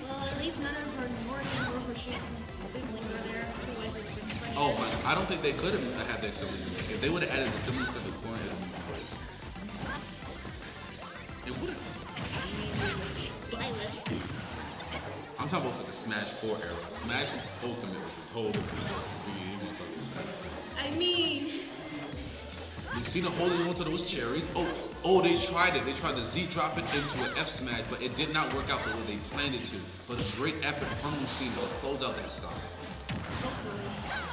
Well, at least none of her Newark or her siblings are there. Otherwise, it's been funny. Oh, but I don't think they could have had their siblings. If they would have added the siblings to the corn, it would have been worse. It would have. I'm talking 4 eras. Smash Ultimate was a whole different story. I mean, Lucina holding on to those cherries. Oh, they tried it. They tried to Z drop it into an F smash, but it did not work out the way they planned it to. But a great effort from Lucina to close out that stock.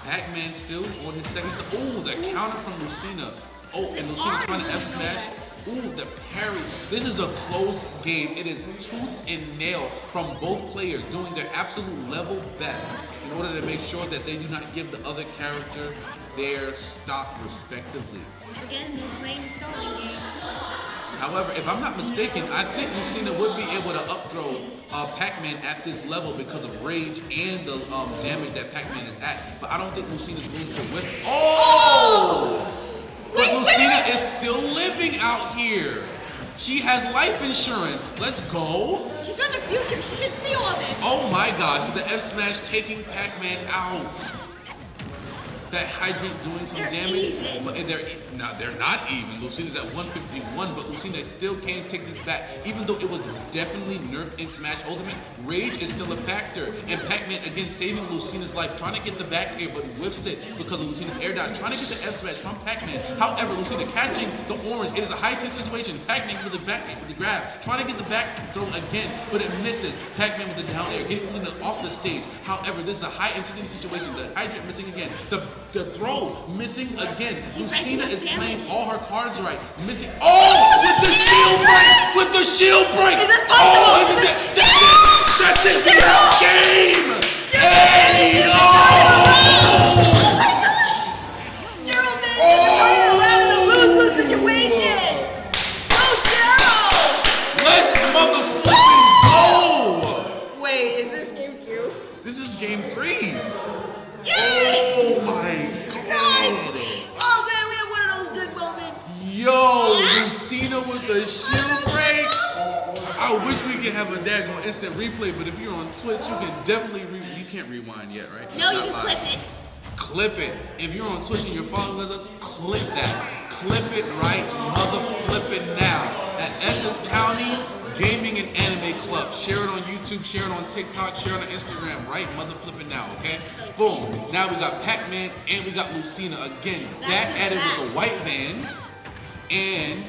Pac-Man still on his second. Oh, the counter from Lucina. Oh, and Lucina trying to F smash. Ooh, the parry. This is a close game. It is tooth and nail from both players doing their absolute level best in order to make sure that they do not give the other character their stock respectively. once again, they're playing the stalling game. However, if I'm not mistaken, I think Lucina would be able to up-throw Pac-Man at this level because of rage and the damage that Pac-Man is at. But I don't think Lucina's willing to whip. Oh! But Lucina is still living out here. She has life insurance. Let's go. She's from the future. She should see all this. Oh my gosh, the F smash taking Pac-Man out. That hydrant doing some They're damage. even. But they're not even. Lucina's at 151, but Lucina still can't take this back. Even though it was definitely nerfed in Smash Ultimate, rage is still a factor. And Pac-Man again saving Lucina's life, trying to get the back air, but whiffs it because of Lucina's air dodge, trying to get the F smash from Pac-Man. However, Lucina catching the orange. It is a high-tense situation. Pac-Man with the back air, with the grab, trying to get the back throw again, but it misses. Pac-Man with the down air, getting Lucina off the stage. However, this is a high-intensity situation. The hydrant missing again. The throw missing again. Lucina is playing all her cards right. Missing. Oh, with the shield break! With the shield break! Is it Oh, possible? that's it! We have game! Hey, oh! Gerald managed to turn it around in a lose-lose situation. Go, Gerald! Let's motherfucking go! Wait, is this game 2? This is game 3. Yay! Oh my God. god! Oh man, we had one of those good moments. Yo, Lucina with the shield break. I wish we could have a daggone instant replay, but if you're on Twitch, you can definitely you can't rewind yet, right? No, you Not can live. clip it. Clip it. If you're on Twitch and you're following us, clip that. Clip it right mother flip it now. At Essex County Gaming and Anime Club. Share it on YouTube, share it on TikTok, share it on Instagram, right mother flip it now, okay? Boom. Now we got Pac-Man and we got Lucina again. Back at it with the white vans. And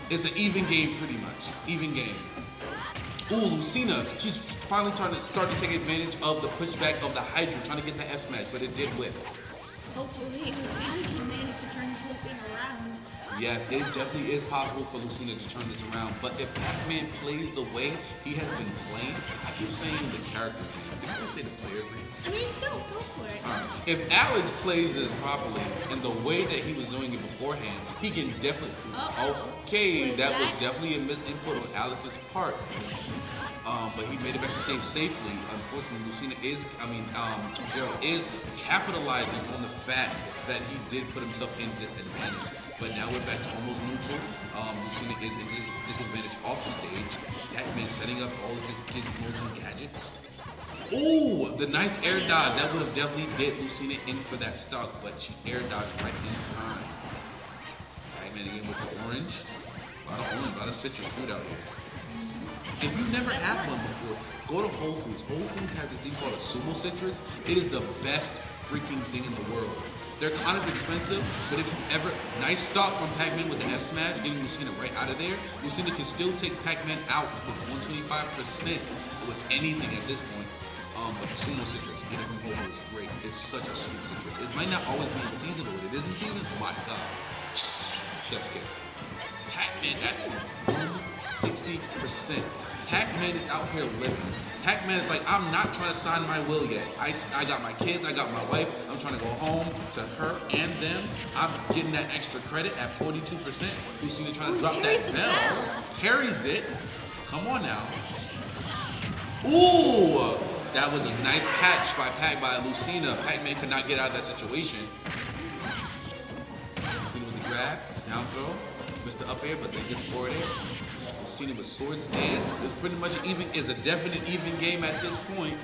it's an even game pretty much. Even game. Ooh, Lucina, she's finally starting to take advantage of the pushback of the Hydra, trying to get the F smash, but it did whip. Hopefully, Lucina can manage to turn this whole thing around. Yes, it definitely is possible for Lucina to turn this around, but if Pac-Man plays the way he has been playing, I keep saying the character's name. Did I just say the player's name? I mean, go for it. Alright. If Alex plays this properly and the way that he was doing it beforehand, he can definitely. Okay, Was that was that- definitely a misinput on Alex's part. But he made it back to stage safely. Unfortunately, Gerald is capitalizing on the fact that he did put himself in disadvantage. But now we're back to almost neutral. Lucina is in disadvantage off the stage. Pac-Man setting up all of his gizmos and gadgets. Ooh, the nice air dodge. That would have definitely get Lucina in for that stock, but she air dodged right in time. Pac-Man again with the orange. A lot of citrus fruit out here. If you've never had one before, go to Whole Foods. Whole Foods has this thing called a sumo citrus. It is the best freaking thing in the world. They're kind of expensive, but if you ever, nice stop from Pac-Man with the F smash, getting Lucina right out of there. Lucina can still take Pac-Man out with 125% with anything at this point. But sumo citrus, get it from Whole Foods, great. It's such a sweet citrus. It might not always be in season, but when it is in season, my God. Chef's kiss. Pac-Man at 160%. Pac-Man is out here living. Pac-Man is like, I'm not trying to sign my will yet. I got my kids, I got my wife. I'm trying to go home to her and them. I'm getting that extra credit at 42%. Lucina trying to drop that bell. Parries it. Come on now. Ooh, that was a nice catch by Lucina. Pac-Man could not get out of that situation. Lucina with the grab, down throw. Missed the up air, but they get forward air. Lucina with swords dance. It's pretty much a definite even game at this point.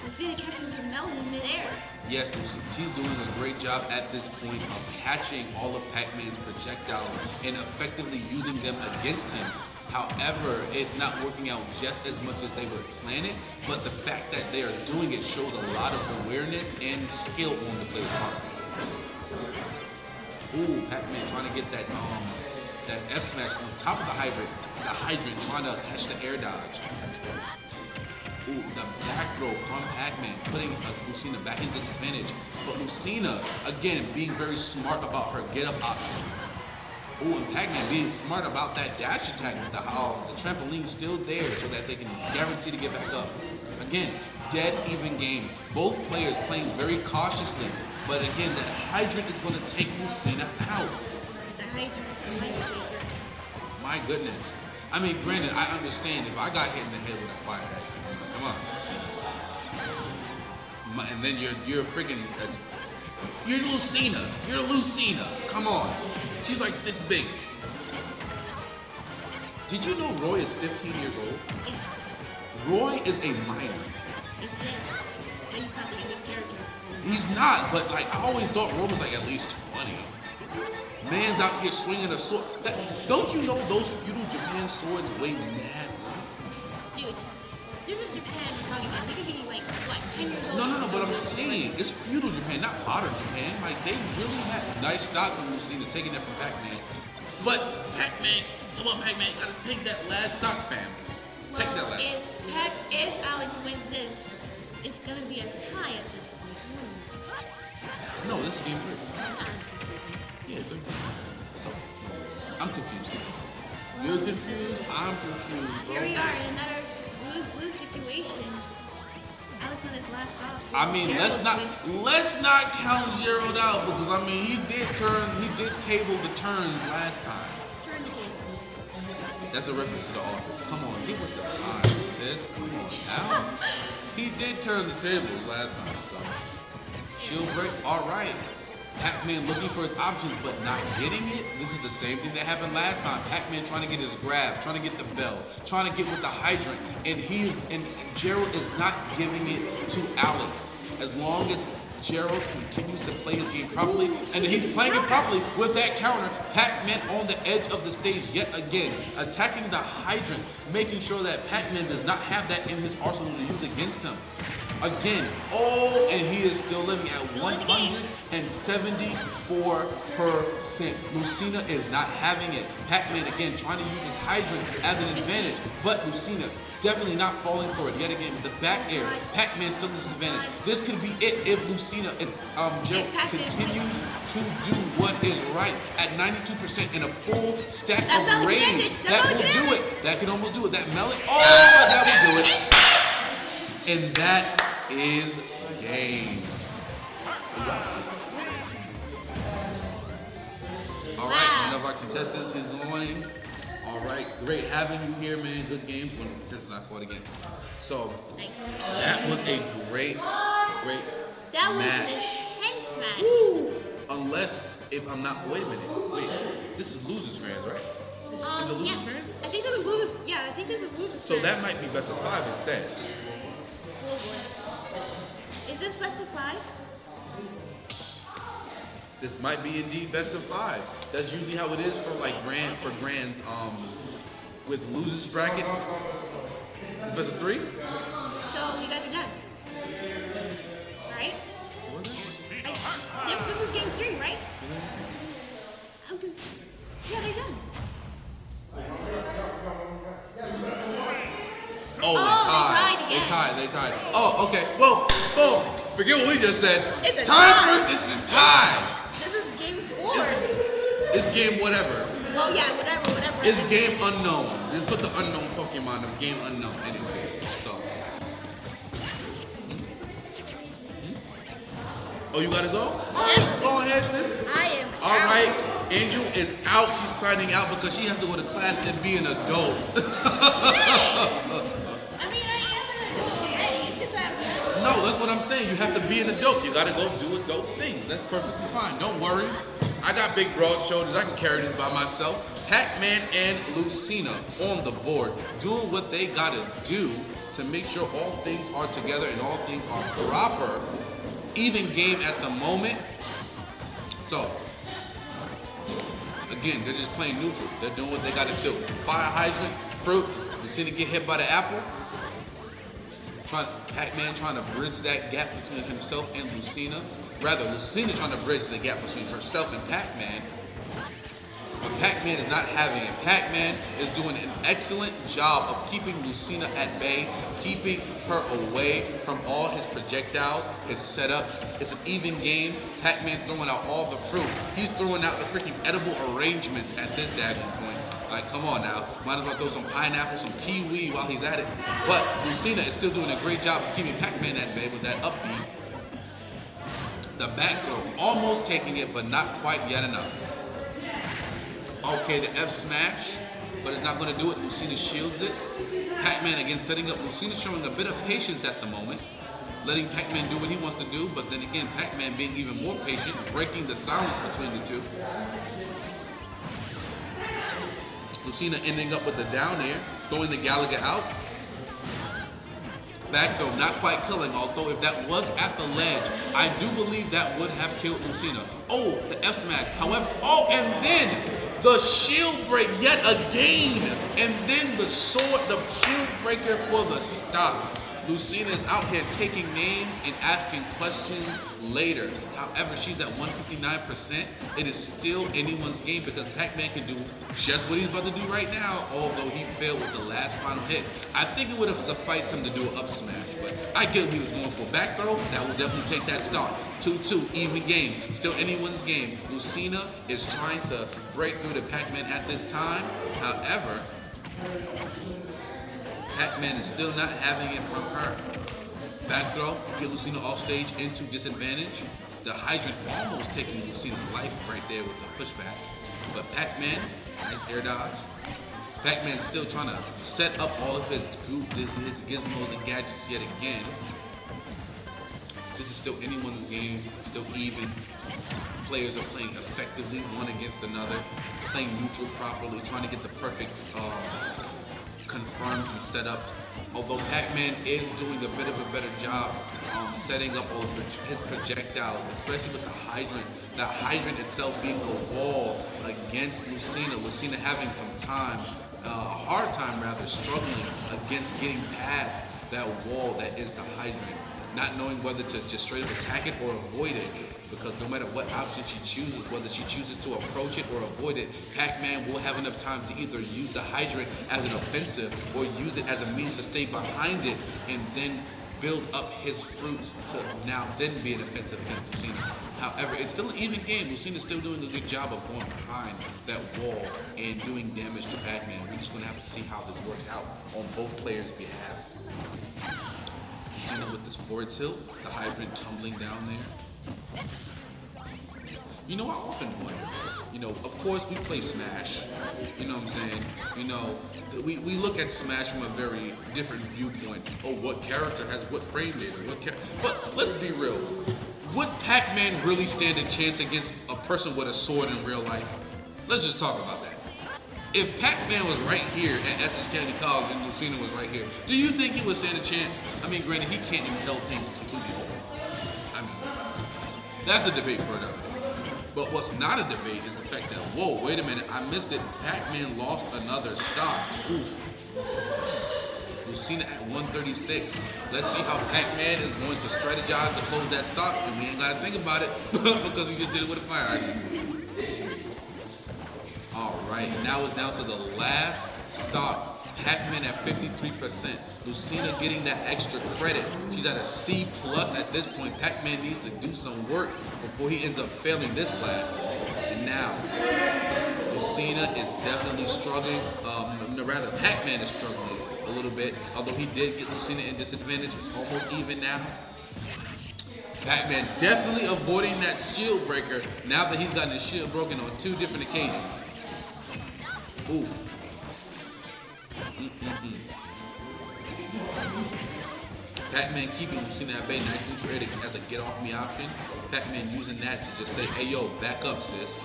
Lucina catches the melon in midair. Yes, she's doing a great job at this point of catching all of Pac-Man's projectiles and effectively using them against him. However, it's not working out just as much as they were planning, but the fact that they are doing it shows a lot of awareness and skill on the player's part. Ooh, Pac-Man trying to get that F smash on top of the hydrant, trying to catch the air dodge. Ooh, the back throw from Pac-Man, putting Lucina back in disadvantage. But Lucina, again, being very smart about her get-up options. Ooh, and Pac-Man being smart about that dash attack with the trampoline still there so that they can guarantee to get back up. Again, dead even game. Both players playing very cautiously. But again, the hydrant is going to take Lucina out. The hydrant is the life taker. My goodness. I mean, granted, I understand if I got hit in the head with a fire axe. Come on. And then you're freaking, you're Lucina. You're Lucina. Come on. She's like this big. Did you know Roy is 15 years old? Yes. Roy is a minor. Yes. But he's not the youngest character in this movie. He's not, but like I always thought Roy was like at least 20. Man's out here swinging a sword. Don't you know those feudal Japan swords weigh mad? Dude, this is Japan we're talking about. They could be like, what, 10 years old? No, but I'm saying it's feudal Japan, not modern Japan. Like they really had nice stock from Lucina, taking that from Pac-Man. But Pac-Man, come on, Pac-Man, you gotta take that last stock, fam. Take that last. If Alex wins this, it's gonna be a tie at this point. No, this is game 3. Yeah, it's 3. So, I'm confused. You're confused. I'm confused. Here we are in another lose-lose situation. Alex on his last stop. I mean, let's not count Gerald out because I mean he did table the turns last time. Turn the tables. That's a reference to The Office. Come on, get with the time, sis. Come on now. He did turn the tables last time, so shield break. All right. Pac-Man looking for his options but not getting it. This is the same thing that happened last time. Pac-Man trying to get his grab, trying to get the bell, trying to get with the hydrant, and Gerald is not giving it to Alex. As long as Gerald continues to play his game properly, and he's playing it properly with that counter, Pac-Man on the edge of the stage yet again, attacking the hydrant, making sure that Pac-Man does not have that in his arsenal to use against him. Again, and he is still living at 174%. Lucina is not having it. Pac-Man, again, trying to use his hydrant as an advantage, but Lucina definitely not falling for it yet again with the back air. Pac-Man still in disadvantage. This could be it if Gerald continues to do what is right at 92% in a full stack of rage. That will do it. That can almost do it. That melon, that will do it. And that is game. All right, one of our contestants is going. All right, great having you here, man. Good games. One of the contestants I fought against. So that was a great match. That was an intense match. Woo! Unless if I'm not. Wait a minute. Wait, this is losers' fans, right? Is it losers' fans? I think this is losers. Yeah, I think this is losers. So that might be best of 5 instead. Oh boy. Is this best of 5? This might be indeed best of 5. That's usually how it is for grands with losers bracket. Best of 3. So you guys are done. Alright? This was game 3, right? I'm confused. Yeah, they're done. Oh, they tied. Oh, okay. Well, boom. Forget what we just said. It's a time tie. for just a tie. This is game 4. It's game whatever. Oh yeah, whatever. It's game unknown. Just put the unknown Pokemon of game unknown anyway. So. Oh, you gotta go? Oh, go ahead, sis. I am All out. right. Angel is out. She's signing out because she has to go to class and be an adult. I mean, I am an adult already. It's just that. No, that's what I'm saying. You have to be an adult. You gotta go do adult things. That's perfectly fine. Don't worry. I got big, broad shoulders. I can carry this by myself. Pac-Man and Lucina on the board, doing what they gotta do to make sure all things are together and all things are proper. Even game at the moment. So, Again, they're just playing neutral. They're doing what they got to do. Fire hydrant, fruits. Lucina get hit by the apple. Pac-Man trying to bridge that gap between himself and Lucina. Rather, Lucina trying to bridge the gap between herself and Pac-Man. But Pac-Man is not having it. Pac-Man is doing an excellent job of keeping Lucina at bay, keeping her away from all his projectiles, his setups. It's an even game. Pac-Man throwing out all the fruit. He's throwing out the freaking edible arrangements at this daggone point. Like, come on now. Might as well throw some pineapple, some kiwi while he's at it. But Lucina is still doing a great job of keeping Pac-Man at bay with that upbeat. The back throw, almost taking it, but not quite yet enough. Okay, the F smash, but it's not going to do it. Lucina shields it. Pac-Man again setting up. Lucina showing a bit of patience at the moment, letting Pac-Man do what he wants to do, but then again, Pac-Man being even more patient, breaking the silence between the two. Lucina ending up with the down air, throwing the Gallagher out. Back throw, not quite killing, although if that was at the ledge, I do believe that would have killed Lucina. Oh, the F smash. However, and then the shield break yet again. And then the shield breaker for the stop. Lucina is out here taking names and asking questions later. However, she's at 159%. It is still anyone's game because Pac-Man can do just what he's about to do right now, although he failed with the last final hit. I think it would have sufficed him to do an up smash, but I get what he was going for. Back throw, that will definitely take that start. 2-2, even game. Still anyone's game. Lucina is trying to break through to Pac-Man at this time. However, Pac-Man is still not having it from her. Back throw, get Lucina off stage into disadvantage. The hydrant almost taking Lucina's life right there with the pushback. But Pac-Man, nice air dodge. Pac-Man still trying to set up all of his gizmos and gadgets yet again. This is still anyone's game, still even. Players are playing effectively one against another, playing neutral properly, trying to get the perfect confirms and setups. Although Pac-Man is doing a bit of a better job setting up all of his projectiles, especially with the hydrant. The hydrant itself being a wall against Lucina. Lucina having some time, a hard time rather, struggling against getting past that wall that is the hydrant. Not knowing whether to just straight up attack it or avoid it, because no matter what option she chooses, whether she chooses to approach it or avoid it, Pac-Man will have enough time to either use the hydrant as an offensive or use it as a means to stay behind it and then build up his fruits to now then be an offensive against Lucina. However, it's still an even game. Lucina's still doing a good job of going behind that wall and doing damage to Pac-Man. We're just going to have to see how this works out on both players' behalf. Lucina with this forward tilt, the hydrant tumbling down there. You know, I often wonder, of course we play Smash, you know what I'm saying? We look at Smash from a very different viewpoint. Oh, what character has what frame data? But let's be real. Would Pac-Man really stand a chance against a person with a sword in real life? Let's just talk about that. If Pac-Man was right here at Essex County College and Lucina was right here, do you think he would stand a chance? I mean, granted, he can't even hold things completely open. I mean, that's a debate for another day. But what's not a debate is the fact that, whoa, wait a minute, I missed it. Pac-Man lost another stock. Oof. Lucina at 136. Let's see how Pac-Man is going to strategize to close that stock, and we ain't got to think about it because he just did it with a fire hydrant. All right, now it's down to the last stock. Pac-Man at 53%. Lucina getting that extra credit. She's at a C+ at this point. Pac-Man needs to do some work before he ends up failing this class. And now, Lucina is definitely struggling. Pac-Man is struggling a little bit. Although he did get Lucina in disadvantage. It's almost even now. Pac-Man definitely avoiding that shield breaker now that he's gotten his shield broken on 2 different occasions. Oof. Pac-Man keeping Lucina at bay, nice neutral air as a get off me option. Pac-Man using that to just say, hey yo, back up sis.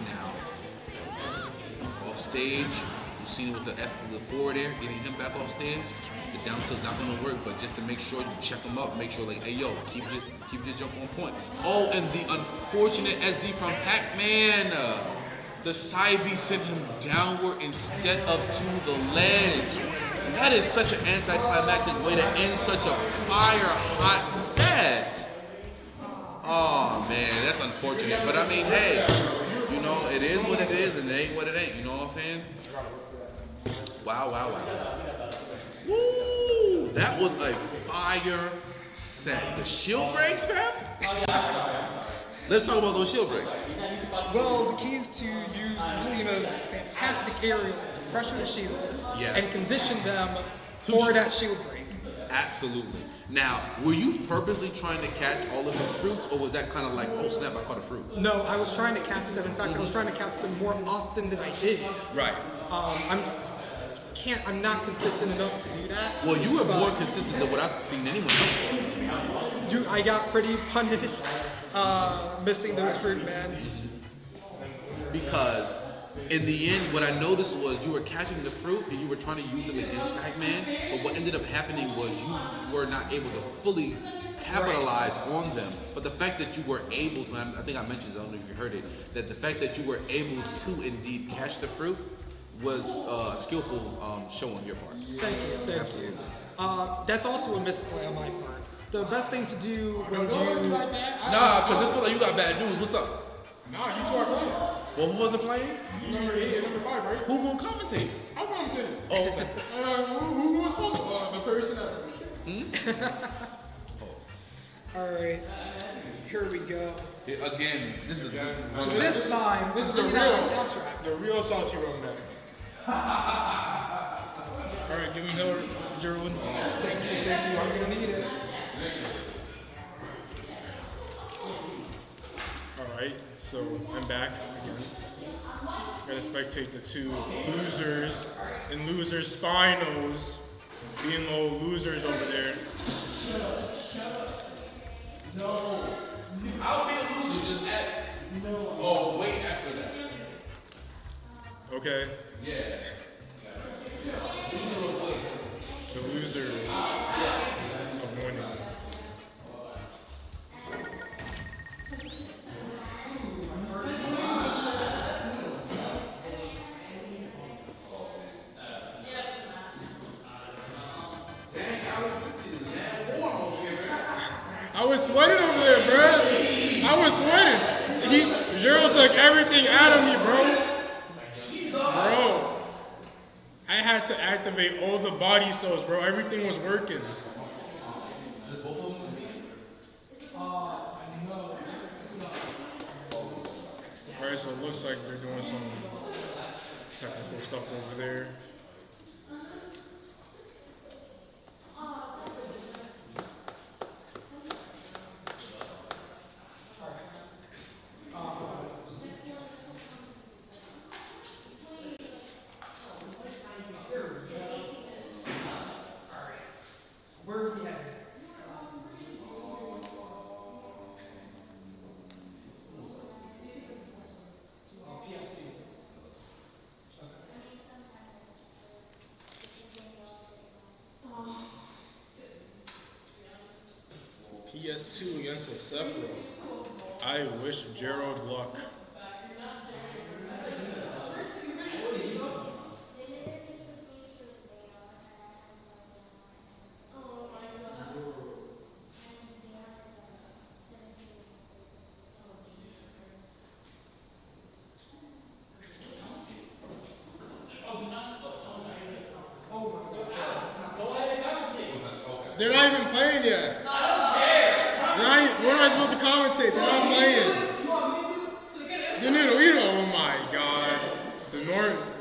Now, off stage, Lucina with the F of the forward air, getting him back off stage. the down tilt's not gonna work, but just to make sure you check them up, make sure like, hey yo, keep your jump on point. Oh, and the unfortunate SD from Pac-Man. The side B sent him downward instead of to the ledge. That is such an anticlimactic way to end such a fire hot set. Oh man, that's unfortunate. But I mean, hey, you know, it is what it is and it ain't what it ain't. You know what I'm saying? Wow, wow, wow. Woo! That was a fire set. The shield breaks, fam? Let's talk about those shield breaks. Well, the key is to use Lucina's fantastic aerials to pressure the shield and condition them for that shield break. Absolutely. Now, were you purposely trying to catch all of his fruits, or was that kind of like, oh snap, I caught a fruit? No, I was trying to catch them. In fact, I was trying to catch them more often than I did. Right. I'm not consistent enough to do that. Well, you were more consistent than what I've seen anyone else, to be honest. I got pretty punished missing those fruit, man. Because in the end, what I noticed was you were catching the fruit and you were trying to use it against Pac-Man, but what ended up happening was you were not able to fully capitalize on them. But the fact that you were able to, I think I mentioned, I don't know if you heard it, that the fact that you were able to indeed catch the fruit was a skillful show on your part. Thank you. That's also a misplay on my part. The best thing to do when you... Nah, because it feels like you got bad news. What's up? Nah, you two are playing. Well, who wasn't playing? Number 8 and number 5, right? Who gonna commentate? I'm commentating. Oh, okay. Who was calling? The person that All right, here we go. Again, this is This time, This is the real salty rum next. All right, give me Miller, Gerald. Thank you. I'm gonna need it. All right, so I'm back again. Gonna spectate the two losers in losers finals, being little losers over there. No. I'll be a loser just at. Oh, wait after that. Okay. Yeah. The loser of winning. I was sweating over there, bro. I was sweating. Gerald took everything out of me, bro. Bro. I had to activate all the body cells, bro. Everything was working. Alright, so it looks like they're doing some technical stuff over there. Where are we headed? PS2. PS2 against the Sephiroth. I wish Gerald luck. They're not even playing yet. I don't care. What am I supposed to commentate? They're not playing. Oh my god.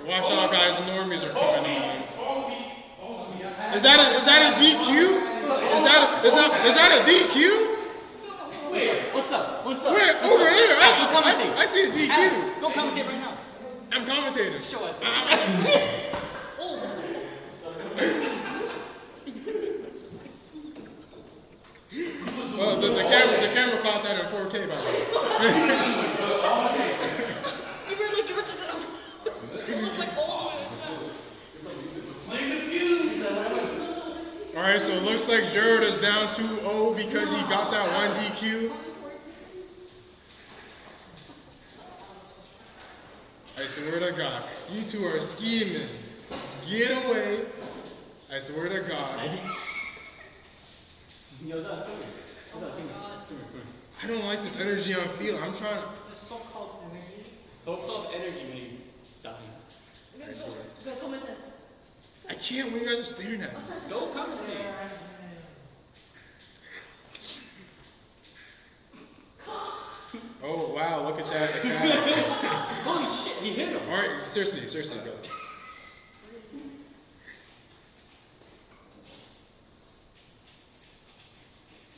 Watch out, guys. The normies are coming on. Is that a DQ? Is that a DQ? What's up? Where? Over here. Commentate. I see a DQ. Go commentate right now. I'm commentating. Show us. Well, the camera caught that in 4K, by the way. You were just like, oh. Flame the fuse. All right, so it looks like Gerald is down 2-0 because he got that one DQ. I swear to God, you two are scheming. Get away. I swear to God. Yo, that's come here. Come here. I don't like this energy I'm feeling. I'm trying to. The so-called energy. So-called energy, maybe. Daddies. I swear. Go commentate. I can't when you guys are staring at me. Go commentate. Oh, wow, look at that attack. Holy shit, he hit him. All right, seriously, go.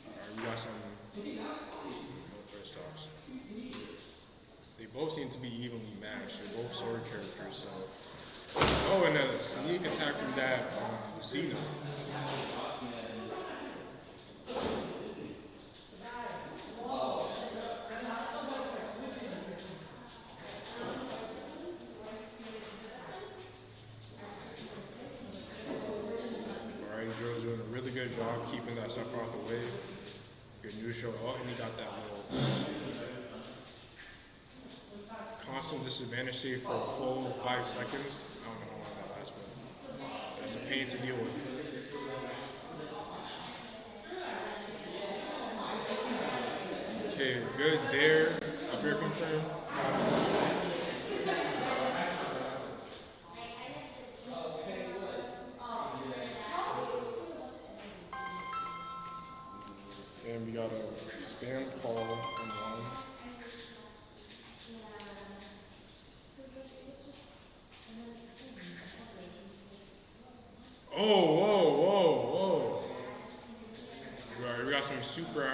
Alright, we got some first talks. They both seem to be evenly matched. They're both sword characters, so. Oh, and a sneak attack from that Lucina. Alright, Joe's doing a really good job keeping that Sephiroth away. Good neutral. Oh, and he got that little constant disadvantage save for a full 5 seconds. I don't know how long that lasts, but that's a pain to deal with. Okay, good there. Up here confirmed. And we got a spam call on one. Whoa. We got some super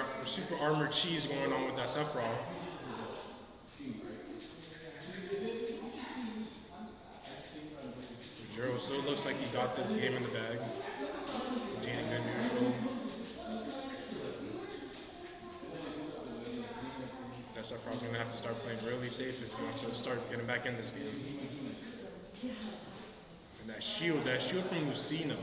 armor cheese going on with that Sephiroth. Jero still looks like he got this game in the bag. Containing good neutral. That Sephiroth's gonna have to start playing really safe if he wants to start getting back in this game. And that shield from Lucina.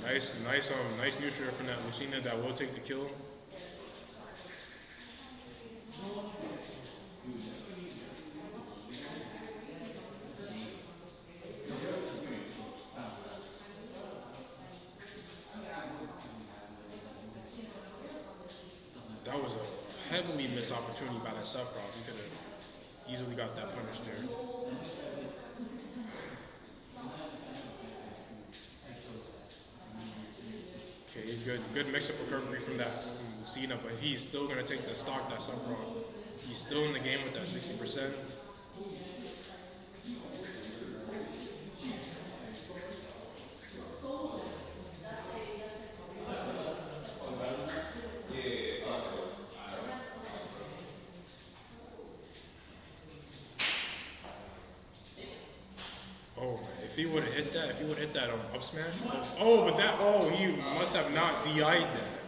Nice neutral from that Lucina that will take the kill. That was a heavily missed opportunity by that Sephiroth. He could have easily got that punish there. Okay, good mix-up recovery from that Lucina, but he's still going to take the stock that Sephiroth. He's still in the game with that 60%. Oh, man, if he would have hit that up smash. He must have not DI'd that.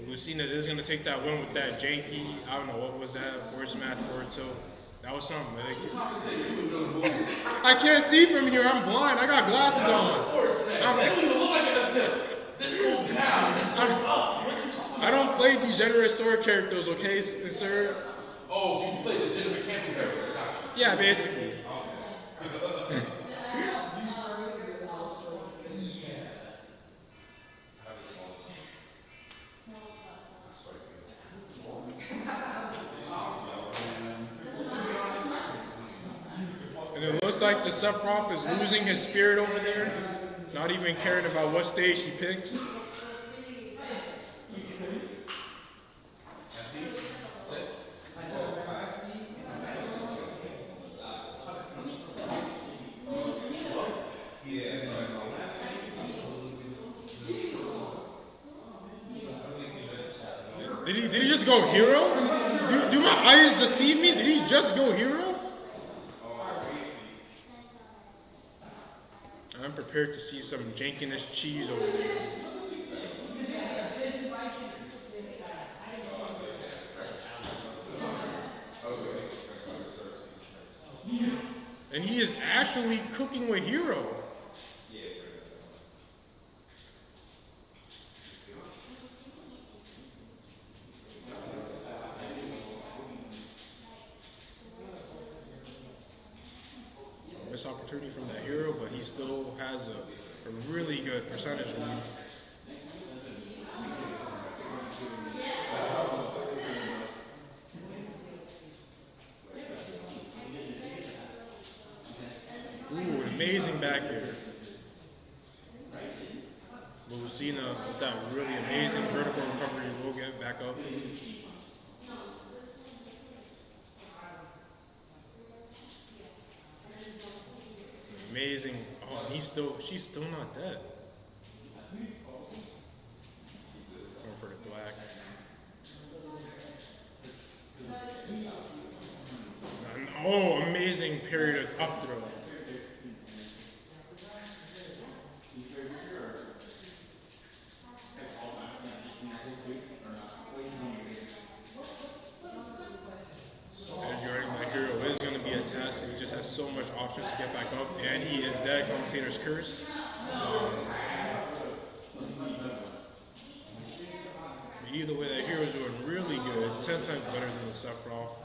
Lucina is going to take that win with that janky, I don't know, what was that, forward smash, forward tilt. That was something, man. I can't see from here, I'm blind, I got glasses on. I don't play degenerate sword characters, okay, sir? Oh, so you play legitimate camping characters. Yeah, basically. And it looks like the Sephiroth is losing his spirit over there, not even caring about what stage he picks. Did he just go hero? Do my eyes deceive me? Did he just go hero? I'm prepared to see some jankiness cheese over there. And he is actually cooking with Hero. Missed opportunity from that Hero, but he still has a really good percentage lead. Ooh, an amazing back there. But Lucina with that really amazing vertical recovery will get back up. Amazing. Oh, and she's still not dead. Going for the thwack. And, oh, amazing period of up throw. So much options to get back up, and he is dead. Commentator's curse. Either way, that Hero's doing really good. 10 times better than the Sephiroth.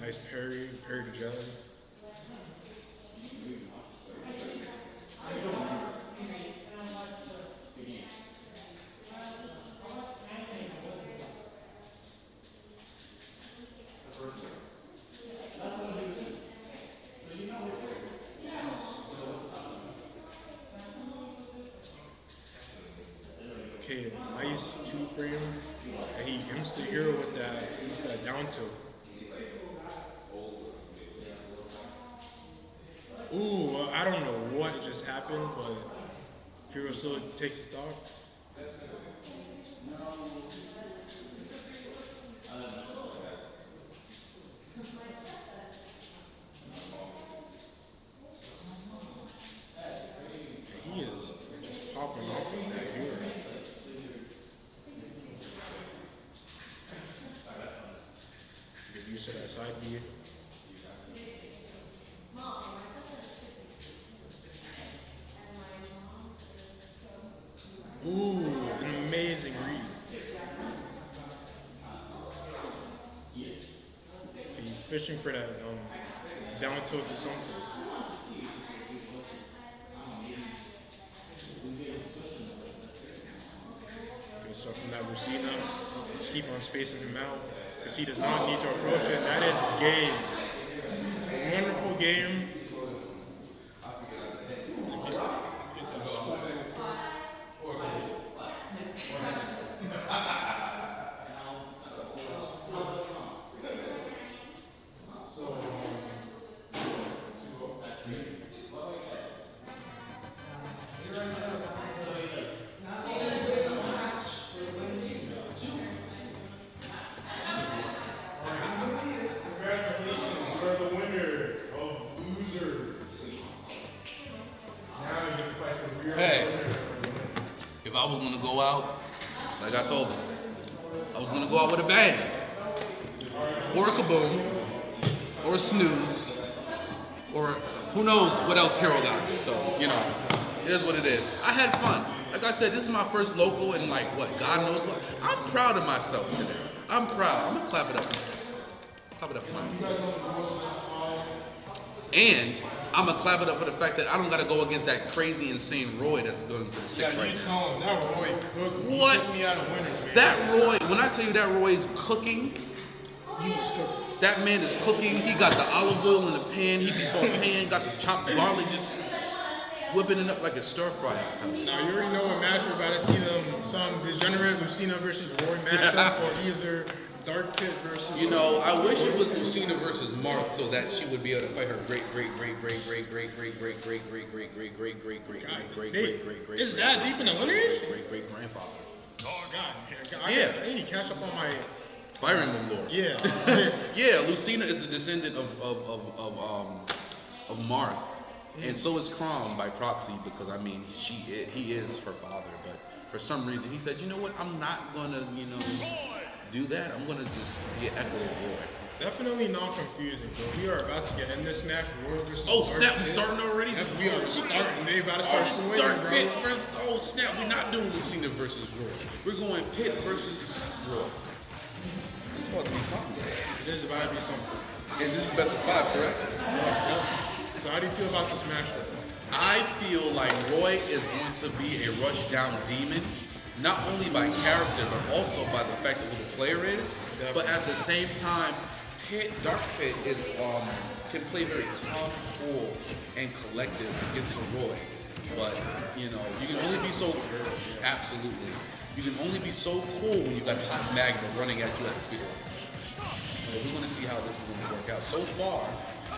Nice parry to jelly. Okay, nice two for him, and he comes to Hero with that down tilt. Ooh, I don't know what just happened, but Hero still takes his stock. He is just popping off with that Hero. Get used to that side B. Ooh, an amazing read. Okay, he's fishing for that down tilt to something. Okay, so from that Lucina, just keep on spacing him out because he does not need to approach it. That is game. A wonderful game. If I was going to go out, like I told him, I was going to go out with a bang. Or a kaboom. Or a snooze. Or who knows what else Hero got. So, you know, it is what it is. I had fun. Like I said, this is my first local in like, what, God knows what. I'm proud of myself today. I'm proud. I'm going to clap it up. Clap it up for myself. And I'm going to clap it up for the fact that I don't got to go against that crazy, insane Roy that's going to the sticks right now. That Roy cooked. What? He took me out of winners, man. That Roy, when I tell you that Roy is cooking, He was cooking. that man is cooking. He got the olive oil in the pan. He be sauteing, got the chopped garlic, just whipping it up like a stir fry. I'm telling you. Now, you already know what match we're about to see them. Some degenerate Lucina versus Roy matchup, or either Dark Pit versus. You know, I wish it was Lucina versus Mark so that she would be able to fight her great. Is that deep in the lineage? Great grandfather. Oh God! Yeah. I need to catch up on my. Fire Emblem lore. Yeah. Yeah, Lucina is the descendant of Marth, and so is Crom by proxy because I mean he is her father. But for some reason, he said, you know what, I'm not going to, do that. I'm going to just be an echo of Roy. Definitely not confusing, bro. We are about to get in this match. Roy versus Oh, Dark snap, we Pit. starting already? Yes, we are starting. They about to start swinging, Dark bro. Pit versus, oh, snap, we're not doing Lucina versus Roy. We're going Pit versus Roy. This is about to be something. It is about to be something. And this is best of 5, correct? So how do you feel about this match, though? I feel like Roy is going to be a rush down demon, not only by character, but also by the fact of who the player is. Definitely. But at the same time, Dark Pit is can play very calm, cool, and collective against Roy. But you can only be so absolutely. You can only be so cool when you got Hot Magna running at you at the speed. We're going to see how this is going to work out. So far,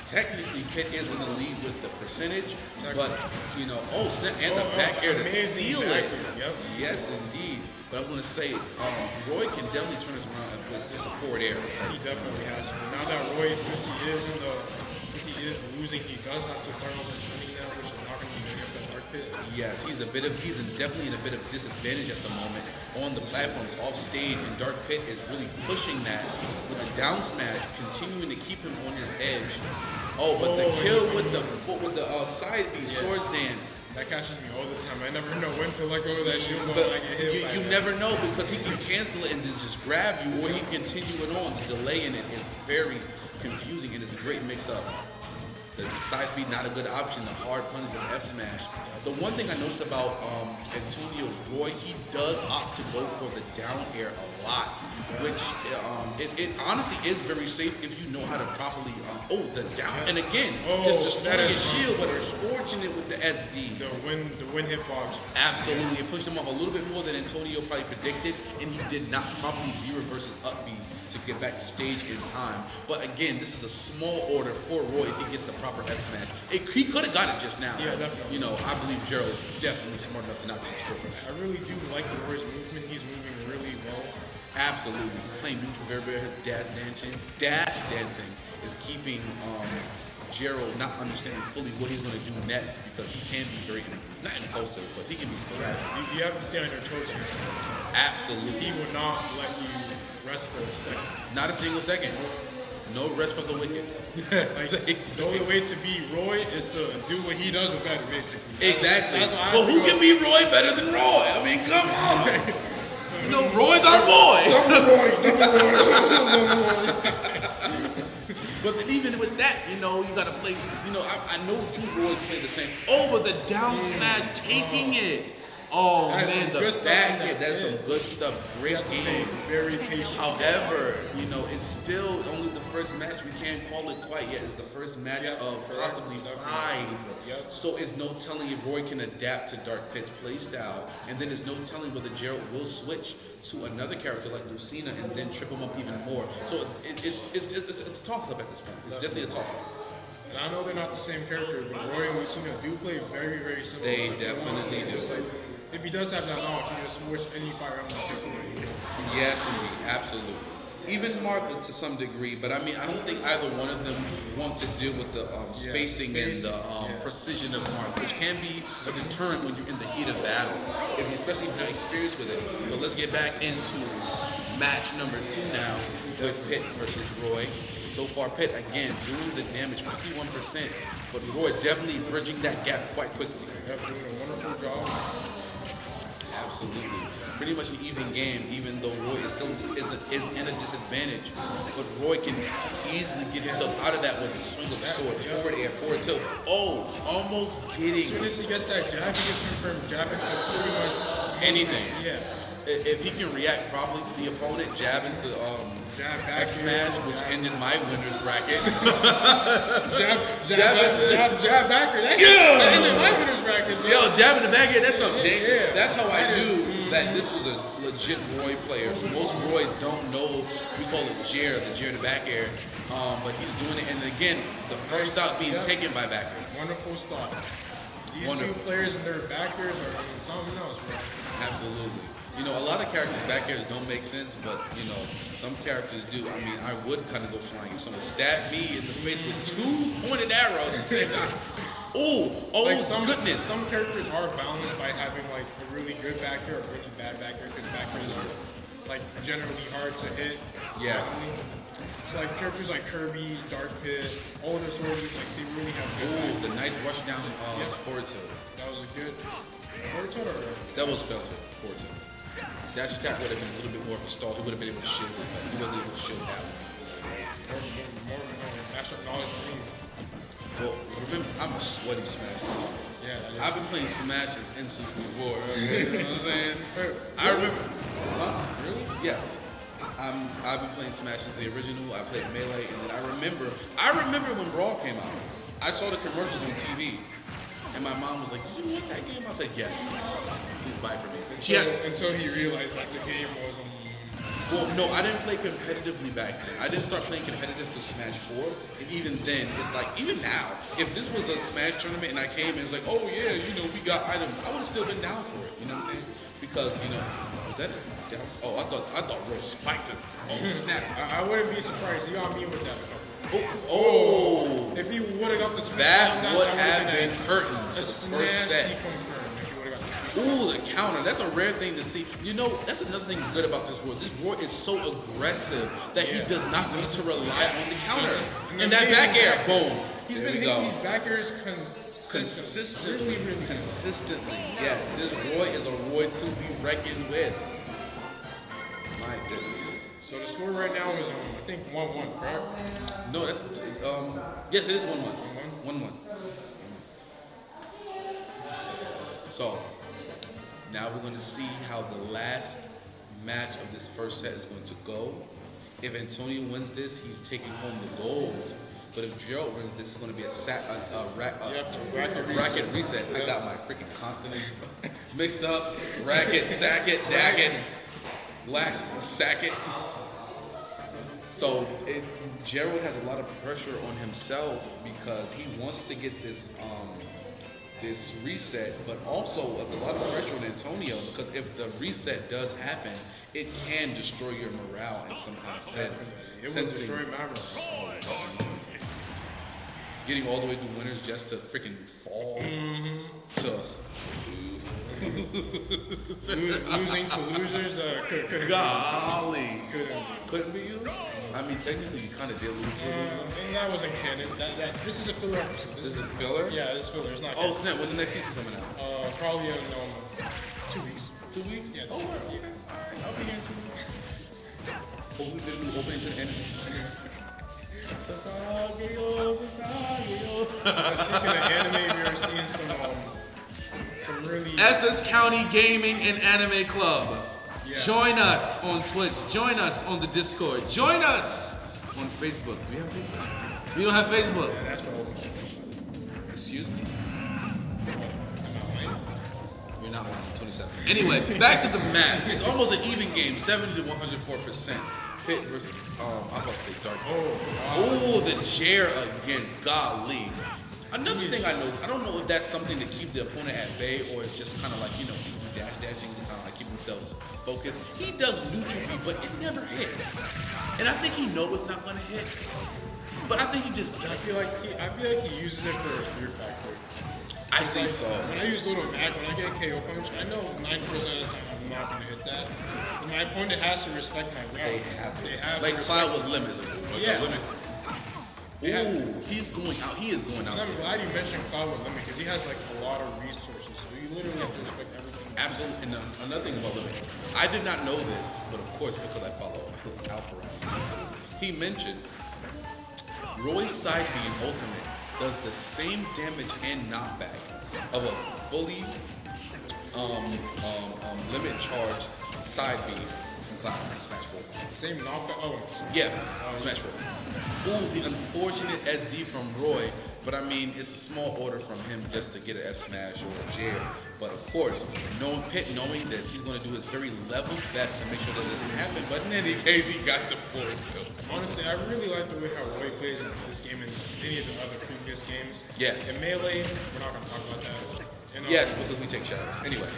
technically, Pitt is in the lead with the percentage, but and the back air to seal it. Yep. Yes, indeed. But I'm going to say, Roy can definitely turn this around with just a forward air. He definitely has to. Now that Roy, since he is losing, he does have to start over sending now, which is not going to be against that Dark Pit. Yes, he's definitely in a bit of disadvantage at the moment on the platforms off stage, and Dark Pit is really pushing that with the down smash, continuing to keep him on his edge. Oh, but the kill with the side B swords dance. That catches me all the time. I never know when to let go of that shield when I get hit. You never know, because he can cancel it and then just grab you, or he can continue it on. The delay in it is very confusing, and it's a great mix-up. The side speed, not a good option. The hard punch with F smash. The one thing I noticed about Antonio's Roy, he does opt to go for the down air a lot, which it honestly is very safe if you know how to properly. The down, and again, just destroying his shield, but it's fortunate with the SD. The win hitbox. Absolutely, it pushed him up a little bit more than Antonio probably predicted, and he did not properly view reverses up B to get back to stage in time. But again, this is a small order for Roy if he gets the proper F smash. He could have got it just now. Yeah, definitely. I believe Gerald is definitely smart enough to not just go for that. I really do like the Roy's movement. He's moving really well. Absolutely. Playing neutral very well. His dash dancing is keeping Gerald not understanding fully what he's going to do next, because he can be very, not impulsive, but he can be sporadic. You have to stay on your toes in this thing. Absolutely. He would not let you rest for a second. Not a single second. No rest for the wicked. The only way to beat Roy is to do what he does but better, basically. Exactly. That's why But who can beat Roy better than Roy? I mean, come on. Roy's our boy. But then even with that, you got to play. I know two Roys play the same. Oh, but the down smash, taking it. Oh That's man, some the good back stuff. hit, that's some good stuff. Great game. Very patient. However, it's still only the first match. We can't call it quite yet. It's the first match of possibly 5. Yep. So it's no telling if Roy can adapt to Dark Pit's playstyle, and then there's no telling whether Gerald will switch to another character like Lucina and then trip him up even more. So it's a toss-up at this point. It's definitely a toss-up. And I know they're not the same character, but Roy and Lucina do play very, very similar. They definitely do. Just like, if he does have that knowledge, he just switch any Fire Emblem character that he wants. Yes, indeed, absolutely. Even Martha to some degree, but I don't think either one of them want to deal with the spacing and the precision of Martha, which can be a deterrent when you're in the heat of battle, especially if you're not experienced with it. But let's get back into match number 2 now with Pitt versus Roy. So far, Pitt again doing the damage, 51%, but Roy definitely bridging that gap quite quickly. Yep, doing a wonderful job. Absolutely. Pretty much an even game, even though Roy is still is in a disadvantage. But Roy can easily get himself out of that with the swing of the sword. Forward air, forward tilt. Oh, almost getting As soon as he gets that jab, he can confirm jabbing to pretty much anything. Yeah. If he can react properly to the opponent, jab into Jab back X smash, which ended my winner's bracket. jab backer. That ended my winner's bracket. So. Yo, jab in the back end, that's something. Yeah. That's how I knew that this was a legit Roy player. So most Roys don't know, we call it Jer, the Jer to back air. But he's doing it, and again, the first stock being taken by back air. Wonderful start. These Wonderful. two players and their backers are something else, bro. Absolutely. A lot of characters back airs don't make sense, but some characters do. I would kind of go flying if someone stabbed me in the face with 2 pointed arrows at the same time. Oh, goodness. Some characters are balanced by having like a really good backer or a really bad backer because backers are like generally hard to hit. Yes. So like characters like Kirby, Dark Pit, all the sorties, like they really have good backers. The nice rush down forward tilt. That was a good forward tilt or? That was forward tilt. Dash attack would have been a little bit more of a stall. He would have been able to shield. He wasn't able to shield that one. More mashup knowledge for me. Well, remember, I'm a sweaty Smash. Yeah, that is. I've been playing Smash since N64. You know what I'm saying? I remember. Huh? Really? Yes. I've been playing Smash since the original. I played Melee, and then I remember when Brawl came out. I saw the commercials on TV, and my mom was like, "You want that game?" I said, "Yes." Please buy it for me. Until he realized that the game was Well, no, I didn't play competitively back then. I didn't start playing competitive till Smash 4, and even then, it's like, even now, if this was a Smash tournament and I came and was like, oh yeah, we got items, I would have still been down for it, you know what I'm saying? Because, was that it? Oh, I thought Roy spiked it. Oh, snap. I wouldn't be surprised. He got me with that. Oh. If he would have got the Smash, That would have been curtains. A First Smash, set. he confirmed. Ooh, the counter. That's a rare thing to see. That's another thing good about this Roy. This Roy is so aggressive that he does not need to rely on the counter. And that back air, boom. He's been hitting these backers consistently. Really consistently. Yes, this Roy is a Roy to be reckoned with. My goodness. So the score right now is, I think, 1-1, correct? No, that's, yes, it is 1-1. 1-1. So, now we're going to see how the last match of this first set is going to go. If Antonio wins this, he's taking home the gold. But if Gerald wins this, it's going to be a racket reset. I got my freaking consonants mixed up. Racket, sacket, dacket, last sacket. So Gerald has a lot of pressure on himself because he wants to get this reset, but also there's a lot of pressure on Antonio because if the reset does happen, it can destroy your morale in some kind of sense. It will destroy my morale. Getting all the way through winners just to freaking fall to losing to losers couldn't golly couldn't be you. I mean, technically, you kind of did lose to a loser. And that wasn't canon. This is a filler episode. This is a filler? Yeah, this is filler. It's not canon. Snap. When's the next season coming out? Probably in 2 weeks. 2 weeks? Yeah. Oh, okay. I'll be here in 2 weeks. Hopefully, they'll do opening to the enemy. Speaking of anime, we are seeing some really... Essex County Gaming and Anime Club. Yeah. Join us on Twitch. Join us on the Discord. Join us on Facebook. Do we have Facebook? We don't have Facebook. Yeah, that's what open. Excuse me? You're not 27. Anyway, back to the match. It's almost an even game. 70 to 104%. Pit versus, I'm about to say Dark. Oh, the chair again. Golly. Another thing I know, I don't know if that's something to keep the opponent at bay or it's just kind of like, people dashing to kind of like keep themselves focused. He does neutral B, but it never hits. And I think he knows it's not going to hit. But I think he just does. I feel like he uses it for a fear factor. I think so. When I use Little Mac, when I get a KO punch, I know 90% of the time I'm not going to hit that. And my opponent has to respect my ground. They have like Cloud with limits. Yeah. Limit. Ooh, he's going out. He is going out. And I'm glad you mentioned Cloud with limit because he has like a lot of resources. So you literally have to respect everything. Absolutely. And another thing about limit, I did not know this, but of course because I follow Alpha Round, he mentioned Roy's side B in Ultimate does the same damage and knockback of a fully limit charged side B from Cloud Smash 4. Same knockback? Oh, yeah, Smash 4. Ooh, the unfortunate SD from Roy, but I mean, it's a small order from him just to get an F Smash or a jail. But of course, knowing that he's going to do his very level best to make sure that doesn't happen. But in any case, he got the forward tilt. Honestly, I really like the way how Roy plays in this game and any of the other previous games. Yes. In Melee, we're not going to talk about that. Yes, because we take shadows. Anyway.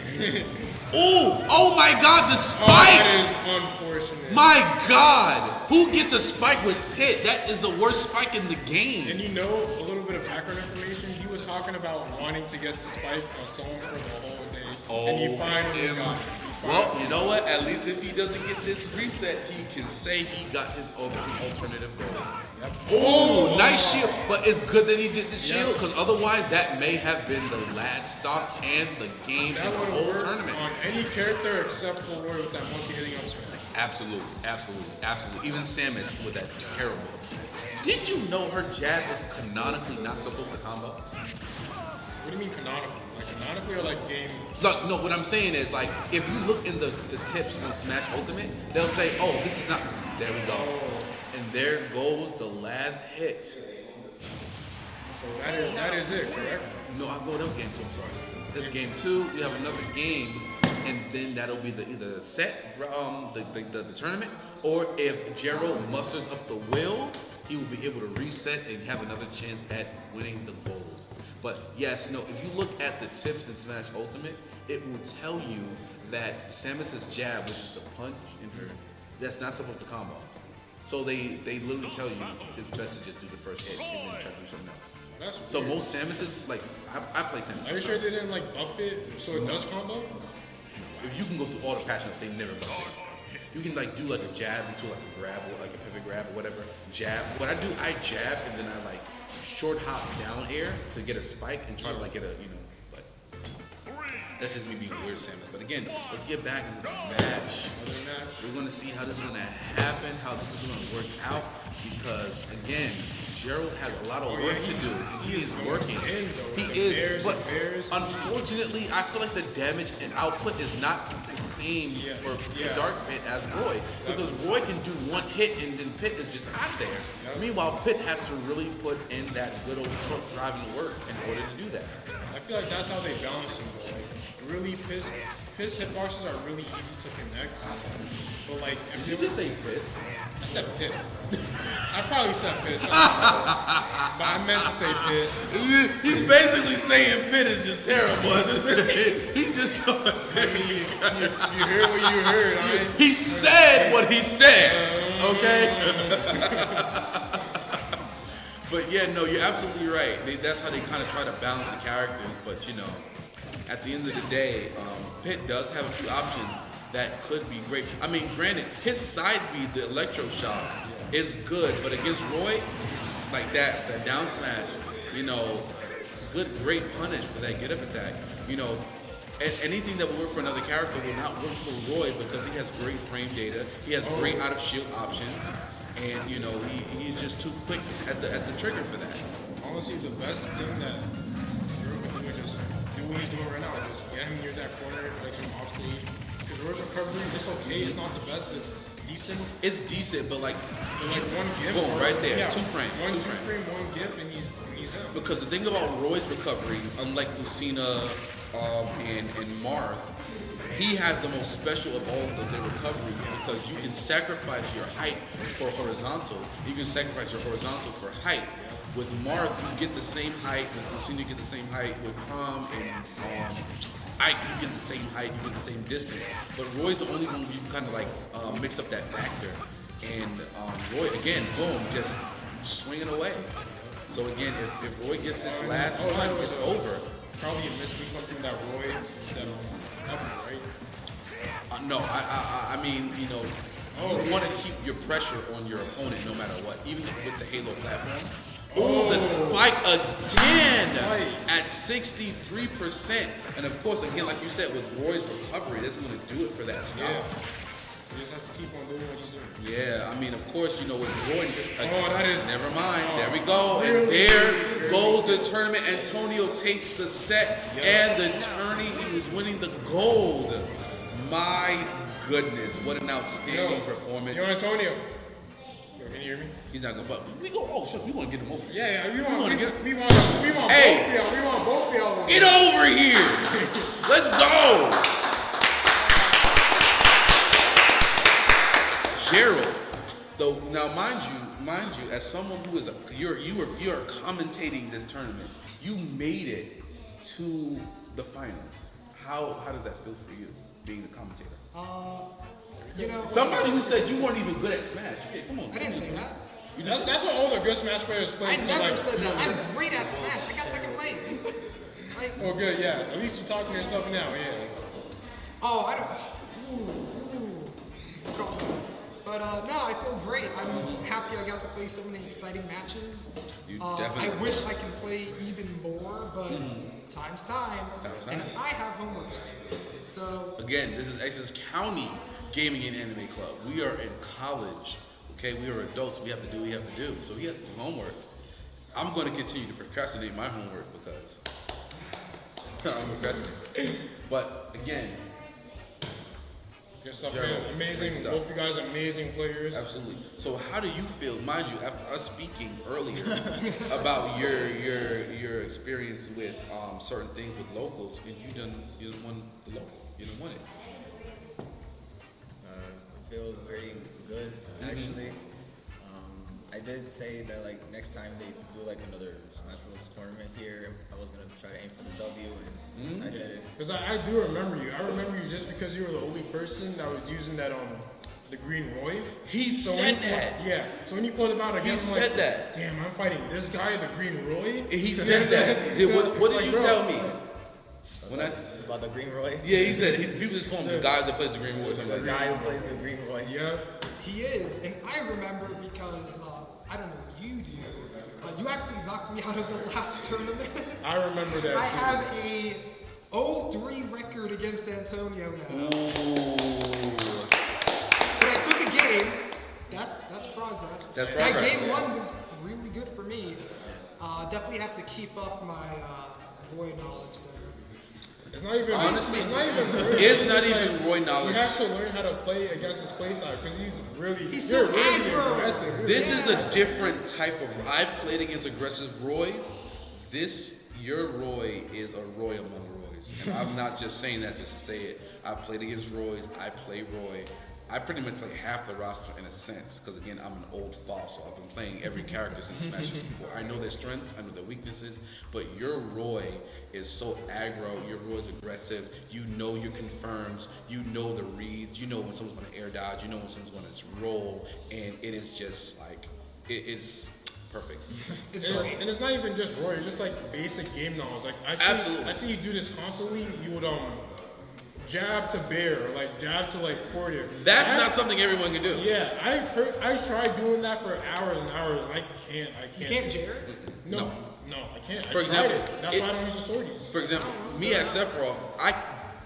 Oh my God, the spike! That is unfortunate. My God! Who gets a spike with Pit? That is the worst spike in the game. And a little bit of background information, he was talking about wanting to get the spike on someone for the whole day, and he finally got it. Well, you know what? At least if he doesn't get this reset, he can say he got his own alternative goal. Yep. Oh, nice shield. But it's good that he did the shield, because otherwise that may have been the last stop and the game That in the would whole work tournament. on any character except for Roy with that multi-hitting up smash. Absolutely. Even Samus with that terrible up smash. Did you know her jab is canonically not supposed to combo? What do you mean canonically? Like canonically or like game? No, what I'm saying is, like, if you look in the tips on Smash Ultimate, they'll say, oh, this is not, there we go. And there goes the last hit. So that is it, correct? No, I'll go with game 2, I'm sorry. This game 2, you have another game, and then that'll be the either set, the tournament, or if Gerald musters up the will, he will be able to reset and have another chance at winning the gold. But yes, no, if you look at the tips in Smash Ultimate, it will tell you that Samus's jab, which is the punch in her, that's not supposed to combo. So they literally tell you it's best to just do the first hit and then try to do something else. That's So weird. most Samus's, like, I play Samus. Are you sure they didn't like buff it so it does combo? If you can go through all the passions, they never buff it. You can like do like a jab into like a grab or like a pivot grab or whatever. Jab. What I do, I jab and then I like short hop down air to get a spike and try to like get a, but that's just me being weird, Samus. But again, let's get back into the match. We're going to see how this is going to happen, how this is going to work out, because again, Gerald has a lot of work to do, and he is working. He is, but unfortunately, I feel like the damage and output is not the same for Dark Pit as Roy, because Roy can do one hit and then Pit is just out there. Meanwhile, Pit has to really put in that good old truck driving work in order to do that. I feel like that's how they balance them though. Like, really piss hitboxes are really easy to connect. But like, if Did you just say piss? I said pit. I probably said piss. But I meant to say pit. He's basically saying Pit is just terrible. He's just so I mean, you heard what you heard. He said what he said. Okay. But yeah, no, you're absolutely right. That's how they kind of try to balance the characters. But at the end of the day, Pit does have a few options that could be great. I mean, granted, his side beat, the electroshock, is good, but against Roy, like that down smash, great punish for that get up attack. Anything that will work for another character will not work for Roy because he has great frame data, he has great out of shield options, and he's just too quick at the trigger for that. Honestly, the best thing that Drew can do is just do what he's doing right now. Just get him near that corner, take him off stage. Because Roy's recovery, it's okay. It's not the best. It's decent. It's decent, but like one gip. Boom, right there. Yeah, two frame, one gip, and he's out. Because the thing about Roy's recovery, unlike Lucina and Marth, he has the most special of all of their recoveries because you can sacrifice your height for horizontal. You can sacrifice your horizontal for height. With Marth, you get the same height. With Lucina, you get the same height. With Crom and Ike, you get the same height, you get the same distance. But Roy's the only one you can kind of like mix up that factor. And Roy, again, boom, just swinging away. So again, if Roy gets this last one, it's over. Probably a misclick from that Roy, that up, right? No, I mean, you want to keep your pressure on your opponent no matter what, even with the Halo platform. Oh, the spike again at 63%. And of course, again, like you said, with Roy's recovery, that's going to do it for that stop. Yeah. He just has to keep on doing what he's doing. Yeah, I mean, of course, with Roy, that is... Never mind. There we go. And there goes the tournament. Antonio takes the set, and the tourney, he was winning the gold. My goodness, what an outstanding performance. Yo, Antonio. Can you hear me? He's not gonna. But we go. Oh shit, we want to get him over. Yeah. We want Hey, both y'all. Get over here. Let's go. Gerald, though, now mind you, as someone who is you are commentating this tournament, you made it to the finals. How does that feel for you, being the commentator? You know, Somebody who said you weren't even good at Smash. Okay, come on. I didn't say that. That's what all the good Smash players play. I so, never like, said that. I'm great at Smash. I got second place. Like, well, good, yeah. At least you're talking your stuff now, yeah. oh, I don't. Ooh. Come on. But no, I feel great. I'm happy I got to play so many exciting matches. I wish I can play even more, but time's time. And I have homework to do. So again, this is Essex County Gaming and Anime Club. We are in college. Okay, we are adults. We have to do what we have to do. So we have to do homework. I'm going to continue to procrastinate my homework because I'm procrastinating. But again, Good stuff, Gerald, man. Amazing. great stuff. Both of you guys are amazing players. Absolutely. So how do you feel, mind you, after us speaking earlier about your experience with certain things with locals, and you didn't win the local, you didn't win it. I feel very good, actually. I did say that like next time they do like another Smash Bros. Tournament here, I was gonna try to aim for the W, and I did it. Because I do remember you. I remember you just because you were the only person that was using that the Green Roy. He So said when you that. Yeah. So when you pulled him out again, He I'm said like, that. damn, I'm fighting this guy, the Green Roy. He said that. What did you bro, tell me? When I About the Green Roy? yeah, he said people just call him the guy that plays the Green War. The guy who plays the Green Roy. Yeah. he is, and I remember because I don't know what you do. You actually knocked me out of the last tournament. I remember that. I too. have a 0-3 record against Antonio now. But I took a game. That's progress. That's That progress. game one was really good for me. Definitely have to keep up my Roy knowledge there. It's not even. Honestly, it's not even. Roy. it's not just even Roy knowledge. You have to learn how to play against his playstyle because he's He's you're so really aggro. aggressive. This is a different type of. I've played against aggressive Roys. Your Roy is a Roy among Roys, and I'm not just saying that just to say it. I've played against Roys. I play Roy. I pretty much play half the roster in a sense, because again, I'm an old fossil. I've been playing every character since Smash 64. I know their strengths, I know their weaknesses, but your Roy is so aggro. Your Roy is aggressive. You know your confirms. You know the reads. You know when someone's going to air dodge. You know when someone's going to roll, and it is just like it's perfect. It's And, great. and it's not even just Roy, it's just like basic game knowledge. Like Absolutely. I see you do this constantly. You would jab to bear, or like jab to like forward. That's not something everyone can do. Yeah, I tried doing that for hours and hours, and I can't. You can't Jared? No, I can't. For I example, tried it. That's why I don't use the swordies. For example, me at Sephiroth,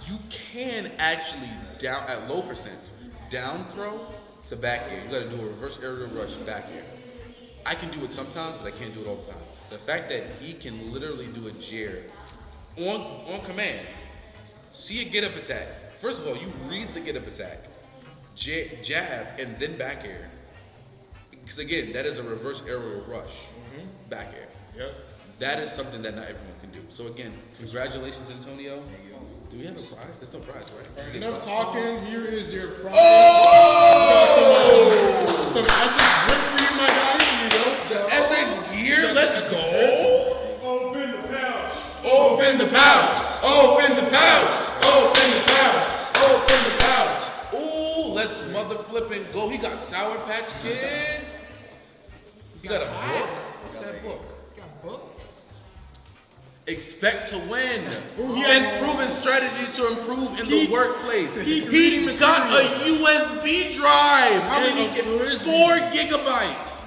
you can actually down at low percents down throw to back air. You got to do a reverse aerial rush back air. I can do it sometimes, but I can't do it all the time. The fact that he can literally do a Jared on command, see a get up attack. First of all, you read the get up attack, jab, and then back air. Because again, that is a reverse aerial rush, back air. Yep. That is something that not everyone can do. So again, congratulations, Antonio. Do we have a prize? There's no prize, right? Enough talking. Here is your prize. Oh! Some Essex grip for you, my guy. Here you go. Essex gear, let's go! Open the pouch. Open the pouch! Open the pouch! Open the pouch! Open the pouch! Ooh, let's mother flipping go. He got Sour Patch Kids. He got a book. What's that book? It's got books. Expect to win. yes. 10 proven strategies to improve in the workplace. peak He reading got a material. USB drive. How And many? a USB. 4 gigabytes.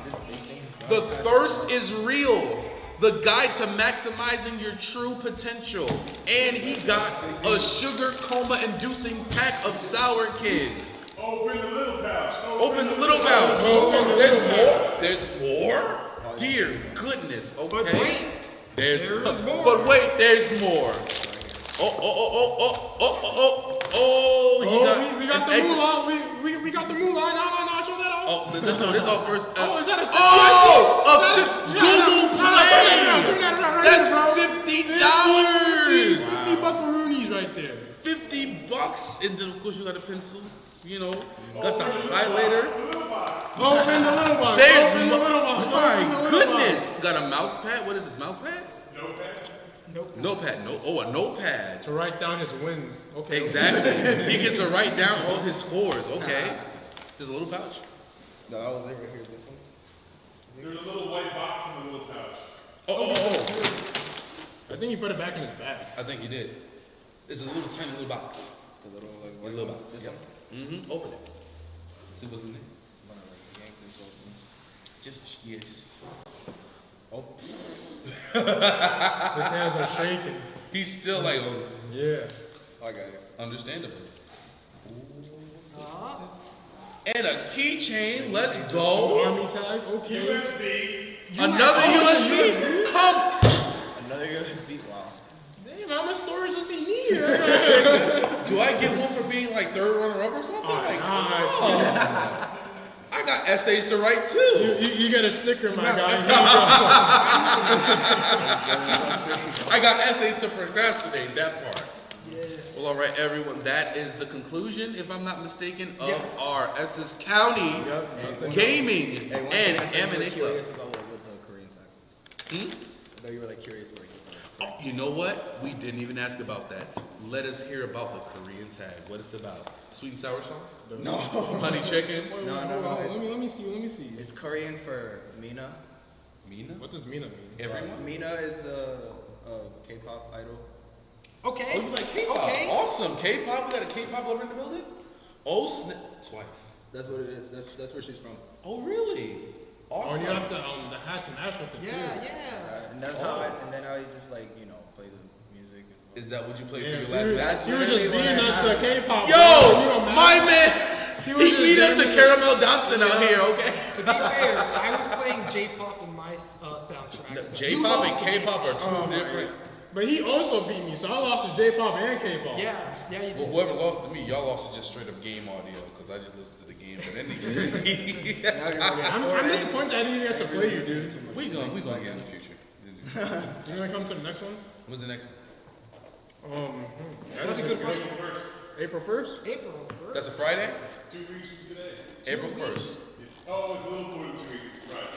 The thirst is real. The guide to maximizing your true potential. And he got a sugar coma inducing pack of Sour Kids. Open the little pouch. Open the little pouch. Open the little pouch. There's more? Dear goodness. Okay. But wait, There's more. But wait, there's more. We got the moolah. We got the moolah. No, show that off. Oh, let's show this off first. Oh, is that a Google Play. Turn that around. That's $50. 50 buckaroonies right there. $50, and then of course you got a pencil. You know, got the highlighter. Open the little box. There's Open the little box. Open the my little goodness. Got a mouse pad. What is this? Mouse pad? nope. Notepad. A notepad. To write down his wins. Okay. Exactly. He gets to write down all his scores. Okay. There's a little pouch. No, that was it right here. This one. There's a little white box in the little pouch. I think he put it back in his bag. I think you did. It's a little tiny little box. The little like A little box. This Yep. one. Mm-hmm. Open it. See what's in there. I'm gonna like yank this open. Just. Oh. His hands are shaking. He's still like, Yeah. I got it. understandable. And a keychain. Let's go. Army tag. Okay. USB. Another USB. Come. Another USB. Wow. Damn, how much storage does he need? Do I get one for being like third runner up or something? Like, I got essays to write too. You get a sticker, my guy. I got essays to procrastinate, that part. Well, all right, everyone. That is the conclusion, if I'm not mistaken, of our Essex County Gaming Hey, one and thing I M&A was Club. curious about what the Korean tag was. I thought you were like curious what it was. Oh, you know what? We didn't even ask about that. Let us hear about the Korean tag. What it's about? Sweet and sour sauce? No. Honey chicken? No. Let me see. It's Korean for Mina. Mina? What does Mina mean? Everyone? Mina is a K-pop idol. Okay. Oh, you like K-pop? Okay. Awesome. K-pop? We got a K-pop lover in the building? Oh, snap. Twice. That's what it is. That's where she's from. Oh, really? Oh, Awesome. and you have to the hat to match with it too. Yeah. And that's how. And then I just like play the music. Is that what you played Yeah, for so your you, last match? you were just beating us to K-pop. Yo, my man, He he was just beat us to jamming. Caramel Johnson out here, okay? To be fair, I was playing J-pop in my soundtrack. So you J-pop lost and to K-pop are two different. But he also beat me, so I lost to J-pop and K-pop. Yeah, you Well, did. whoever lost to me, y'all lost to just straight up game audio, because I just listened to the game. But anyway, I'm disappointed I didn't even get to play you, dude. we gonna get in the future. You gonna come to the next one? What's the next one? That's a good question. April 1st? April 1st. That's a Friday? 2 weeks from today. April 1st. Oh, it's a little more than 2 weeks. It's Friday.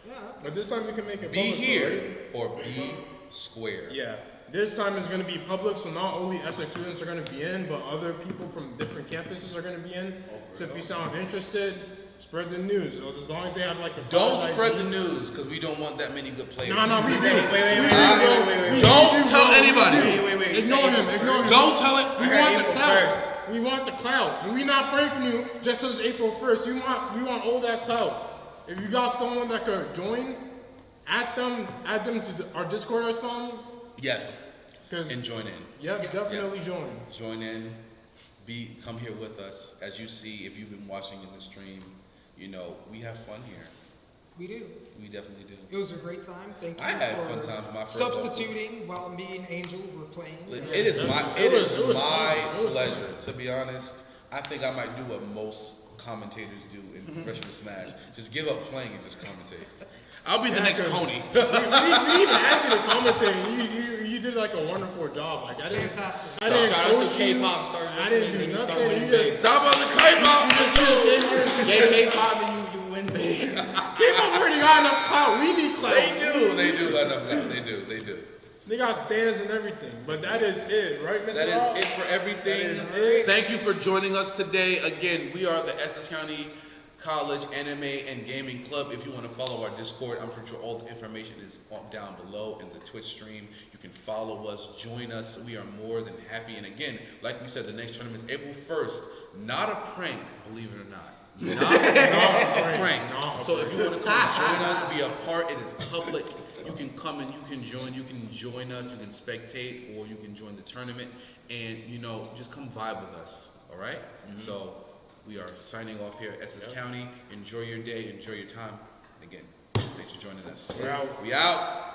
Yeah. But this time we can make it Be public, here right? or be square. Yeah. This time it's going to be public, so not only Essex students are going to be in, but other people from different campuses are going to be in. So if you sound interested, spread the news. As long as they have like a Don't college spread ID. the news, because we don't want that many good players. No, we do. Wait. Don't tell anybody. Wait. Ignore him. Don't tell it. We want the clout. We want the clout. And we're not breaking you just because it's April 1st. We want all that clout. If you got someone that could join, add them to our Discord or something. Yes. 'Cause- And join in. Yep, definitely Yes. join. Join in. Come here with us. As you see, if you've been watching in the stream, we have fun here. We do. We definitely do. It was a great time. Thank you I had for fun times my first substituting while me and Angel were playing. It is my It was fun. It was pleasure. To be honest, I think I might do what most commentators do in professional Smash. Just give up playing and just commentate. I'll be the next Coney. We even actually commentated. You did like a wonderful job. Like I didn't. Fantastic. I didn't Shout out to coach you. K-pop, start I didn't listening, do then you start nothing. winning You big. just Stop on the K-pop. K-pop and you win big. K-pop already got enough clout. We need clout. They do got enough clout. They do. They got stands and everything. But that is it, right, Mr. That Rob? is it for everything. That is it. Thank you for joining us today. Again, we are the Essex County College Anime and Gaming Club. If you want to follow our Discord, I'm pretty sure all the information is down below in the Twitch stream. You can follow us, join us. We are more than happy. And again, like we said, the next tournament is April 1st. Not a prank, believe it or not. Not a prank. So if you want to come join us, be a part, it is public. You can come and you can join us, you can spectate, or you can join the tournament, and just come vibe with us. All right? So we are signing off here at Essex County. Enjoy your day, enjoy your time. And again, thanks for joining us. We're out. We out.